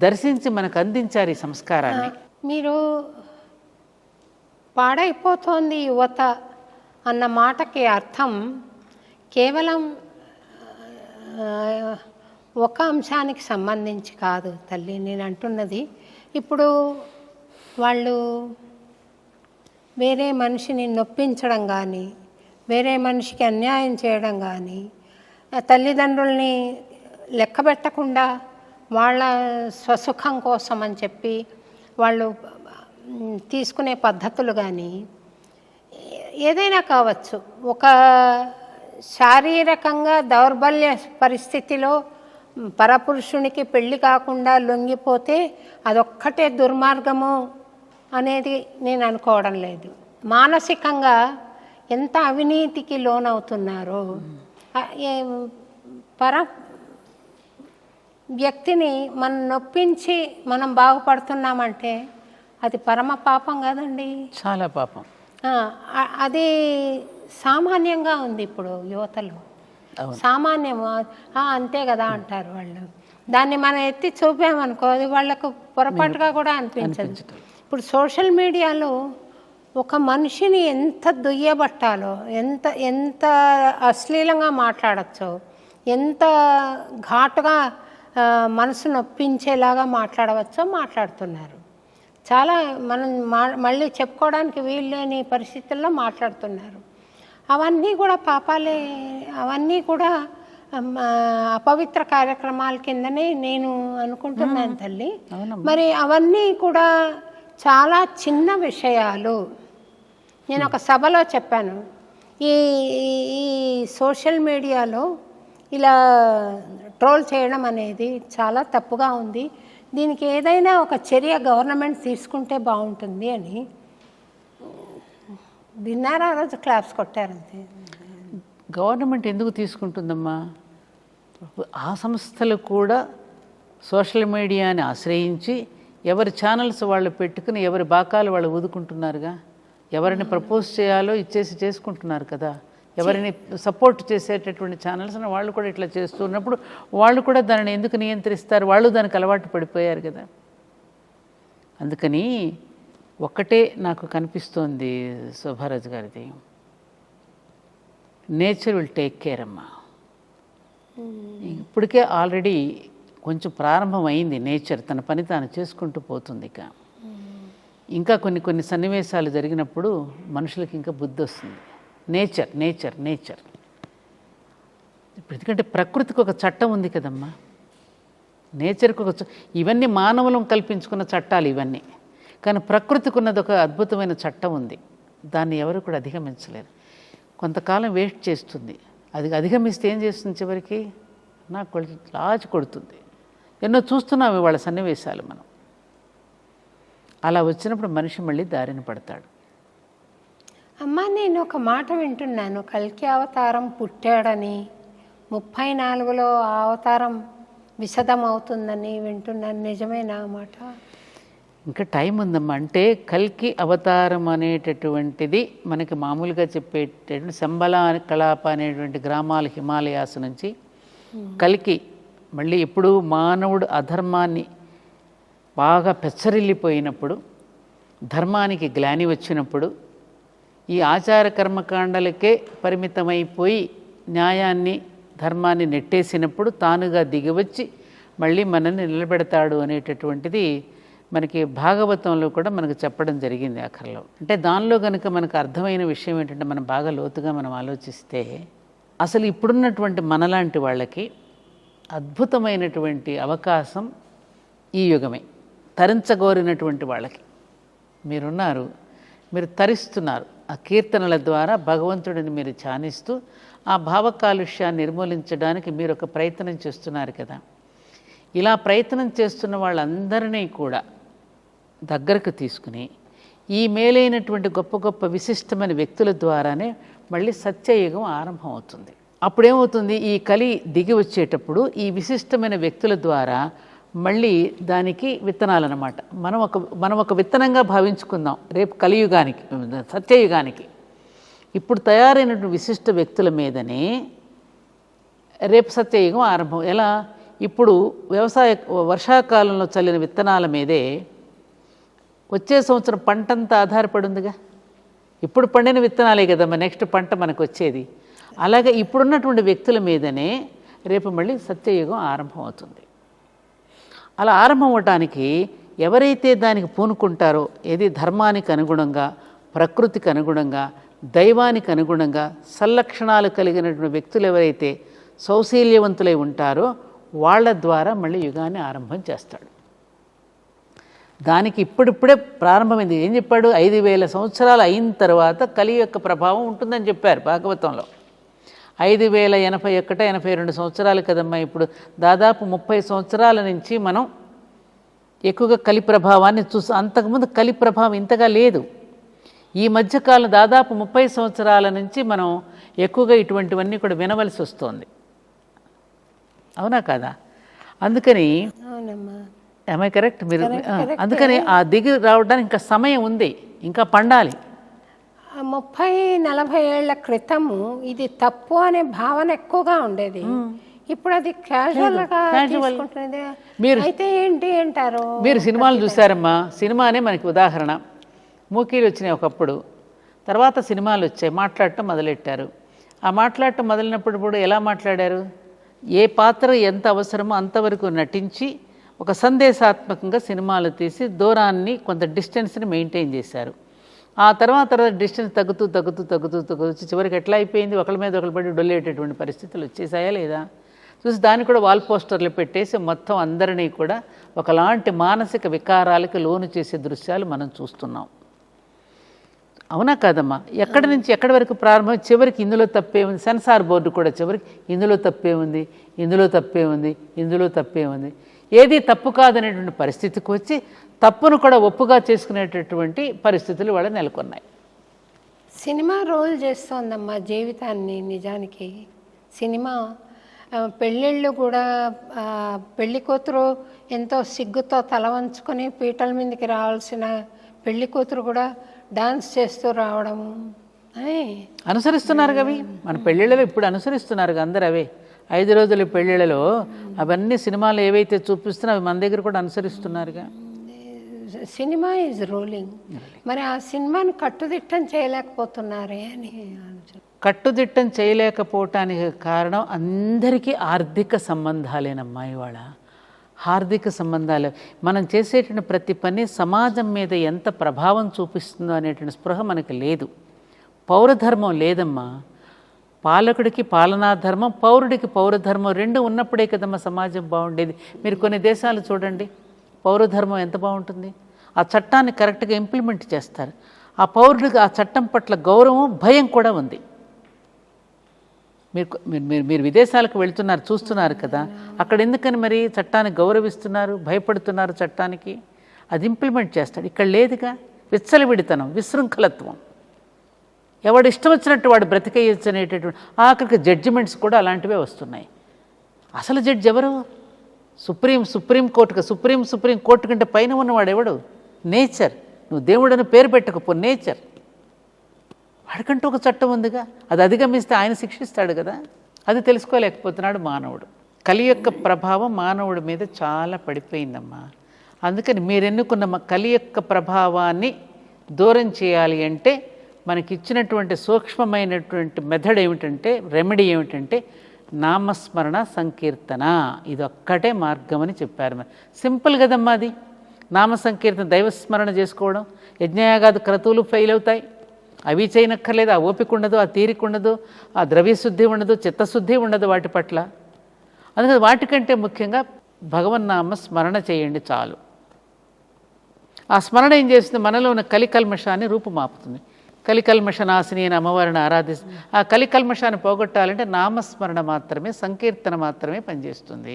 దర్శించి మనకు అందించారు ఈ సంస్కారాన్ని. మీరు పాడైపోతోంది యువత అన్న మాటకి అర్థం కేవలం ఒక అంశానికి సంబంధించి కాదు తల్లి నేను అంటున్నది. ఇప్పుడు వాళ్ళు వేరే మనిషిని నొప్పించడం కానీ, వేరే మనిషికి అన్యాయం చేయడం కానీ, తల్లిదండ్రుల్ని లెక్క పెట్టకుండా వాళ్ళ స్వసుఖం కోసం అని చెప్పి వాళ్ళు తీసుకునే పద్ధతులు కానీ ఏదైనా కావచ్చు. ఒక శారీరకంగా దౌర్బల్య పరిస్థితిలో పరపురుషునికి పెళ్లి కాకుండా లొంగిపోతే అదొక్కటే దుర్మార్గము అనేది నేను అనుకోవడం లేదు. మానసికంగా ఎంత అవినీతికి లోనవుతున్నారో, పర వ్యక్తిని మనం నొప్పించి మనం బాగుపడుతున్నామంటే అది పరమ పాపం కదండి, చాలా పాపం. అది సామాన్యంగా ఉంది ఇప్పుడు యువతలో. సామాన్యము అంతే కదా అంటారు వాళ్ళు. దాన్ని మనం ఎత్తి చూపామనుకో అది వాళ్ళకు పొరపాటుగా కూడా అనిపించదు. ఇప్పుడు సోషల్ మీడియాలో ఒక మనిషిని ఎంత దుయ్యబట్టాలో, ఎంత ఎంత అశ్లీలంగా మాట్లాడచ్చో, ఎంత ఘాటుగా మనసు నొప్పించేలాగా మాట్లాడవచ్చో మాట్లాడుతున్నారు. చాలా మనం మళ్ళీ చెప్పుకోవడానికి వీల్లేని పరిస్థితుల్లో మాట్లాడుతున్నారు. అవన్నీ కూడా పాపాలే, అవన్నీ కూడా అపవిత్ర కార్యక్రమాల కిందనే నేను అనుకుంటున్నాను తల్లి. మరి అవన్నీ కూడా చాలా చిన్న విషయాలు. నేను ఒక సభలో చెప్పాను, ఈ సోషల్ మీడియాలో ఇలా ట్రోల్ చేయడం అనేది చాలా తప్పుగా ఉంది, దీనికి ఏదైనా ఒక చర్య గవర్నమెంట్ తీసుకుంటే బాగుంటుంది అని. విన్నారా? రోజు క్లాప్స్ కొట్టారంతే. గవర్నమెంట్ ఎందుకు తీసుకుంటుందమ్మా? ఆ సంస్థలు కూడా సోషల్ మీడియాని ఆశ్రయించి ఎవరి ఛానల్స్ వాళ్ళు పెట్టుకుని ఎవరి బాకాలు వాళ్ళు ఊదుకుంటున్నారుగా. ఎవరిని ప్రపోజ్ చేయాలో ఇచ్చేసి చేసుకుంటున్నారు కదా. ఎవరిని సపోర్ట్ చేసేటటువంటి ఛానల్స్ని వాళ్ళు కూడా ఇట్లా చేస్తున్నప్పుడు వాళ్ళు కూడా దానిని ఎందుకు నియంత్రిస్తారు? వాళ్ళు దానికి అలవాటు పడిపోయారు కదా. అందుకని ఒక్కటే నాకు కనిపిస్తోంది శోభారాజు గారిది, నేచర్ విల్ టేక్ కేర్ అమ్మా. ఇప్పటికే ఆల్రెడీ కొంచెం ప్రారంభమైంది, నేచర్ తన పని తాను చేసుకుంటూ పోతుంది. ఇంకా కొన్ని కొన్ని సన్నివేశాలు జరిగినప్పుడు మనుషులకి ఇంకా బుద్ధి వస్తుంది. నేచర్ నేచర్ నేచర్ ఇప్పుడు ఎందుకంటే ప్రకృతికి ఒక చట్టం ఉంది కదమ్మా, నేచర్కి ఒక ఇవన్నీ మానవులం కల్పించుకున్న చట్టాలు ఇవన్నీ, కానీ ప్రకృతికి ఉన్నది ఒక అద్భుతమైన చట్టం ఉంది, దాన్ని ఎవరు కూడా అధిగమించలేరు. కొంతకాలం వేస్ట్ చేస్తుంది, అది అధిగమిస్తే ఏం చేస్తుంది? చివరికి నాకు లాచి కొడుతుంది. ఎన్నో చూస్తున్నాం ఇవాళ సన్నివేశాలు మనం. అలా వచ్చినప్పుడు మనిషి మళ్ళీ దారిని పడతాడు. అమ్మ, నేను ఒక మాట వింటున్నాను, కల్కి అవతారం పుట్టాడని, 34లో ఆ అవతారం విశదం అవుతుందని వింటున్నాను. నిజమేనా మాట? ఇంకా టైం ఉందమ్మా. అంటే కల్కి అవతారం అనేటటువంటిది మనకి మామూలుగా చెప్పేటటువంటి శంబల కళాప అనేటువంటి గ్రామాలు హిమాలయాస్ నుంచి కల్కి మళ్ళీ ఎప్పుడు మానవుడు అధర్మాన్ని బాగా పెచ్చరిల్లిపోయినప్పుడు, ధర్మానికి గ్లాని వచ్చినప్పుడు, ఈ ఆచార కర్మకాండలకే పరిమితమైపోయి న్యాయాన్ని ధర్మాన్ని నెట్టేసినప్పుడు తానుగా దిగివచ్చి మళ్ళీ మనల్ని నిలబెడతాడు అనేటటువంటిది మనకి భాగవతంలో కూడా మనకు చెప్పడం జరిగింది ఆఖరిలో. అంటే దానిలో కనుక మనకు అర్థమైన విషయం ఏంటంటే, మనం బాగా లోతుగా మనం ఆలోచిస్తే అసలు ఇప్పుడున్నటువంటి మనలాంటి వాళ్ళకి అద్భుతమైనటువంటి అవకాశం ఈ యుగమే. తరించగోరినటువంటి వాళ్ళకి మీరున్నారు, మీరు తరిస్తున్నారు. ఆ కీర్తనల ద్వారా భగవంతుడిని మీరు ధ్యానిస్తూ ఆ భావ కాలుష్యాన్ని నిర్మూలించడానికి మీరు ఒక ప్రయత్నం చేస్తున్నారు కదా. ఇలా ప్రయత్నం చేస్తున్న వాళ్ళందరినీ కూడా దగ్గరకు తీసుకుని ఈ మేలైనటువంటి గొప్ప గొప్ప విశిష్టమైన వ్యక్తుల ద్వారానే మళ్ళీ సత్యయుగం ఆరంభం అవుతుంది. అప్పుడేమవుతుంది? ఈ కలి దిగి వచ్చేటప్పుడు ఈ విశిష్టమైన వ్యక్తుల ద్వారా మళ్ళీ దానికి విత్తనాలన్నమాట. మనం ఒక విత్తనంగా భావించుకుందాం రేపు కలియుగానికి, సత్యయుగానికి. ఇప్పుడు తయారైనటువంటి విశిష్ట వ్యక్తుల మీదనే రేపు సత్యయుగం ఆరంభం. ఎలా? ఇప్పుడు వర్షాకాలంలో చల్లిన విత్తనాల మీదే వచ్చే సంవత్సరం పంటంతా ఆధారపడి ఉందిగా. ఇప్పుడు పండిన విత్తనాలే కదమ్మా నెక్స్ట్ పంట మనకు వచ్చేది. అలాగే ఇప్పుడున్నటువంటి వ్యక్తుల మీదనే రేపు మళ్ళీ సత్యయుగం ఆరంభం అవుతుంది. అలా ఆరంభం అవటానికి ఎవరైతే దానికి పూనుకుంటారో, ఏది ధర్మానికి అనుగుణంగా, ప్రకృతికి అనుగుణంగా, దైవానికి అనుగుణంగా సల్లక్షణాలు కలిగినటువంటి వ్యక్తులు ఎవరైతే సౌశీల్యవంతులై ఉంటారో వాళ్ళ ద్వారా మళ్ళీ యుగాన్ని ఆరంభం చేస్తాడు. దానికి ఇప్పుడిప్పుడే ప్రారంభమైంది. ఏం చెప్పాడు? 5000 సంవత్సరాలు అయిన తర్వాత కలి యొక్క ప్రభావం ఉంటుందని చెప్పారు భాగవతంలో. 5081 82 సంవత్సరాలు కదమ్మా. ఇప్పుడు దాదాపు 30 సంవత్సరాల నుంచి మనం ఎక్కువగా కలి ప్రభావాన్ని అంతకుముందు కలి ప్రభావం ఇంతగా లేదు. ఈ మధ్యకాలం దాదాపు 30 సంవత్సరాల నుంచి మనం ఎక్కువగా ఇటువంటివన్నీ కూడా వినవలసి వస్తుంది. అవునా కాదా? అందుకని ఏమై కరెక్ట్ మీరు? అందుకని ఆ దిగి రావడానికి ఇంకా సమయం ఉంది, ఇంకా పండాలి. 30-40 ఏళ్ల క్రితము ఇది తప్పు అనే భావన ఎక్కువగా ఉండేది. ఇప్పుడు అది క్యాజువల్గా తీసుకుంటున్నది. మీరు అయితే ఏంటి అంటారు? మీరు సినిమాలు చూసారమ్మా. సినిమానే మనకి ఉదాహరణ. మూకీలు వచ్చినాయి ఒకప్పుడు, తర్వాత సినిమాలు వచ్చాయి, మాట్లాడటం మొదలెట్టారు. ఆ మాట్లాడటం మొదలైనప్పుడు కూడా ఎలా మాట్లాడారు? ఏ పాత్ర ఎంత అవసరమో అంతవరకు నటించి ఒక సందేశాత్మకంగా సినిమాలు తీసి దూరాన్ని, కొంత డిస్టెన్స్ని మెయింటైన్ చేశారు. ఆ తర్వాత డిస్టెన్స్ తగ్గుతూ చివరికి ఎట్లా అయిపోయింది? ఒకళ్ళ మీద ఒకళ్ళు పడి డొల్లేటటువంటి పరిస్థితులు వచ్చేసాయా లేదా? చూసి దాన్ని కూడా వాల్ పోస్టర్లు పెట్టేసి మొత్తం అందరినీ కూడా ఒకలాంటి మానసిక వికారాలకు లోను చేసే దృశ్యాలు మనం చూస్తున్నాం. అవునా కాదమ్మా? ఎక్కడి నుంచి ఎక్కడి వరకు ప్రారంభం, చివరికి ఇందులో తప్పే ఉంది. సెన్సార్ బోర్డు కూడా చివరికి ఇందులో తప్పే ఉంది, ఇందులో తప్పే ఉంది, ఇందులో తప్పే ఉంది, ఏది తప్పు కాదనేటువంటి పరిస్థితికి వచ్చి తప్పును కూడా ఒప్పుగా చేసుకునేటటువంటి పరిస్థితులు వాళ్ళ నెలకొన్నాయి. సినిమా రోల్ చేస్తోందమ్మా జీవితాన్ని. నిజానికి సినిమా పెళ్ళిళ్ళు కూడా, పెళ్లి కూతురు ఎంతో సిగ్గుతో తల వంచుకొని పీటల మీదకి రావాల్సిన పెళ్లి కూతురు కూడా డాన్స్ చేస్తూ రావడము అనుసరిస్తున్నారు అవి మన పెళ్ళిళ్ళలో ఇప్పుడు అనుసరిస్తున్నారు అందరు. అవే 5 రోజుల పెళ్ళిళ్ళలో అవన్నీ సినిమాలు ఏవైతే చూపిస్తున్నా అవి మన దగ్గర కూడా అనుసరిస్తున్నారుగా. Cinema is rolling. మరి ఆ సినిమాని కట్టుదిట్టం చేయలేకపోతున్నారే అని. కట్టుదిట్టం చేయలేకపోవటానికి కారణం అందరికీ ఆర్థిక సంబంధాలేనమ్మా. ఇవాళ ఆర్థిక సంబంధాలు. మనం చేసేటువంటి ప్రతి పని సమాజం మీద ఎంత ప్రభావం చూపిస్తుందో అనేటువంటి స్పృహ మనకు లేదు. పౌరధర్మం లేదమ్మా. పాలకుడికి పాలనాధర్మం, పౌరుడికి పౌరధర్మం రెండు ఉన్నప్పుడే కదమ్మా సమాజం బాగుండేది. మీరు కొన్ని దేశాలు చూడండి, పౌరధర్మం ఎంత బాగుంటుంది. ఆ చట్టాన్ని కరెక్ట్గా ఇంప్లిమెంట్ చేస్తారు. ఆ పౌరుడికి ఆ చట్టం పట్ల గౌరవం, భయం కూడా ఉంది. మీరు విదేశాలకు వెళ్తున్నారు, చూస్తున్నారు కదా, అక్కడ ఎందుకని మరి చట్టాన్ని గౌరవిస్తున్నారు, భయపడుతున్నారు చట్టానికి. అది ఇంప్లిమెంట్ చేస్తాడు. ఇక్కడ లేదుగా. విచ్చలవిడితనం, విశృంఖలత్వం, ఎవడు ఇష్టం వచ్చినట్టు వాడు బ్రతికేయచ్చు అనేటటువంటి ఆఖరికి జడ్జిమెంట్స్ కూడా అలాంటివే వస్తున్నాయి. అసలు జడ్జి ఎవరు? సుప్రీం కోర్టు కంటే పైన ఉన్నవాడు ఎవడు? నేచర్. నువ్వు దేవుడని పేరు పెట్టకపో, నేచర్. వాడికంటూ ఒక చట్టం ఉందిగా, అది అధిగమిస్తే ఆయన శిక్షిస్తాడు కదా. అది తెలుసుకోలేకపోతున్నాడు మానవుడు. కలి యొక్క ప్రభావం మానవుడి మీద చాలా పడిపోయిందమ్మా. అందుకని మీరు ఎన్నుకున్న కలి యొక్క ప్రభావాన్ని దూరం చేయాలి అంటే మనకిచ్చినటువంటి సూక్ష్మమైనటువంటి మెథడ్ ఏమిటంటే, రెమెడీ ఏమిటంటే నామస్మరణ సంకీర్తన. ఇది ఒక్కటే మార్గం అని చెప్పారు. మరి సింపుల్ కదమ్మా అది. నామ సంకీర్తన, దైవస్మరణ చేసుకోవడం. యజ్ఞయాగాది క్రతువులు ఫెయిల్ అవుతాయి. అవి చేయనక్కర్లేదు. ఆ ఓపిక ఉండదు, ఆ తీరిక ఉండదు, ఆ ద్రవ్యశుద్ధి ఉండదు, చిత్తశుద్ధి ఉండదు వాటి పట్ల. అందుకని వాటికంటే ముఖ్యంగా భగవన్నామ స్మరణ చేయండి చాలు. ఆ స్మరణ ఏం చేస్తుంది? మనలో ఉన్న కలికల్మషాన్ని రూపుమాపుతుంది. కలికల్మషనాశిని అని అమ్మవారిని ఆరాధిస్తుంది. ఆ కలికల్మషాన్ని పోగొట్టాలంటే నామస్మరణ మాత్రమే, సంకీర్తన మాత్రమే పనిచేస్తుంది.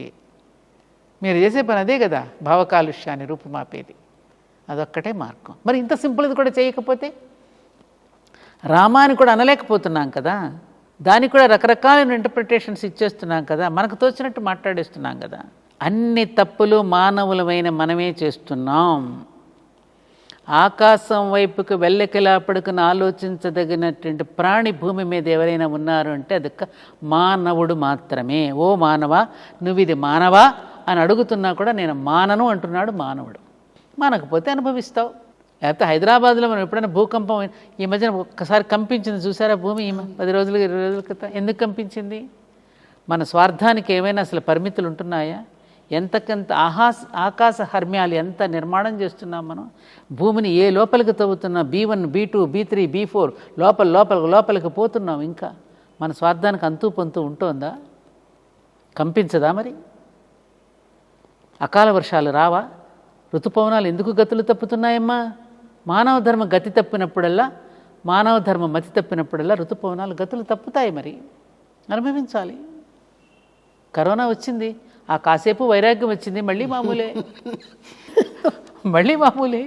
మీరు చేసే పని అదే కదా, భావకాలుష్యాన్ని రూపుమాపేది. అదొక్కటే మార్గం. మరి ఇంత సింపుల్ది కూడా చేయకపోతే రామాని కూడా అనలేకపోతున్నాం కదా, దానికి కూడా రకరకాలైన ఇంటర్ప్రిటేషన్స్ ఇచ్చేస్తున్నాం కదా, మనకు తోచినట్టు మాట్లాడేస్తున్నాం కదా. అన్ని తప్పులు మానవులమైన మనమే చేస్తున్నాం. ఆకాశం వైపుకు వెళ్ళకిలాపడుకుని ఆలోచించదగినటువంటి ప్రాణి భూమి మీద ఎవరైనా ఉన్నారు అంటే అది మానవుడు మాత్రమే. ఓ మానవా, నువ్వు ఇది మానవా అని అడుగుతున్నా కూడా నేను మానను అంటున్నాడు మానవుడు. మానకపోతే అనుభవిస్తావు. లేకపోతే హైదరాబాద్లో మనం ఎప్పుడైనా భూకంపం ఈ మధ్యన ఒక్కసారి కంపించింది చూసారా భూమి? 10 రోజులు 20 రోజుల క్రితం. ఎందుకు కంపించింది? మన స్వార్థానికి ఏమైనా అసలు పరిమితులు ఉంటున్నాయా? ఎంతకంత ఆకాశ హర్మ్యాలు ఎంత నిర్మాణం చేస్తున్నాం మనం. భూమిని ఏ లోపలికి తవ్వుతున్నాం, B1 B2 B3 B4 లోపలికి పోతున్నాం. ఇంకా మన స్వార్థానికి అంతూ పొంతూ ఉంటుందా? కంపించదా మరి? అకాల వర్షాలు రావా? ఋతుపవనాలు ఎందుకు గతులు తప్పుతున్నాయమ్మా? మానవ ధర్మం గతి తప్పినప్పుడల్లా, మానవ ధర్మం మతి తప్పినప్పుడల్లా ఋతుపవనాలు గతులు తప్పుతాయి. మరి అనుభవించాలి. కరోనా వచ్చింది, ఆ కాసేపు వైరాగ్యం వచ్చింది, మళ్ళీ మామూలే. మళ్ళీ మామూలే.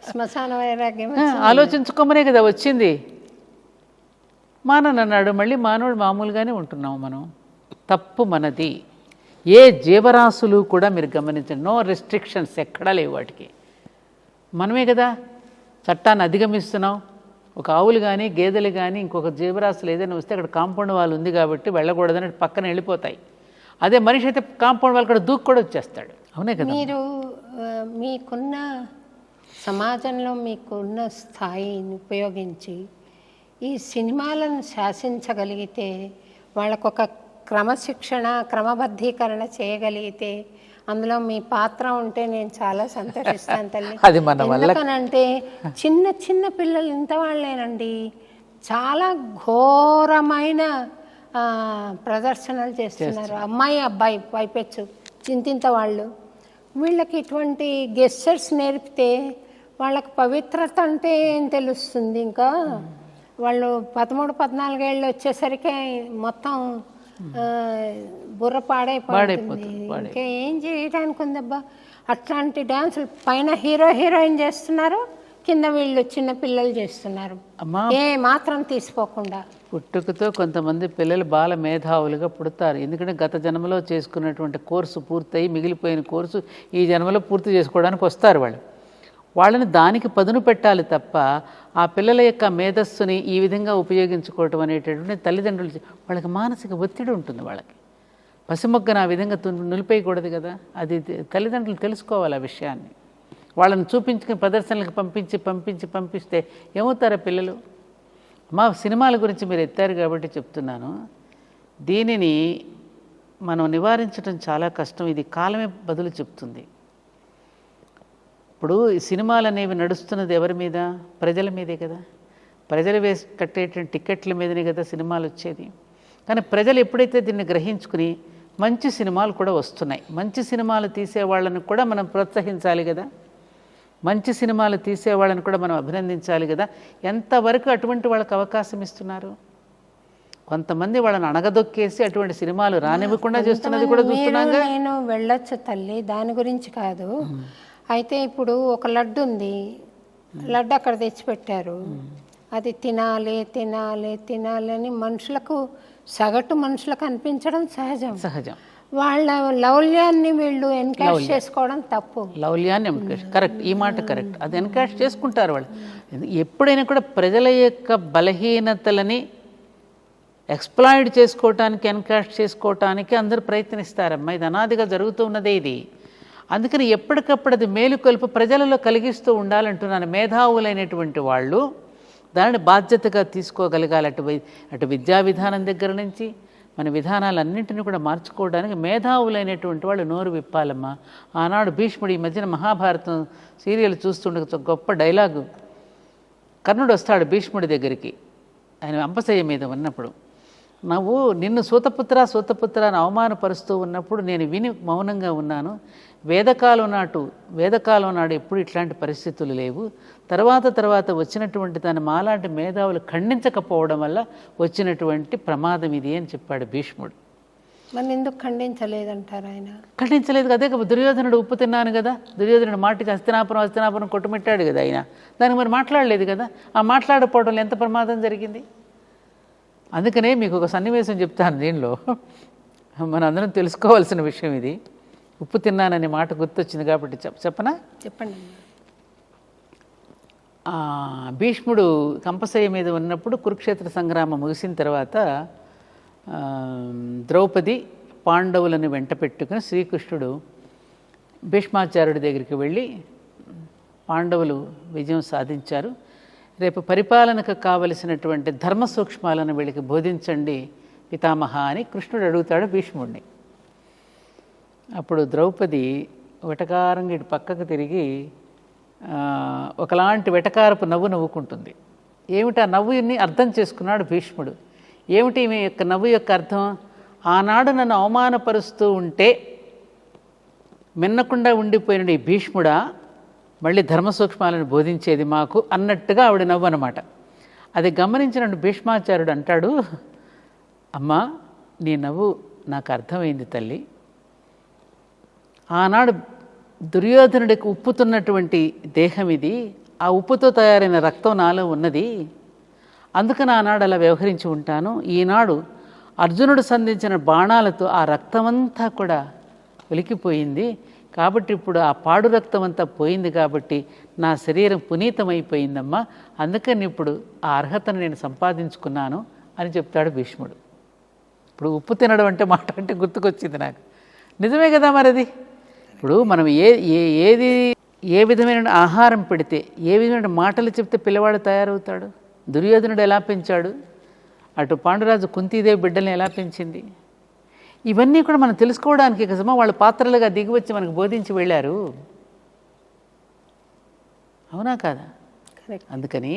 శ్మశాన వైరాగ్యం ఆలోచించుకోమనే కదా వచ్చింది. మానన్నాడు, మళ్ళీ మానవుడు మామూలుగానే ఉంటున్నాం మనం. తప్పు మనది. ఏ జీవరాశులు కూడా మీరు గమనించండి, నో రెస్ట్రిక్షన్స్ ఎక్కడా లేవు వాటికి. మనమే కదా చట్టాన్ని అధిగమిస్తున్నాం. ఒక ఆవులు కానీ గేదెలు కానీ ఇంకొక జీవరాశులు ఏదైనా వస్తే అక్కడ కాంపౌండ్ వాళ్ళు ఉంది కాబట్టి వెళ్ళకూడదని పక్కన వెళ్ళిపోతాయి. అదే మనిషి అయితే కాంపౌండ్ వాళ్ళు కూడా దూకు కూడా వచ్చేస్తాడు. అవునే కదా. మీరు మీకున్న సమాజంలో మీకున్న స్థాయిని ఉపయోగించి ఈ సినిమాలను శాసించగలిగితే, వాళ్ళకొక క్రమశిక్షణ క్రమబద్ధీకరణ చేయగలిగితే, అందులో మీ పాత్ర ఉంటే నేను చాలా సంతోషిస్తాను తల్లి. అది మన వల్ల. ఎందుకనంటే చిన్న చిన్న పిల్లలు ఇంత వాళ్ళేనండి చాలా ఘోరమైన ప్రదర్శనలు చేస్తున్నారు. అమ్మాయి అబ్బాయి పైపెచ్చు చింతింత వాళ్ళు. వీళ్ళకి ఇటువంటి గెస్చర్స్ నేర్పితే వాళ్ళకి పవిత్రత అంటే ఏం తెలుస్తుంది? ఇంకా వాళ్ళు 13-14 ఏళ్ళు వచ్చేసరికి మొత్తం బుర్ర పాడైపోతుంది. ఇంకా ఏం చేయడానికి ఉందబ్బా. అట్లాంటి డ్యాన్సులు పైన హీరోయిన్ చేస్తున్నారు, కింద వీళ్ళు చిన్న పిల్లలు చేస్తున్నారు, ఏ మాత్రం తీసిపోకుండా. పుట్టుకతో కొంతమంది పిల్లలు బాల మేధావులుగా పుడతారు. ఎందుకంటే గత జన్మలో చేసుకున్నటువంటి కోర్సు పూర్తయి మిగిలిపోయిన కోర్సు ఈ జన్మలో పూర్తి చేసుకోవడానికి వస్తారు వాళ్ళు. వాళ్ళని దానికి పదును పెట్టాలి తప్ప ఆ పిల్లల యొక్క మేధస్సుని ఈ విధంగా ఉపయోగించుకోవటం అనేటటువంటి తల్లిదండ్రులు వాళ్ళకి మానసిక ఒత్తిడి ఉంటుంది. వాళ్ళకి పసిమొగ్గను ఆ విధంగా నిలిపేయకూడదు కదా. అది తల్లిదండ్రులు తెలుసుకోవాలి ఆ విషయాన్ని. వాళ్ళని చూపించుకుని ప్రదర్శనలకు పంపిస్తే ఏమవుతారా పిల్లలు? మా సినిమాల గురించి మీరు ఎత్తారు కాబట్టి చెప్తున్నాను. దీనిని మనం నివారించడం చాలా కష్టం. ఇది కాలమే బదులు చెప్తుంది. ఇప్పుడు ఈ సినిమాలు అనేవి నడుస్తున్నది ఎవరి మీద? ప్రజల మీదే కదా. ప్రజలు వేసి కట్టేటువంటి టిక్కెట్ల మీదనే కదా సినిమాలు వచ్చేది. కానీ ప్రజలు ఎప్పుడైతే దీన్ని గ్రహించుకుని మంచి సినిమాలు కూడా వస్తున్నాయి, మంచి సినిమాలు తీసేవాళ్ళని కూడా మనం ప్రోత్సహించాలి కదా. మంచి సినిమాలు తీసేవాళ్ళని కూడా మనం అభినందించాలి కదా. ఎంతవరకు అటువంటి వాళ్ళకి అవకాశం ఇస్తున్నారు? కొంతమంది వాళ్ళని అణగదొక్కేసి అటువంటి సినిమాలు రానివ్వకుండా చేస్తున్నది కూడా చూస్తున్నాగా. నేను వెళ్ళొచ్చు తల్లి, దాని గురించి కాదు. అయితే ఇప్పుడు ఒక లడ్డు ఉంది, లడ్డు అక్కడ తెచ్చిపెట్టారు, అది తినాలి అని మనుషులకు, సగటు మనుషులకు అనిపించడం సహజం. వాళ్ళ లౌల్యాన్ని వీళ్ళు ఎన్కాష్ చేసుకోవడం తప్పు. లౌల్యాన్ని ఎన్కాష్, కరెక్ట్, ఈ మాట కరెక్ట్. అది ఎన్కాష్ చేసుకుంటారు వాళ్ళు. ఎప్పుడైనా కూడా ప్రజల యొక్క బలహీనతలని ఎక్స్ప్లాయిడ్ చేసుకోవటానికి, ఎన్కాష్ చేసుకోవటానికి అందరూ ప్రయత్నిస్తారమ్మా. ఇది అనాదిగా జరుగుతూ ఉన్నదే ఇది. అందుకని ఎప్పటికప్పుడు అది మేలుకొల్పు ప్రజలలో కలిగిస్తూ ఉండాలంటున్నాను. మేధావులైనటువంటి వాళ్ళు దానిని బాధ్యతగా తీసుకోగలగాలి. అటు విద్యా విధానం దగ్గర నుంచి మన విధానాలన్నింటినీ కూడా మార్చుకోవడానికి మేధావులైనటువంటి వాళ్ళు నోరు విప్పాలమ్మా. ఆనాడు భీష్ముడు, ఈ మధ్యన మహాభారతం సీరియల్ చూస్తుండగా గొప్ప డైలాగు, కర్ణుడు వస్తాడు భీష్ముడి దగ్గరికి, ఆయన అంపశయ్య మీద ఉన్నప్పుడు, నువ్వు నిన్ను సూతపుత్ర అని అవమానపరుస్తూ ఉన్నప్పుడు నేను విని మౌనంగా ఉన్నాను. వేదకాలం నాడు ఎప్పుడు ఇట్లాంటి పరిస్థితులు లేవు. తర్వాత వచ్చినటువంటి దాన్ని మాలాంటి మేధావులు ఖండించకపోవడం వల్ల వచ్చినటువంటి ప్రమాదం ఇది అని చెప్పాడు భీష్ముడు. మరి ఎందుకు ఖండించలేదంటారు ఆయన? ఖండించలేదు అదే కదా. దుర్యోధనుడు ఉప్పు తిన్నాను కదా, దుర్యోధనుడు మాటికి హస్తినాపురం కొట్టుమిట్టాడు కదా ఆయన. దానికి మరి మాట్లాడలేదు కదా. ఆ మాట్లాడకపోవడంలో ఎంత ప్రమాదం జరిగింది. అందుకనే మీకు ఒక సన్నివేశం చెప్తాను. దీనిలో మన అందరం తెలుసుకోవాల్సిన విషయం ఇది. ఉప్పు తిన్నాననే మాట గుర్తొచ్చింది కాబట్టి చెప్పనా? చెప్పండి. భీష్ముడు కంపశయ్య మీద ఉన్నప్పుడు కురుక్షేత్ర సంగ్రామం ముగిసిన తర్వాత ద్రౌపది పాండవులను వెంట పెట్టుకుని శ్రీకృష్ణుడు భీష్మాచార్యుడి దగ్గరికి వెళ్ళి, పాండవులు విజయం సాధించారు, రేపు పరిపాలనకు కావలసినటువంటి ధర్మ సూక్ష్మాలను వీళ్ళకి బోధించండి పితామహ అని కృష్ణుడు అడుగుతాడు భీష్ముడిని. అప్పుడు ద్రౌపది వెటకారంగా ఇటు పక్కకు తిరిగి ఒకలాంటి వెటకారపు నవ్వు నవ్వుకుంటుంది. ఏమిటి ఆ నవ్వుని అర్థం చేసుకున్నాడు భీష్ముడు. ఏమిటి ఈమె యొక్క నవ్వు యొక్క అర్థం? ఆనాడు నన్ను అవమానపరుస్తూ ఉంటే మిన్నకుండా ఉండిపోయిన ఈ భీష్ముడా మళ్ళీ ధర్మ సూక్ష్మాలను బోధించేది మాకు అన్నట్టుగా ఆవిడ నవ్వు అనమాట. అది గమనించిన భీష్మాచార్యుడు అంటాడు, అమ్మా, నీ నవ్వు నాకు అర్థమైంది తల్లి. ఆనాడు దుర్యోధనుడికి ఉప్పుతున్నటువంటి దేహం ఇది, ఆ ఉప్పుతో తయారైన రక్తం నాలో ఉన్నది, అందుకని ఆనాడు అలా వ్యవహరించి ఉంటాను. ఈనాడు అర్జునుడు సంధించిన బాణాలతో ఆ రక్తమంతా కూడా ఒలికిపోయింది కాబట్టి ఇప్పుడు ఆ పాడు రక్తం అంతా పోయింది కాబట్టి నా శరీరం పునీతమైపోయిందమ్మా, అందుకని ఇప్పుడు ఆ అర్హతను నేను సంపాదించుకున్నాను అని చెప్తాడు భీష్ముడు. ఇప్పుడు ఉప్పు తినడం అంటే మాట అంటే గుర్తుకొచ్చింది నాకు. నిజమే కదా మరది. ఇప్పుడు మనం ఏ విధమైన ఆహారం పెడితే, ఏ విధమైన మాటలు చెప్తే పిల్లవాడు తయారవుతాడు. దుర్యోధనుడు ఎలా పెంచాడు, అటు పాండురాజు కుంతీదేవి బిడ్డల్ని ఎలా పెంచింది, ఇవన్నీ కూడా మనం తెలుసుకోవడానికి కదమ్మా వాళ్ళు పాత్రలుగా దిగివచ్చి మనకు బోధించి వెళ్ళారు. అవునా కాదా? అందుకని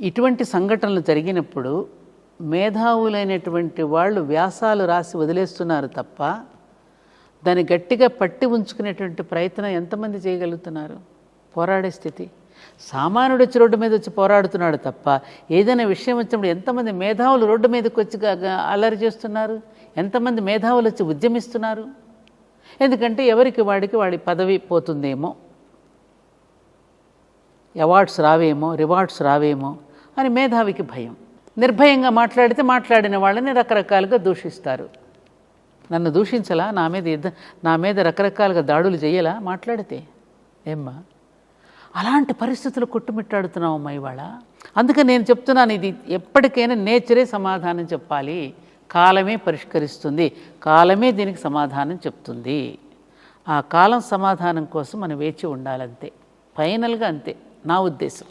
ఇటువంటి సంఘటనలు జరిగినప్పుడు మేధావులైనటువంటి వాళ్ళు వ్యాసాలు రాసి వదిలేస్తున్నారు తప్ప దాన్ని గట్టిగా పట్టి ఉంచుకునేటువంటి ప్రయత్నం ఎంతమంది చేయగలుగుతున్నారు? పోరాడే స్థితి. సామాన్యుడు వచ్చి రోడ్డు మీద వచ్చి పోరాడుతున్నాడు తప్ప ఏదైనా విషయం వచ్చినప్పుడు ఎంతమంది మేధావులు రోడ్డు మీదకి వచ్చి అల్లరి చేస్తున్నారు, ఎంతమంది మేధావులు వచ్చి ఉద్యమిస్తున్నారు. ఎందుకంటే ఎవరికి వాడి పదవి పోతుందేమో, అవార్డ్స్ రావేమో, రివార్డ్స్ రావేమో అని మేధావికి భయం. నిర్భయంగా మాట్లాడితే మాట్లాడిన వాళ్ళని రకరకాలుగా దూషిస్తారు. నన్ను దూషించలా, నా మీద రకరకాలుగా దాడులు చేయాలా మాట్లాడితే ఏమ్మా? అలాంటి పరిస్థితులు కొట్టుమిట్టాడుతున్నామమ్మా ఇవాళ. అందుకని నేను చెప్తున్నాను, ఇది ఎప్పటికైనా నేచరే సమాధానం చెప్పాలి. కాలమే పరిష్కరిస్తుంది, కాలమే దీనికి సమాధానం చెప్తుంది. ఆ కాలం సమాధానం కోసం మనం వేచి ఉండాలంతే. ఫైనల్గా అంతే నా ఉద్దేశం.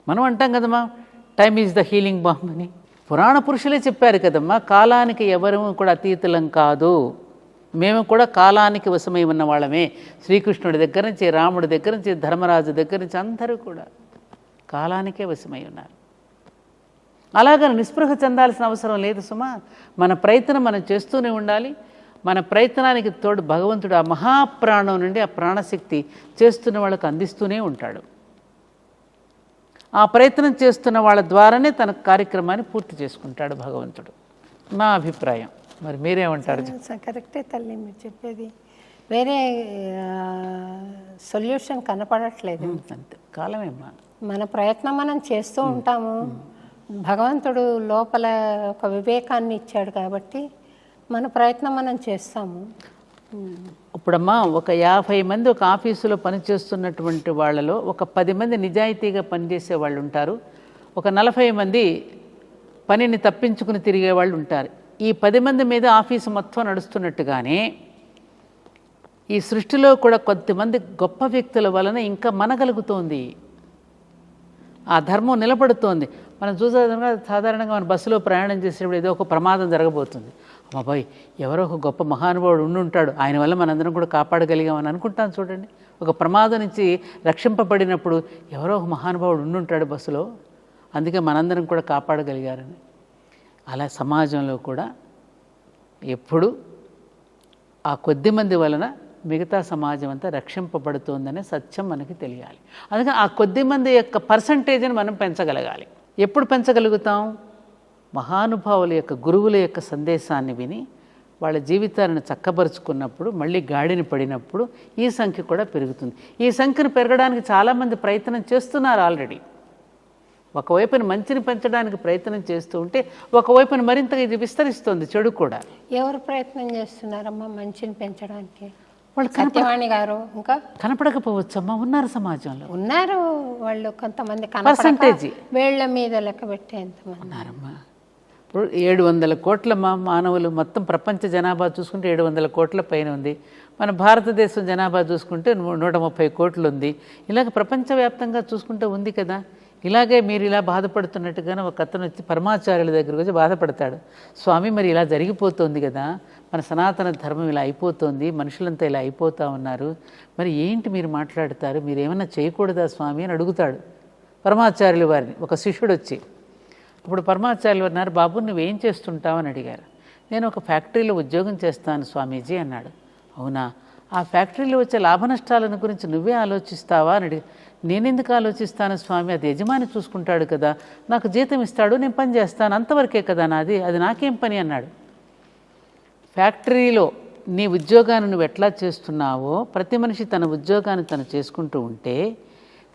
మనం అంటాం కదమ్మా, time is the healing bomb అని. పురాణ పురుషులే చెప్పారు కదమ్మా, కాలానికి ఎవరు కూడా అతీతులం కాదు, మేము కూడా కాలానికి వశమై ఉన్న వాళ్ళమే. శ్రీకృష్ణుడి దగ్గర నుంచి, రాముడి దగ్గర నుంచి, ధర్మరాజు దగ్గర నుంచి అందరూ కూడా కాలానికే వశమై ఉన్నారు. అలాగని నిస్పృహ చెందాల్సిన అవసరం లేదు సుమా. మన ప్రయత్నం మనం చేస్తూనే ఉండాలి. మన ప్రయత్నానికి తోడు భగవంతుడు ఆ మహాప్రాణం నుండి ఆ ప్రాణశక్తి చేస్తున్న వాళ్ళకు అందిస్తూనే ఉంటాడు. ఆ ప్రయత్నం చేస్తున్న వాళ్ళ ద్వారానే తన కార్యక్రమాన్ని పూర్తి చేసుకుంటాడు భగవంతుడు. నా అభిప్రాయం. మరి మీరేమంటారు? కరెక్టే తల్లి మీరు చెప్పేది. వేరే సొల్యూషన్ కనపడట్లేదు. అంతే, కాలమేమ్మా. మన ప్రయత్నం మనం చేస్తూ ఉంటాము. భగవంతుడు లోపల ఒక వివేకాన్ని ఇచ్చాడు కాబట్టి మన ప్రయత్నం మనం చేస్తాము. ఇప్పుడమ్మా ఒక 50 మంది ఒక ఆఫీసులో పనిచేస్తున్నటువంటి వాళ్ళలో ఒక 10 మంది నిజాయితీగా పనిచేసే వాళ్ళు ఉంటారు, ఒక 40 మంది పనిని తప్పించుకుని తిరిగే వాళ్ళు ఉంటారు. ఈ 10 మంది మీద ఆఫీసు మొత్తం నడుస్తున్నట్టుగానే ఈ సృష్టిలో కూడా కొంతమంది గొప్ప వ్యక్తుల వలన ఇంకా మనగలుగుతోంది, ఆ ధర్మం నిలబడుతోంది. మనం చూసేదంగా సాధారణంగా మన బస్సులో ప్రయాణం చేసేటప్పుడు ఏదో ఒక ప్రమాదం జరగబోతుంది. అమ్మాబాయ్, ఎవరో ఒక గొప్ప మహానుభావుడు ఉండుంటాడు, ఆయన వల్ల మనందరం కూడా కాపాడగలిగామని అనుకుంటాను. చూడండి, ఒక ప్రమాదం నుంచి రక్షింపబడినప్పుడు ఎవరో ఒక మహానుభావుడు ఉండుంటాడు బస్సులో, అందుకే మనందరం కూడా కాపాడగలిగారని. అలా సమాజంలో కూడా ఎప్పుడు ఆ కొద్ది మంది వలన మిగతా సమాజం అంతా రక్షింపబడుతోందనే సత్యం మనకి తెలియాలి. అందుకని ఆ కొద్ది మంది యొక్క పర్సంటేజ్ని మనం పెంచగలగాలి. ఎప్పుడు పెంచగలుగుతాం? మహానుభావుల యొక్క, గురువుల యొక్క సందేశాన్ని విని వాళ్ళ జీవితాలను చక్కబరుచుకున్నప్పుడు, మళ్ళీ గాడిని పడినప్పుడు ఈ సంఖ్య కూడా పెరుగుతుంది. ఈ సంఖ్యను పెరగడానికి చాలామంది ప్రయత్నం చేస్తున్నారు ఆల్రెడీ. ఒకవైపున మంచిని పెంచడానికి ప్రయత్నం చేస్తూ ఉంటే ఒకవైపున మరింతగా ఇది విస్తరిస్తుంది చెడు కూడా. ఎవరు ప్రయత్నం చేస్తున్నారమ్మా మంచిని పెంచడానికి? వాళ్ళు సత్యవాణి గారు ఇంకా కనపడకపోవచ్చమ్మా, ఉన్నారు సమాజంలో, ఉన్నారు వాళ్ళు కొంతమంది. పర్సంటేజ్ వేళ్ల మీద లెక్క పెట్టే ఎంతమంది ఉన్నారమ్మా. ఇప్పుడు 700 కోట్ల మానవులు, మొత్తం ప్రపంచ జనాభా చూసుకుంటే 700 కోట్ల పైన ఉంది. మన భారతదేశం జనాభా చూసుకుంటే 130 కోట్లు ఉంది. ఇలాగ ప్రపంచవ్యాప్తంగా చూసుకుంటే ఉంది కదా. ఇలాగే మీరు ఇలా బాధపడుతున్నట్టుగానే ఒక అతను వచ్చి పరమాచార్యుల దగ్గరకు వచ్చి బాధపడతాడు. స్వామి, మరి ఇలా జరిగిపోతుంది కదా, మన సనాతన ధర్మం ఇలా అయిపోతుంది, మనుషులంతా ఇలా అయిపోతూ ఉన్నారు, మరి ఏంటి మీరు మాట్లాడతారు, మీరు ఏమన్నా చేయకూడదా స్వామి అని అడుగుతాడు పరమాచార్యుల వారిని. ఒక శిష్యుడు వచ్చి, అప్పుడు పరమాచార్యులు అన్నారు, బాబు నువ్వేం చేస్తుంటావు అని అడిగారు. నేను ఒక ఫ్యాక్టరీలో ఉద్యోగం చేస్తాను స్వామీజీ అన్నాడు. అవునా, ఆ ఫ్యాక్టరీలో వచ్చే లాభ నష్టాలను గురించి నువ్వే ఆలోచిస్తావా అని అడిగి, నేనెందుకు ఆలోచిస్తాను స్వామి, అది యజమాని చూసుకుంటాడు కదా, నాకు జీతం ఇస్తాడు, నేను పని చేస్తాను, అంతవరకే కదా నాది, అది నాకేం పని అన్నాడు. ఫ్యాక్టరీలో నీ ఉద్యోగాన్ని నువ్వు ఎట్లా చేస్తున్నావో ప్రతి మనిషి తన ఉద్యోగాన్ని తను చేసుకుంటూ ఉంటే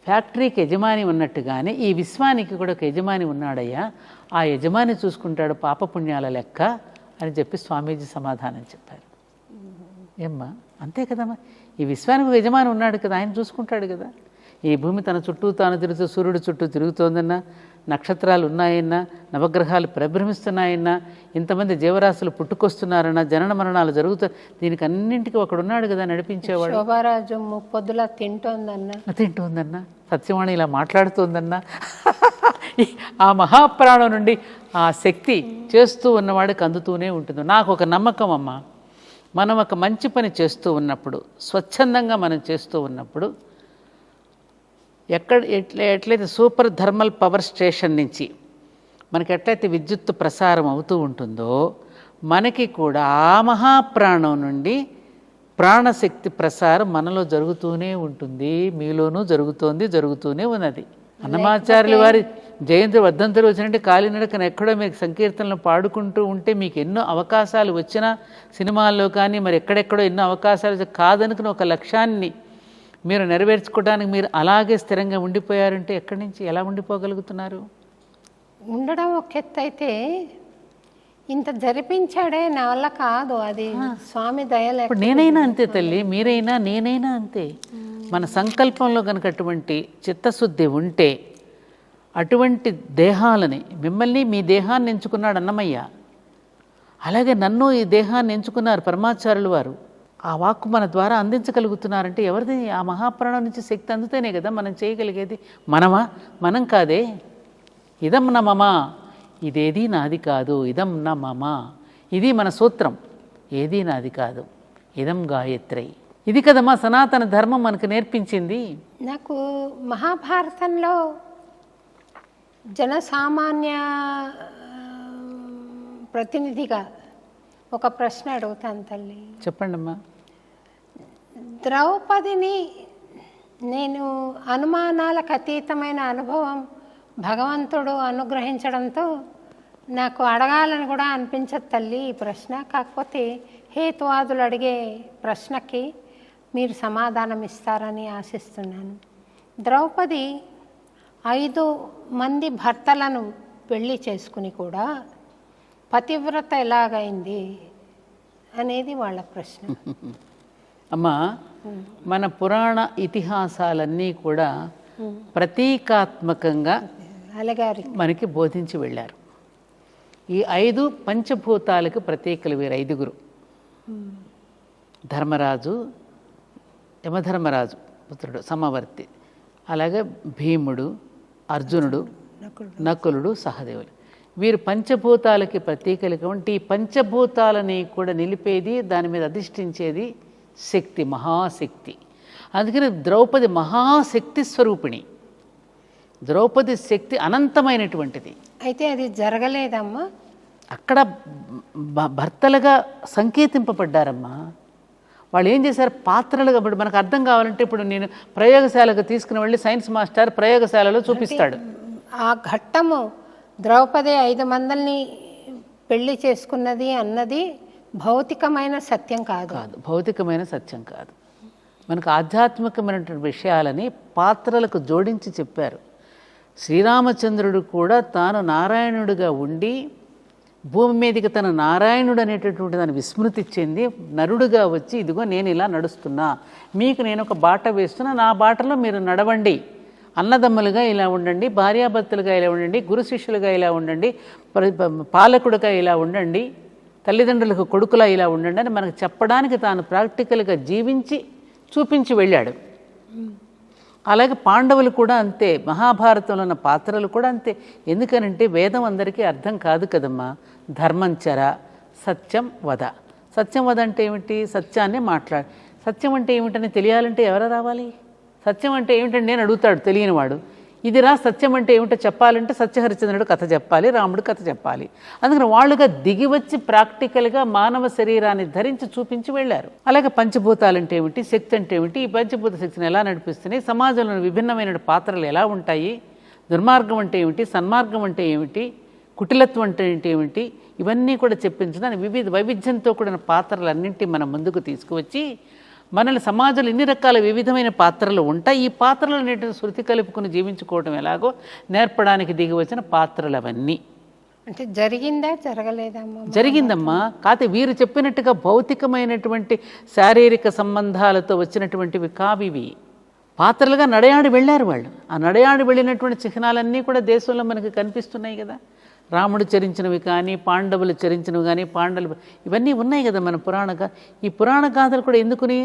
ఫ్యాక్టరీకి యజమాని ఉన్నట్టుగానే ఈ విశ్వానికి కూడా ఒక యజమాని ఉన్నాడయ్యా, ఆ యజమాని చూసుకుంటాడు పాపపుణ్యాల లెక్క అని చెప్పి స్వామీజీ సమాధానం చెప్పారు. ఏమ్మా అంతే కదమ్మా, ఈ విశ్వానికి ఒక యజమాని ఉన్నాడు కదా, ఆయన చూసుకుంటాడు కదా. ఈ భూమి తన చుట్టూ తాను తిరుగుతూ సూర్యుడు చుట్టూ తిరుగుతోందన్నా, నక్షత్రాలు ఉన్నాయన్నా, నవగ్రహాలు పరిభ్రమిస్తున్నాయన్నా, ఇంతమంది జీవరాశులు పుట్టుకొస్తున్నారన్నా, జనన మరణాలు జరుగుతాయి, దీనికి అన్నింటికీ ఒకడున్నాడు కదా నడిపించేవాడు. శోభారాజు ముప్పొద్దులా తింటోందన్నా, సత్యవాణి ఇలా మాట్లాడుతోందన్నా, ఆ మహాప్రాణం నుండి ఆ శక్తి చేస్తూ ఉన్నవాడికి అందుతూనే ఉంటుంది. నాకు ఒక నమ్మకం అమ్మ, మనం ఒక మంచి పని చేస్తూ ఉన్నప్పుడు, స్వచ్ఛందంగా మనం చేస్తూ ఉన్నప్పుడు, ఎట్లయితే సూపర్ థర్మల్ పవర్ స్టేషన్ నుంచి మనకి ఎట్లయితే విద్యుత్తు ప్రసారం అవుతూ ఉంటుందో, మనకి కూడా ఆ మహాప్రాణం నుండి ప్రాణశక్తి ప్రసారం మనలో జరుగుతూనే ఉంటుంది. మీలోనూ జరుగుతూనే ఉన్నది. అన్నమాచార్యుల వారి జయంతి వర్ధంతులు వచ్చినట్టు కాలినడకన ఎక్కడో మీకు సంకీర్తనలు పాడుకుంటూ ఉంటే మీకు ఎన్నో అవకాశాలు వచ్చినా, సినిమాల్లో కానీ మరి ఎక్కడెక్కడో ఎన్నో అవకాశాలు కాదనుకుని ఒక లక్ష్యాన్ని మీరు నెరవేర్చుకోవడానికి మీరు అలాగే స్థిరంగా ఉండిపోయారంటే ఎక్కడి నుంచి ఎలా ఉండిపోగలుగుతున్నారు? ఉండడం ఒక ఎత్తు అయితే, ఇంత జరిపించాడే నా వల్ల కాదు, అది స్వామి దయలే. ఇప్పుడు నేనైనా అంతే తల్లి, మీరైనా నేనైనా అంతే. మన సంకల్పంలో కనుక అటువంటి చిత్తశుద్ధి ఉంటే, అటువంటి దేహాలని, మిమ్మల్ని మీ దేహాన్ని ఎంచుకున్నాడు అన్నమయ్య, అలాగే నన్ను ఈ దేహాన్ని ఎంచుకున్నారు పరమాచార్యులు వారు. ఆ వాక్కు మన ద్వారా అందించగలుగుతున్నారంటే ఎవరిది? ఆ మహాప్రాణం నుంచి శక్తి అందుతేనే కదా మనం చేయగలిగేది. మనం కాదే. ఇదం న మమ, ఇదేది నాది కాదు, ఇదం న మమ, ఇది మన సూత్రం. ఏది నాది కాదు, ఇదం గాయత్రి. ఇది కదమ్మా సనాతన ధర్మం మనకు నేర్పించింది. నాకు మహాభారతంలో జనసామాన్య ప్రతినిధిగా ఒక ప్రశ్న అడుగుతాను తల్లి. చెప్పండమ్మా. ద్రౌపదిని నేను అనుమానాలకు అతీతమైన అనుభవం భగవంతుడు అనుగ్రహించడంతో నాకు అడగాలని కూడా అనిపించదు తల్లి ఈ ప్రశ్న. కాకపోతే హేతువాదులు అడిగే ప్రశ్నకి మీరు సమాధానం ఇస్తారని ఆశిస్తున్నాను. ద్రౌపది 5 మంది భర్తలను పెళ్లి చేసుకుని కూడా పతివ్రత ఎలాగైంది అనేది వాళ్ళ ప్రశ్న. అమ్మా, మన పురాణ ఇతిహాసాలన్నీ కూడా ప్రతీకాత్మకంగా మనకి బోధించి వెళ్ళారు. ఈ 5 పంచభూతాలకు ప్రతీకలు వీరు 5గురు. ధర్మరాజు, యమధర్మరాజు పుత్రుడు సమవర్తి, అలాగే భీముడు, అర్జునుడు, నకులుడు, సహదేవులు. వీరు పంచభూతాలకి ప్రతీకలు. కాబట్టి ఈ పంచభూతాలని కూడా నిలిపేది, దాని మీద అధిష్ఠించేది శక్తి, మహాశక్తి. అందుకని ద్రౌపది మహాశక్తి స్వరూపిణి. ద్రౌపది శక్తి అనంతమైనటువంటిది. అయితే అది జరగలేదమ్మా. అక్కడ భర్తలుగా సంకేతింపబడ్డారమ్మా. వాళ్ళు ఏం చేశారు? పాత్రలుగా. ఇప్పుడు మనకు అర్థం కావాలంటే, ఇప్పుడు నేను ప్రయోగశాలకు తీసుకుని వెళ్ళి సైన్స్ మాస్టర్ ప్రయోగశాలలో చూపిస్తాడు. ఆ ఘట్టము ద్రౌపది 5 మందిని పెళ్లి చేసుకున్నది అన్నది భౌతికమైన సత్యం కాదు. భౌతికమైన సత్యం కాదు. మనకు ఆధ్యాత్మికమైనటువంటి విషయాలని పాత్రలకు జోడించి చెప్పారు. శ్రీరామచంద్రుడు కూడా తాను నారాయణుడిగా ఉండి భూమి మీదకి తన నారాయణుడు అనేటటువంటి దాన్ని విస్మృతి చెంది నరుడుగా వచ్చి, ఇదిగో నేను ఇలా నడుస్తున్నా, మీకు నేను ఒక బాట వేస్తున్నా, నా బాటలో మీరు నడవండి, అన్నదమ్ములుగా ఇలా ఉండండి, భార్యాభర్తలుగా ఇలా ఉండండి, గురు శిష్యులుగా ఇలా ఉండండి, పాలకుడుగా ఇలా ఉండండి, తల్లిదండ్రులకు కొడుకులా ఇలా ఉండండి అని మనకు చెప్పడానికి తాను ప్రాక్టికల్గా జీవించి చూపించి వెళ్ళాడు. అలాగే పాండవులు కూడా అంతే. మహాభారతంలో ఉన్న పాత్రలు కూడా అంతే. ఎందుకనంటే వేదం అందరికీ అర్థం కాదు కదమ్మా. ధర్మం చర, సత్యం వద. సత్యం వద అంటే ఏమిటి? సత్యాన్ని మాట్లాడు. సత్యం అంటే ఏమిటని తెలియాలంటే ఎవరు రావాలి? సత్యం అంటే ఏమిటండి అని అడుగుతాడు తెలియనివాడు. ఇదిరా సత్యం అంటే ఏమిటో చెప్పాలంటే సత్యహరిచంద్రుడు కథ చెప్పాలి, రాముడు కథ చెప్పాలి. అందుకని వాళ్ళుగా దిగివచ్చి ప్రాక్టికల్గా మానవ శరీరాన్ని ధరించి చూపించి వెళ్ళారు. అలాగే పంచభూతాలంటే ఏమిటి, శక్తి అంటే ఏమిటి, ఈ పంచభూత శక్తిని ఎలా నడిపిస్తున్నాయి, సమాజంలో విభిన్నమైన పాత్రలు ఎలా ఉంటాయి, దుర్మార్గం అంటే ఏమిటి, సన్మార్గం అంటే ఏమిటి, కుటిలత్వం అంటే ఏమిటి, ఇవన్నీ కూడా చెప్పించడానికి వైవిధ్యంతో కూడిన పాత్రలన్నింటినీ మనం ముందుకు తీసుకువచ్చి మనల్ని సమాజంలో ఎన్ని రకాల వివిధమైన పాత్రలు ఉంటాయి, ఈ పాత్రలన్నింటిని శృతి కలుపుకుని జీవించుకోవడం ఎలాగో నేర్పడానికి దిగి వచ్చిన పాత్రలు అవన్నీ. అంటే జరిగిందా జరగలేదమ్మా? జరిగిందమ్మా. కాకపోతే వీరు చెప్పినట్టుగా భౌతికమైనటువంటి శారీరక సంబంధాలతో వచ్చినటువంటివి కావివి. పాత్రలుగా నడయాడి వెళ్ళారు వాళ్ళు. ఆ నడయాడి వెళ్ళినటువంటి చిహ్నాలన్నీ కూడా దేశంలో మనకు కనిపిస్తున్నాయి కదా. రాముడు చరించినవి కానీ, పాండవులు చరించినవి కానీ, ఇవన్నీ ఉన్నాయి కదా మన ఈ పురాణ గాథలు కూడా ఎందుకుని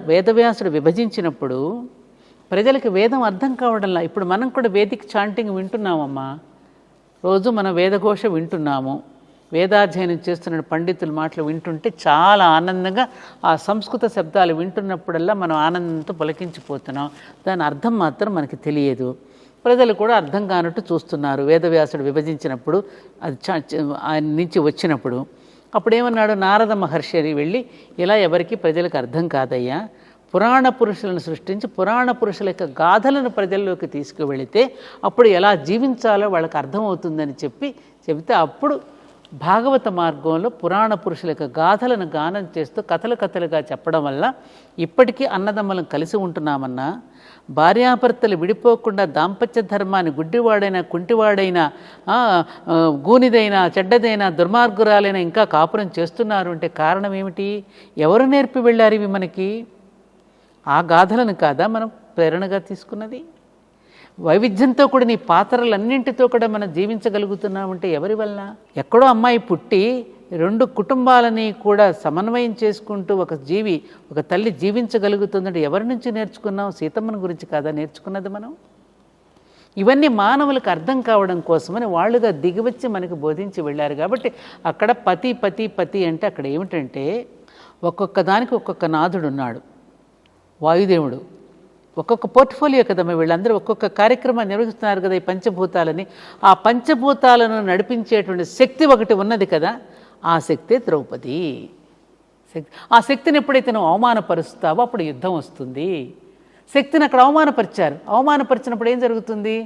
వేదవ్యాసుడు విభజించినప్పుడు ప్రజలకు వేదం అర్థం కావడంలా. ఇప్పుడు మనం కూడా వేదిక చాంటింగ్ వింటున్నామమ్మా, రోజు మనం వేదఘోష వింటున్నాము, వేదాధ్యయనం చేస్తున్న పండితుల మాటలు వింటుంటే చాలా ఆనందంగా ఆ సంస్కృత శబ్దాలు వింటున్నప్పుడల్లా మనం ఆనందంతో పులకించిపోతున్నాం. దాని అర్థం మాత్రం మనకి తెలియదు. ప్రజలు కూడా అర్థం కానట్టు చూస్తున్నారు. వేదవ్యాసుడు విభజించినప్పుడు అది ఆయన నుంచి వచ్చినప్పుడు అప్పుడేమన్నాడు, నారద మహర్షి వెళ్ళి ఇలా ఎవరికి ప్రజలకు అర్థం కాదయ్యా, పురాణ పురుషులను సృష్టించి పురాణ పురుషుల యొక్క గాథలను ప్రజల్లోకి తీసుకువెళితే అప్పుడు ఎలా జీవించాలో వాళ్ళకి అర్థమవుతుందని చెబితే అప్పుడు భాగవత మార్గంలో పురాణ పురుషుల యొక్క గాథలను గానం చేస్తూ కథలుగా చెప్పడం వల్ల ఇప్పటికీ అన్నదమ్ములను కలిసి ఉంటున్నామన్నా, భార్యాభర్తలు విడిపోకుండా దాంపత్య ధర్మాన్ని గుడ్డివాడైనా కుంటివాడైనా గూనిదైనా చెడ్డదైనా దుర్మార్గురాలైనా ఇంకా కాపురం చేస్తున్నారు అంటే కారణం ఏమిటి? ఎవరు నేర్పి వెళ్ళారు ఇవి మనకి? ఆ గాథలను కాదా మనం ప్రేరణగా తీసుకున్నది? వైవిధ్యంతో కూడా నీ పాత్రలన్నింటితో కూడా మనం జీవించగలుగుతున్నామంటే ఎవరి వల్ల? ఎక్కడో అమ్మాయి పుట్టి 2 కుటుంబాలని కూడా సమన్వయం చేసుకుంటూ ఒక తల్లి జీవించగలుగుతుందంటే ఎవరి నుంచి నేర్చుకున్నాం? సీతమ్మని గురించి కాదా నేర్చుకున్నది మనం? ఇవన్నీ మానవులకు అర్థం కావడం కోసమని వాళ్ళుగా దిగివచ్చి మనకు బోధించి వెళ్ళారు. కాబట్టి అక్కడ పతి అంటే అక్కడ ఏమిటంటే ఒక్కొక్క దానికి ఒక్కొక్క నాథుడు ఉన్నాడు, వాయుదేవుడు. ఒక్కొక్క పోర్ట్ఫోలియో కదమ్మా, వీళ్ళందరూ ఒక్కొక్క కార్యక్రమాన్ని నిర్వహిస్తున్నారు కదా ఈ పంచభూతాలని. ఆ పంచభూతాలను నడిపించేటువంటి శక్తి ఒకటి ఉన్నది కదా, ఆ శక్తే ద్రౌపది శక్తి. ఆ శక్తిని ఎప్పుడైతే నువ్వు అవమానపరుస్తావో అప్పుడు యుద్ధం వస్తుంది. శక్తిని అక్కడ అవమానపరిచినప్పుడు ఏం జరుగుతుంది?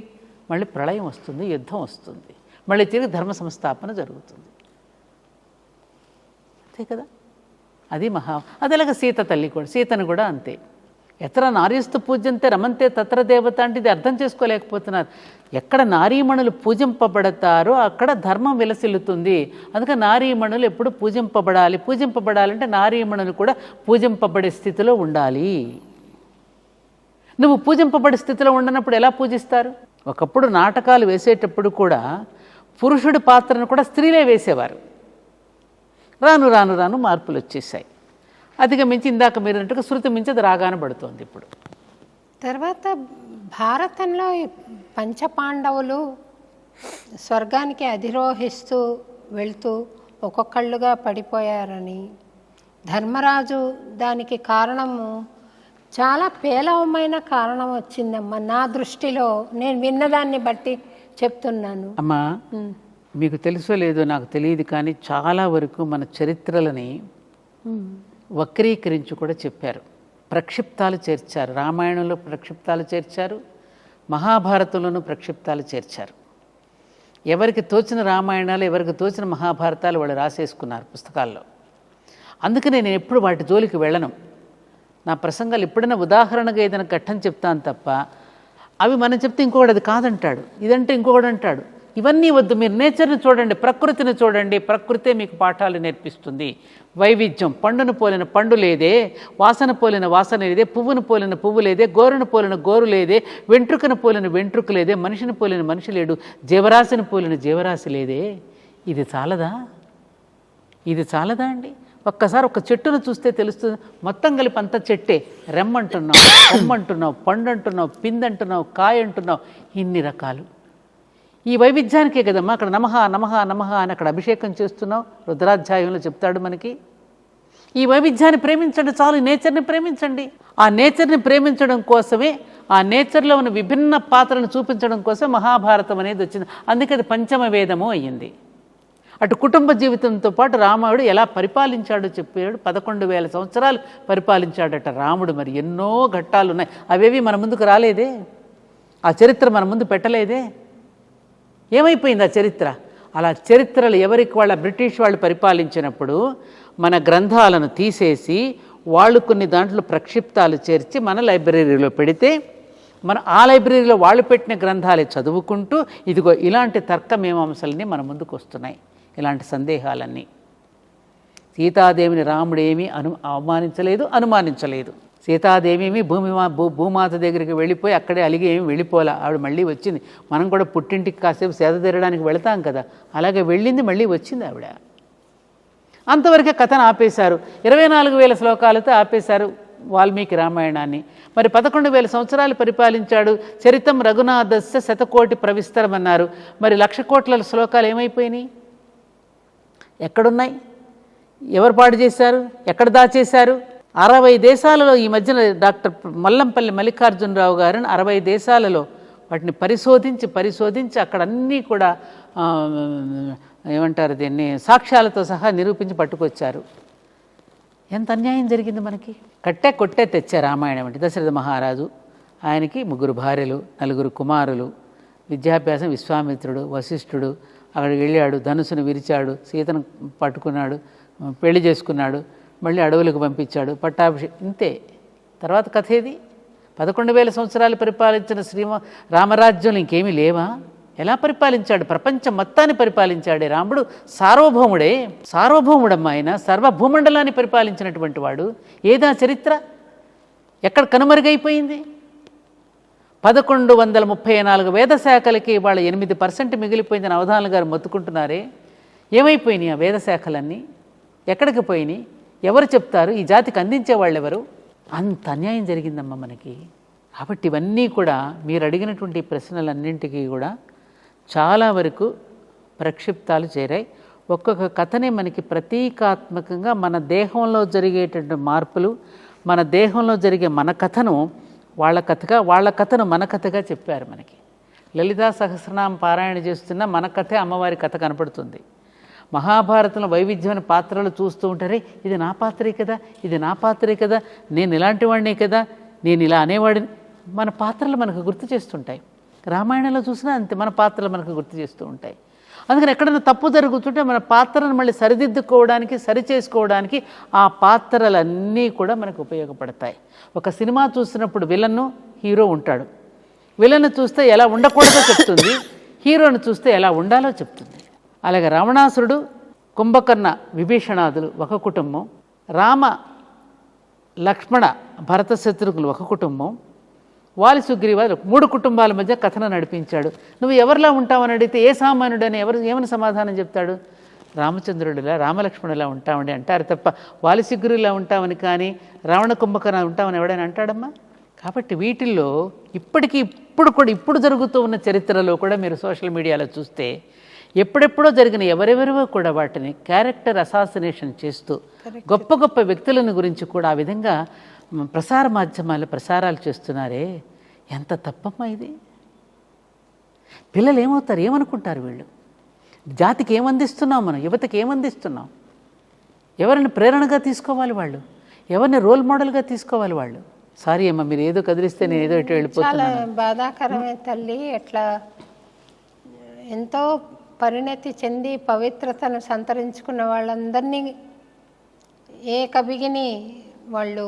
మళ్ళీ ప్రళయం వస్తుంది, యుద్ధం వస్తుంది, మళ్ళీ తిరిగి ధర్మ సంస్థాపన జరుగుతుంది. అంతే కదా. అదేలాగా సీత తల్లి కూడా, సీతను కూడా అంతే. ఎత్ర నార్యస్తు పూజ్యంతే రమంతే తత్ర దేవత అంటే ఇది అర్థం చేసుకోలేకపోతున్నారు. ఎక్కడ నారీమణులు పూజింపబడతారో అక్కడ ధర్మం విలసిల్లుతుంది. అందుకని నారీమణులు ఎప్పుడు పూజింపబడాలంటే నారీమణులు కూడా పూజింపబడే స్థితిలో ఉండాలి. నువ్వు పూజింపబడే స్థితిలో ఉండనప్పుడు ఎలా పూజిస్తారు? ఒకప్పుడు నాటకాలు వేసేటప్పుడు కూడా పురుషుడి పాత్రను కూడా స్త్రీలే వేసేవారు. రాను రాను రాను మార్పులు వచ్చేసాయి. అధిగమించి ఇందాక మీరు అన్నట్టుగా శృతి మించి అది రాగానే పడుతోంది. ఇప్పుడు తర్వాత భారతంలో పంచపాండవులు స్వర్గానికి అధిరోహిస్తూ వెళ్తూ ఒక్కొక్కళ్ళుగా పడిపోయారని, ధర్మరాజు దానికి కారణము చాలా పేలవమైన కారణం వచ్చిందమ్మా నా దృష్టిలో. నేను విన్నదాన్ని బట్టి చెప్తున్నాను. అమ్మా, మీకు తెలుసో లేదో నాకు తెలియదు కానీ చాలా వరకు మన చరిత్రలని వక్రీకరించి కూడా చెప్పారు, ప్రక్షిప్తాలు చేర్చారు. రామాయణంలో ప్రక్షిప్తాలు చేర్చారు, మహాభారతంలోనూ ప్రక్షిప్తాలు చేర్చారు. ఎవరికి తోచిన రామాయణాలు, ఎవరికి తోచిన మహాభారతాలు వాళ్ళు రాసేసుకున్నారు పుస్తకాల్లో. అందుకనే నేను ఎప్పుడు వాటి జోలికి వెళ్ళను. నా ప్రసంగాలు ఎప్పుడైనా ఉదాహరణగా ఏదైనా ఘట్టం చెప్తాను తప్ప, అవి మనం చెప్తే ఇంకొకటి అది కాదంటాడు, ఇదంటే ఇంకొకటి అంటాడు. ఇవన్నీ వద్దు. మీరు నేచర్ని చూడండి, ప్రకృతిని చూడండి, ప్రకృతే మీకు పాఠాలు నేర్పిస్తుంది. వైవిధ్యం, పండును పోలిన పండు లేదే, వాసన పోలిన వాసన లేదే, పువ్వును పోలిన పువ్వు లేదే, గోరును పోలిన గోరు లేదే, వెంట్రుకను పోలిన వెంట్రుక లేదే, మనిషిని పోలిన మనిషి లేడు, జీవరాశిని పోలిన జీవరాశి లేదే. ఇది చాలదా అండి? ఒక్కసారి ఒక చెట్టును చూస్తే తెలుస్తుంది. మొత్తం కలిపి అంత చెట్టే. రెమ్మంటున్నావు, కొమ్మంటున్నావు, పండు అంటున్నావు, పిందంటున్నావు, కాయ అంటున్నావు, ఇన్ని రకాలు. ఈ వైవిధ్యానికే కదమ్మా అక్కడ నమః నమః నమః అని అక్కడ అభిషేకం చేస్తున్నావు. రుద్రాధ్యాయంలో చెప్తాడు మనకి. ఈ వైవిధ్యాన్ని ప్రేమించండి చాలు, నేచర్ని ప్రేమించండి. ఆ నేచర్ని ప్రేమించడం కోసమే ఆ నేచర్లో ఉన్న విభిన్న పాత్రలను చూపించడం కోసం మహాభారతం అనేది వచ్చింది. అందుకే అది పంచమ వేదము అయ్యింది. అటు కుటుంబ జీవితంతో పాటు రాముడు ఎలా పరిపాలించాడో చెప్పాడు. 11,000 సంవత్సరాలు పరిపాలించాడట రాముడు. మరి ఎన్నో ఘట్టాలు ఉన్నాయి, అవేవి మన ముందుకు రాలేదే, ఆ చరిత్ర మన ముందు పెట్టలేదే. ఏమైపోయింది ఆ చరిత్ర? అలా చరిత్రలు ఎవరికి వాళ్ళ బ్రిటిష్ వాళ్ళు పరిపాలించినప్పుడు మన గ్రంథాలను తీసేసి వాళ్ళు కొన్ని దాంట్లో ప్రక్షిప్తాలు చేర్చి మన లైబ్రరీలో పెడితే మన ఆ లైబ్రరీలో వాళ్ళు పెట్టిన గ్రంథాలే చదువుకుంటూ ఇదిగో ఇలాంటి తర్కమీమాంసలన్నీ మన ముందుకు వస్తున్నాయి, ఇలాంటి సందేహాలన్నీ. సీతాదేవిని రాముడు ఏమీ అవమానించలేదు, అనుమానించలేదు. సీతాదేవి భూమాత దగ్గరికి వెళ్ళిపోయి అక్కడే అలిగి ఏమి వెళ్ళిపోలే. ఆవిడ మళ్ళీ వచ్చింది. మనం కూడా పుట్టింటికి కాసేపు సేద తీరడానికి వెళతాం కదా, అలాగే వెళ్ళింది, మళ్ళీ వచ్చింది ఆవిడ. అంతవరకే కథను ఆపేశారు. 24,000 శ్లోకాలతో ఆపేశారు వాల్మీకి రామాయణాన్ని. మరి 11,000 సంవత్సరాలు పరిపాలించాడు. చరితం రఘునాథస్య శతకోటి ప్రవిస్తరమన్నారు. మరి 1,00,000 కోట్ల శ్లోకాలు ఏమైపోయినాయి? ఎక్కడున్నాయి? ఎవరు పాడు చేశారు? ఎక్కడ దాచేశారు? 60 దేశాలలో ఈ మధ్యన డాక్టర్ మల్లంపల్లి మల్లికార్జునరావు గారిని 60 దేశాలలో వాటిని పరిశోధించి అక్కడ అన్నీ కూడా ఏమంటారు దీన్ని, సాక్ష్యాలతో సహా నిరూపించి పట్టుకొచ్చారు. ఎంత అన్యాయం జరిగింది మనకి. కొట్టే తెచ్చారు రామాయణం అంటే. దశరథ మహారాజు, ఆయనకి 3 భార్యలు, 4 కుమారులు, విద్యాభ్యాసం విశ్వామిత్రుడు, వశిష్ఠుడు. అక్కడికి వెళ్ళాడు, ధనుసును విరిచాడు, సీతను పట్టుకున్నాడు, పెళ్లి చేసుకున్నాడు, మళ్ళీ అడవులకు పంపించాడు, పట్టాభిషేకం. ఇంతే. తర్వాత కథ ఏది? 11,000 సంవత్సరాలు పరిపాలించిన రామరాజ్యం ఇంకేమీ లేవా? ఎలా పరిపాలించాడు? ప్రపంచం మొత్తాన్ని పరిపాలించాడే రాముడు. సార్వభౌముడమ్మ ఆయన. సర్వభూమండలాన్ని పరిపాలించినటువంటి వాడు. ఏదా చరిత్ర? ఎక్కడ కనుమరుగైపోయింది? 1134 వేదశాఖలకి ఇవాళ 8% మిగిలిపోయిందని అవధానులు గారు మొత్తుకుంటున్నారే. ఏమైపోయినాయి ఆ వేదశాఖలన్నీ? ఎక్కడికి పోయినాయి? ఎవరు చెప్తారు? ఈ జాతికి అందించే వాళ్ళు ఎవరు? అంత అన్యాయం జరిగిందమ్మా మనకి. కాబట్టి ఇవన్నీ కూడా మీరు అడిగినటువంటి ప్రశ్నలన్నింటికీ కూడా చాలా వరకు ప్రక్షిప్తాలు చేరాయి. ఒక్కొక్క కథనే మనకి ప్రతీకాత్మకంగా మన దేహంలో జరిగేటువంటి మార్పులు, మన దేహంలో జరిగే మన కథను వాళ్ళ కథగా, వాళ్ళ కథను మన కథగా చెప్పారు మనకి. లలితా సహస్రనామ పారాయణ చేస్తున్న మన కథే అమ్మవారి కథ కనపడుతుంది. మహాభారతంలో వైవిధ్యమైన పాత్రలు చూస్తూ ఉంటారే, ఇది నా పాత్రే కదా, ఇది నా పాత్రే కదా, నేను ఇలాంటి వాడినే కదా, నేను ఇలా అనేవాడిని. మన పాత్రలు మనకు గుర్తు చేస్తుంటాయి. రామాయణంలో చూసినా అంతే, మన పాత్రలు మనకు గుర్తు చేస్తూ ఉంటాయి. అందుకని ఎక్కడైనా తప్పు జరుగుతుంటే మన పాత్రను మళ్ళీ సరిదిద్దుకోవడానికి, సరిచేసుకోవడానికి ఆ పాత్రలన్నీ కూడా మనకు ఉపయోగపడతాయి. ఒక సినిమా చూసినప్పుడు విలన్ను, హీరో ఉంటాడు. విలన్ను చూస్తే ఎలా ఉండకూడదో చెప్తుంది, హీరోను చూస్తే ఎలా ఉండాలో చెప్తుంది. అలాగే రావణాసురుడు, కుంభకర్ణ, విభీషణాదులు ఒక కుటుంబం, రామ లక్ష్మణ భరత శత్రుఘ్నులు ఒక కుటుంబం, వాలి సుగ్రీవాదులు 3 కుటుంబాల మధ్య కథను నడిపించాడు. నువ్వు ఎవరిలా ఉంటావని అడిగితే ఏ సామాన్యుడని ఏమని సమాధానం చెప్తాడు? రామచంద్రుడిలా, రామలక్ష్మణులా ఉంటామని అంటారు తప్ప వాలి సుగ్రీవులా ఉంటామని కానీ, రావణ కుంభకర్ణ ఉంటామని ఎవడైనా అంటాడమ్మా? కాబట్టి వీటిల్లో ఇప్పుడు జరుగుతూ ఉన్న చరిత్రలో కూడా మీరు సోషల్ మీడియాలో చూస్తే ఎప్పుడెప్పుడో జరిగిన ఎవరెవరివో కూడా వాటిని క్యారెక్టర్ అసాసినేషన్ చేస్తూ గొప్ప గొప్ప వ్యక్తులను గురించి కూడా ఆ విధంగా ప్రసార మాధ్యమాలు ప్రసారాలు చేస్తున్నారే. ఎంత తప్పమ్మా ఇది. పిల్లలు ఏమవుతారు? ఏమనుకుంటారు వీళ్ళు? జాతికి ఏమందిస్తున్నాం మనం? యువతకి ఏమందిస్తున్నాం? ఎవరిని ప్రేరణగా తీసుకోవాలి వాళ్ళు? ఎవరిని రోల్ మోడల్గా తీసుకోవాలి వాళ్ళు? సారీ అమ్మా, మీరు ఏదో కదిలిస్తే నేను ఏదో ఇటు వెళ్ళిపోతున్నాను. చాలా బాధాకరమే తల్లి. ఎట్లా ఎంతో పరిణతి చెంది పవిత్రతను సంతరించుకున్న వాళ్ళందరినీ ఏ కవిగిని వాళ్ళు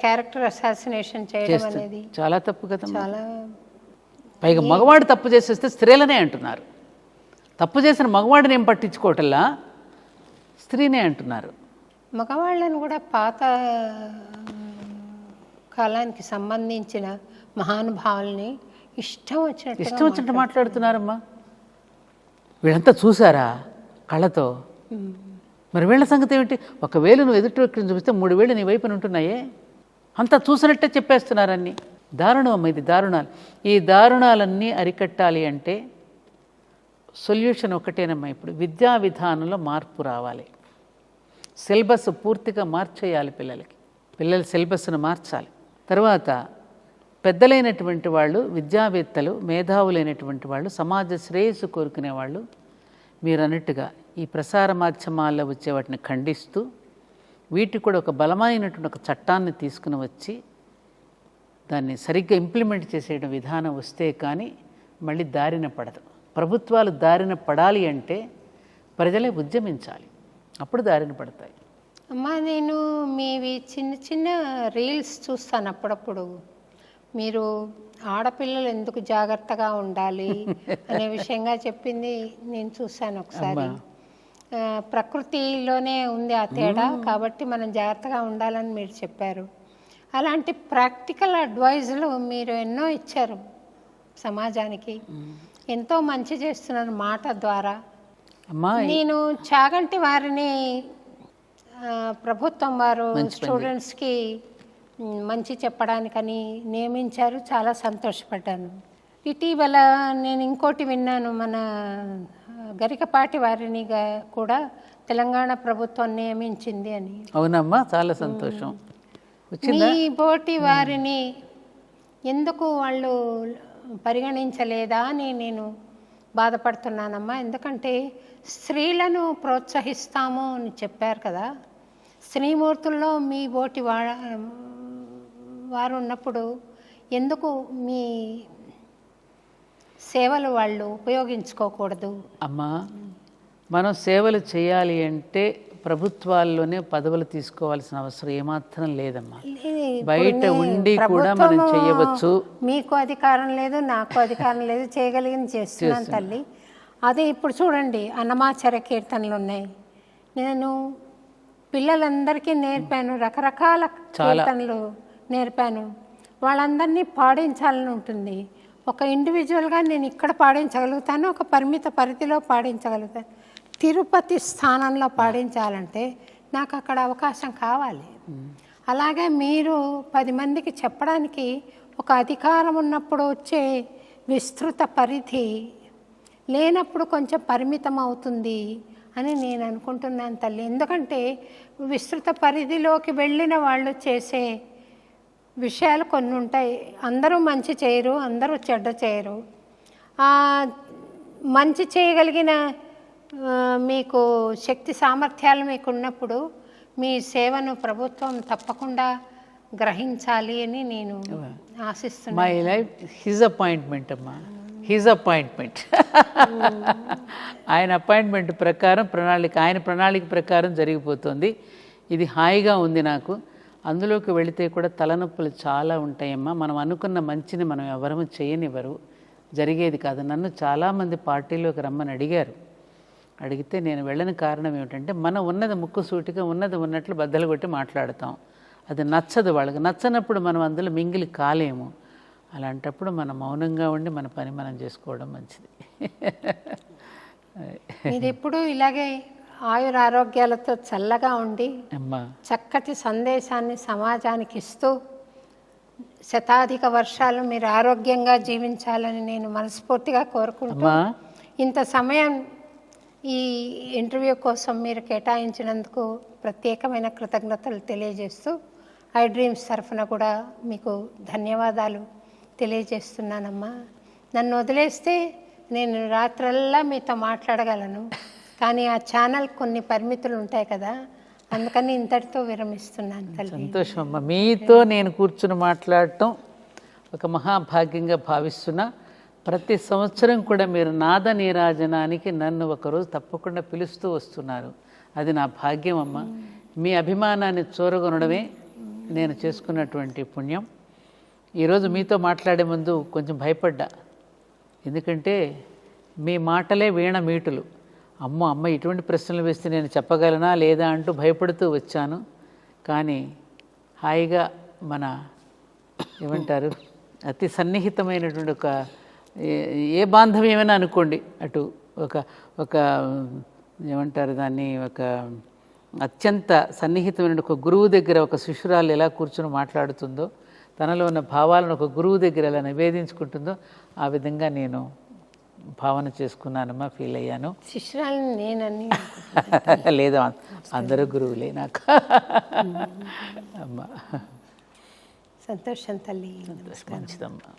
క్యారెక్టర్ అసాసినేషన్ చేయడం అనేది చాలా తప్పు కదా. చాలా. పైగా మగవాడు తప్పు చేసేస్తే స్త్రీలనే అంటున్నారు. తప్పు చేసిన మగవాడిని ఏం పట్టించుకోవటంలా స్త్రీనే అంటున్నారు. మగవాళ్ళని కూడా పాత కాలానికి సంబంధించిన మహానుభావుల్ని ఇష్టం వచ్చినట్టు మాట్లాడుతున్నారమ్మా. వీళ్ళంతా చూసారా కళ్ళతో? మరి వీళ్ళ సంగతి ఏమిటి? 1 వేలు నువ్వు ఎదుటి వ్యక్తిని చూపిస్తే 3 వేలు నీ వైపున ఉంటున్నాయే. అంతా చూసినట్టే చెప్పేస్తున్నారన్నీ. దారుణం అమ్మ, ఇది దారుణాలు. ఈ దారుణాలన్నీ అరికట్టాలి అంటే సొల్యూషన్ ఒకటేనమ్మా. ఇప్పుడు విద్యా విధానంలో మార్పు రావాలి. సిలబస్ పూర్తిగా మార్చేయాలి పిల్లలకి. పిల్లల సిలబస్ను మార్చాలి. తర్వాత పెద్దలైనటువంటి వాళ్ళు, విద్యావేత్తలు, మేధావులైనటువంటి వాళ్ళు, సమాజ శ్రేయస్సు కోరుకునే వాళ్ళు మీరు అన్నట్టుగా ఈ ప్రసార మాధ్యమాల్లో వచ్చే వాటిని ఖండిస్తూ వీటికి కూడా ఒక బలమైనటువంటి ఒక చట్టాన్ని తీసుకుని వచ్చి దాన్ని సరిగ్గా ఇంప్లిమెంట్ చేసేయడం విధానం వస్తే కానీ మళ్ళీ దారిన పడదు. ప్రభుత్వాలు దారిన పడాలి అంటే ప్రజలే ఉద్యమించాలి, అప్పుడు దారిన పడతాయి. అమ్మా, నేను మీవి చిన్న చిన్న రీల్స్ చూస్తాను అప్పుడప్పుడు. మీరు ఆడపిల్లలు ఎందుకు జాగ్రత్తగా ఉండాలి అనే విషయంగా చెప్పింది నేను చూశాను ఒకసారి. ప్రకృతిలోనే ఉంది ఆ తేడా, కాబట్టి మనం జాగ్రత్తగా ఉండాలని మీరు చెప్పారు. అలాంటి ప్రాక్టికల్ అడ్వైజులు మీరు ఎన్నో ఇచ్చారు సమాజానికి. ఎంతో మంచి చేస్తున్నారు మాట ద్వారా. నేను చాగంటి వారిని ప్రభుత్వం వారు స్టూడెంట్స్కి మంచి చెప్పడానికని నియమించారు. చాలా సంతోషపడ్డాను. ఇటీవల నేను ఇంకోటి విన్నాను, మన గరికపాటి వారిని కూడా తెలంగాణ ప్రభుత్వం నియమించింది అని. అవునమ్మా, చాలా సంతోషం. మీ బోటి వారిని ఎందుకు వాళ్ళు పరిగణించలేదా అని నేను బాధపడుతున్నానమ్మా. ఎందుకంటే స్త్రీలను ప్రోత్సహిస్తాము అని చెప్పారు కదా, స్త్రీమూర్తుల్లో మీ బోటి వారు ఉన్నప్పుడు ఎందుకు మీ సేవలు వాళ్ళు ఉపయోగించుకోకూడదు? అమ్మా, మనం సేవలు చేయాలి అంటే ప్రభుత్వాల్లోనే పదవులు తీసుకోవాల్సిన అవసరం ఏమాత్రం లేదమ్మా. బయట ఉండి కూడా మనం చేయవచ్చు. మీకు అధికారం లేదు, నాకు అధికారం లేదు, చేయగలిగింది చేస్తున్నాను తల్లి. అదే ఇప్పుడు చూడండి, అన్నమాచార్య కీర్తనలు ఉన్నాయి. నేను పిల్లలందరికీ నేర్పాను, రకరకాల కీర్తనలు నేర్పాను. వాళ్ళందరినీ పాడించాలని ఉంటుంది. ఒక ఇండివిజువల్గా నేను ఇక్కడ పాడించగలుగుతాను, ఒక పరిమిత పరిధిలో పాడించగలుగుతాను. తిరుపతి స్థానంలో పాడించాలంటే నాకు అక్కడ అవకాశం కావాలి. అలాగే మీరు 10 మందికి చెప్పడానికి ఒక అధికారం ఉన్నప్పుడు వచ్చే విస్తృత పరిధి లేనప్పుడు కొంచెం పరిమితం అవుతుంది అని నేను అనుకుంటున్నాను తల్లి. ఎందుకంటే విస్తృత పరిధిలోకి వెళ్ళిన వాళ్ళు చేసే విషయాలు కొన్ని ఉంటాయి. అందరూ మంచి చేయరు, అందరూ చెడ్డ చేయరు. మంచి చేయగలిగిన మీకు శక్తి సామర్థ్యాలు మీకు ఉన్నప్పుడు మీ సేవను ప్రభుత్వం తప్పకుండా గ్రహించాలి అని నేను ఆశిస్తున్నాను. మై లైఫ్ హిజ్ అపాయింట్మెంట్ అమ్మా, హిజ్ అపాయింట్మెంట్. ఆయన అపాయింట్మెంట్ ప్రకారం ఆయన ప్రణాళిక ప్రకారం జరిగిపోతుంది. ఇది హాయిగా ఉంది నాకు. అందులోకి వెళితే కూడా తలనొప్పులు చాలా ఉంటాయమ్మా. మనం అనుకున్న మంచిని మనం ఎవరము చేయనివ్వరు, జరిగేది కాదు. నన్ను చాలామంది పార్టీలోకి రమ్మని అడిగితే నేను వెళ్ళని కారణం ఏమిటంటే, మనం ఉన్నది ముక్కుసూటిగా ఉన్నది ఉన్నట్లు బద్దలు కొట్టి మాట్లాడతాం. అది నచ్చదు వాళ్ళకి. నచ్చనప్పుడు మనం అందులో మింగిలి కాలేము. అలాంటప్పుడు మనం మౌనంగా ఉండి మన పని మనం చేసుకోవడం మంచిది. మీరు ఎప్పుడు ఇలాగే ఆయురారోగ్యాలతో చల్లగా ఉండి చక్కటి సందేశాన్ని సమాజానికి ఇస్తూ శతాధిక వర్షాలు మీరు ఆరోగ్యంగా జీవించాలని నేను మనస్ఫూర్తిగా కోరుకుంటూ, ఇంత సమయం ఈ ఇంటర్వ్యూ కోసం మీరు కేటాయించినందుకు ప్రత్యేకమైన కృతజ్ఞతలు తెలియజేస్తూ ఐ డ్రీమ్స్ తరఫున కూడా మీకు ధన్యవాదాలు తెలియజేస్తున్నానమ్మా. నన్ను వదిలేస్తే నేను రాత్రల్లా మీతో మాట్లాడగలను, కానీ ఆ ఛానల్ కొన్ని పరిమితులు ఉంటాయి కదా, అందుకని ఇంతటితో విరమిస్తున్నాను తల్లి. సంతోషం అమ్మ, మీతో నేను కూర్చుని మాట్లాడటం ఒక మహాభాగ్యంగా భావిస్తున్నా. ప్రతి సంవత్సరం కూడా మీరు నాద నీరాజనానికి నన్ను ఒకరోజు తప్పకుండా పిలుస్తూ వస్తున్నారు. అది నా భాగ్యం అమ్మ. మీ అభిమానాన్ని చూరగొనడమే నేను చేసుకున్నటువంటి పుణ్యం. ఈరోజు మీతో మాట్లాడే ముందు కొంచెం భయపడ్డా, ఎందుకంటే మీ మాటలే వీణ మీటులు. అమ్మ ఇటువంటి ప్రశ్నలు వేస్తే నేను చెప్పగలనా లేదా అంటూ భయపడుతూ వచ్చాను. కానీ హాయిగా మన ఏమంటారు అతి సన్నిహితమైనటువంటి ఒక ఏ బాంధవ్యమైనా అనుకోండి, అటు ఒక ఏమంటారు దాన్ని, ఒక అత్యంత సన్నిహితమైన ఒక గురువు దగ్గర ఒక శిష్యురాలు ఎలా కూర్చొని మాట్లాడుతుందో, తనలో ఉన్న భావాలను ఒక గురువు దగ్గర ఎలా నివేదించుకుంటుందో, ఆ విధంగా నేను భావన చేసుకున్నానమ్మా, ఫీల్ అయ్యాను. శిష్యురాలని నేనని లేదా అందరూ గురువులే నాకు అమ్మా. సంతోషం తల్లి. మంచిదమ్మా.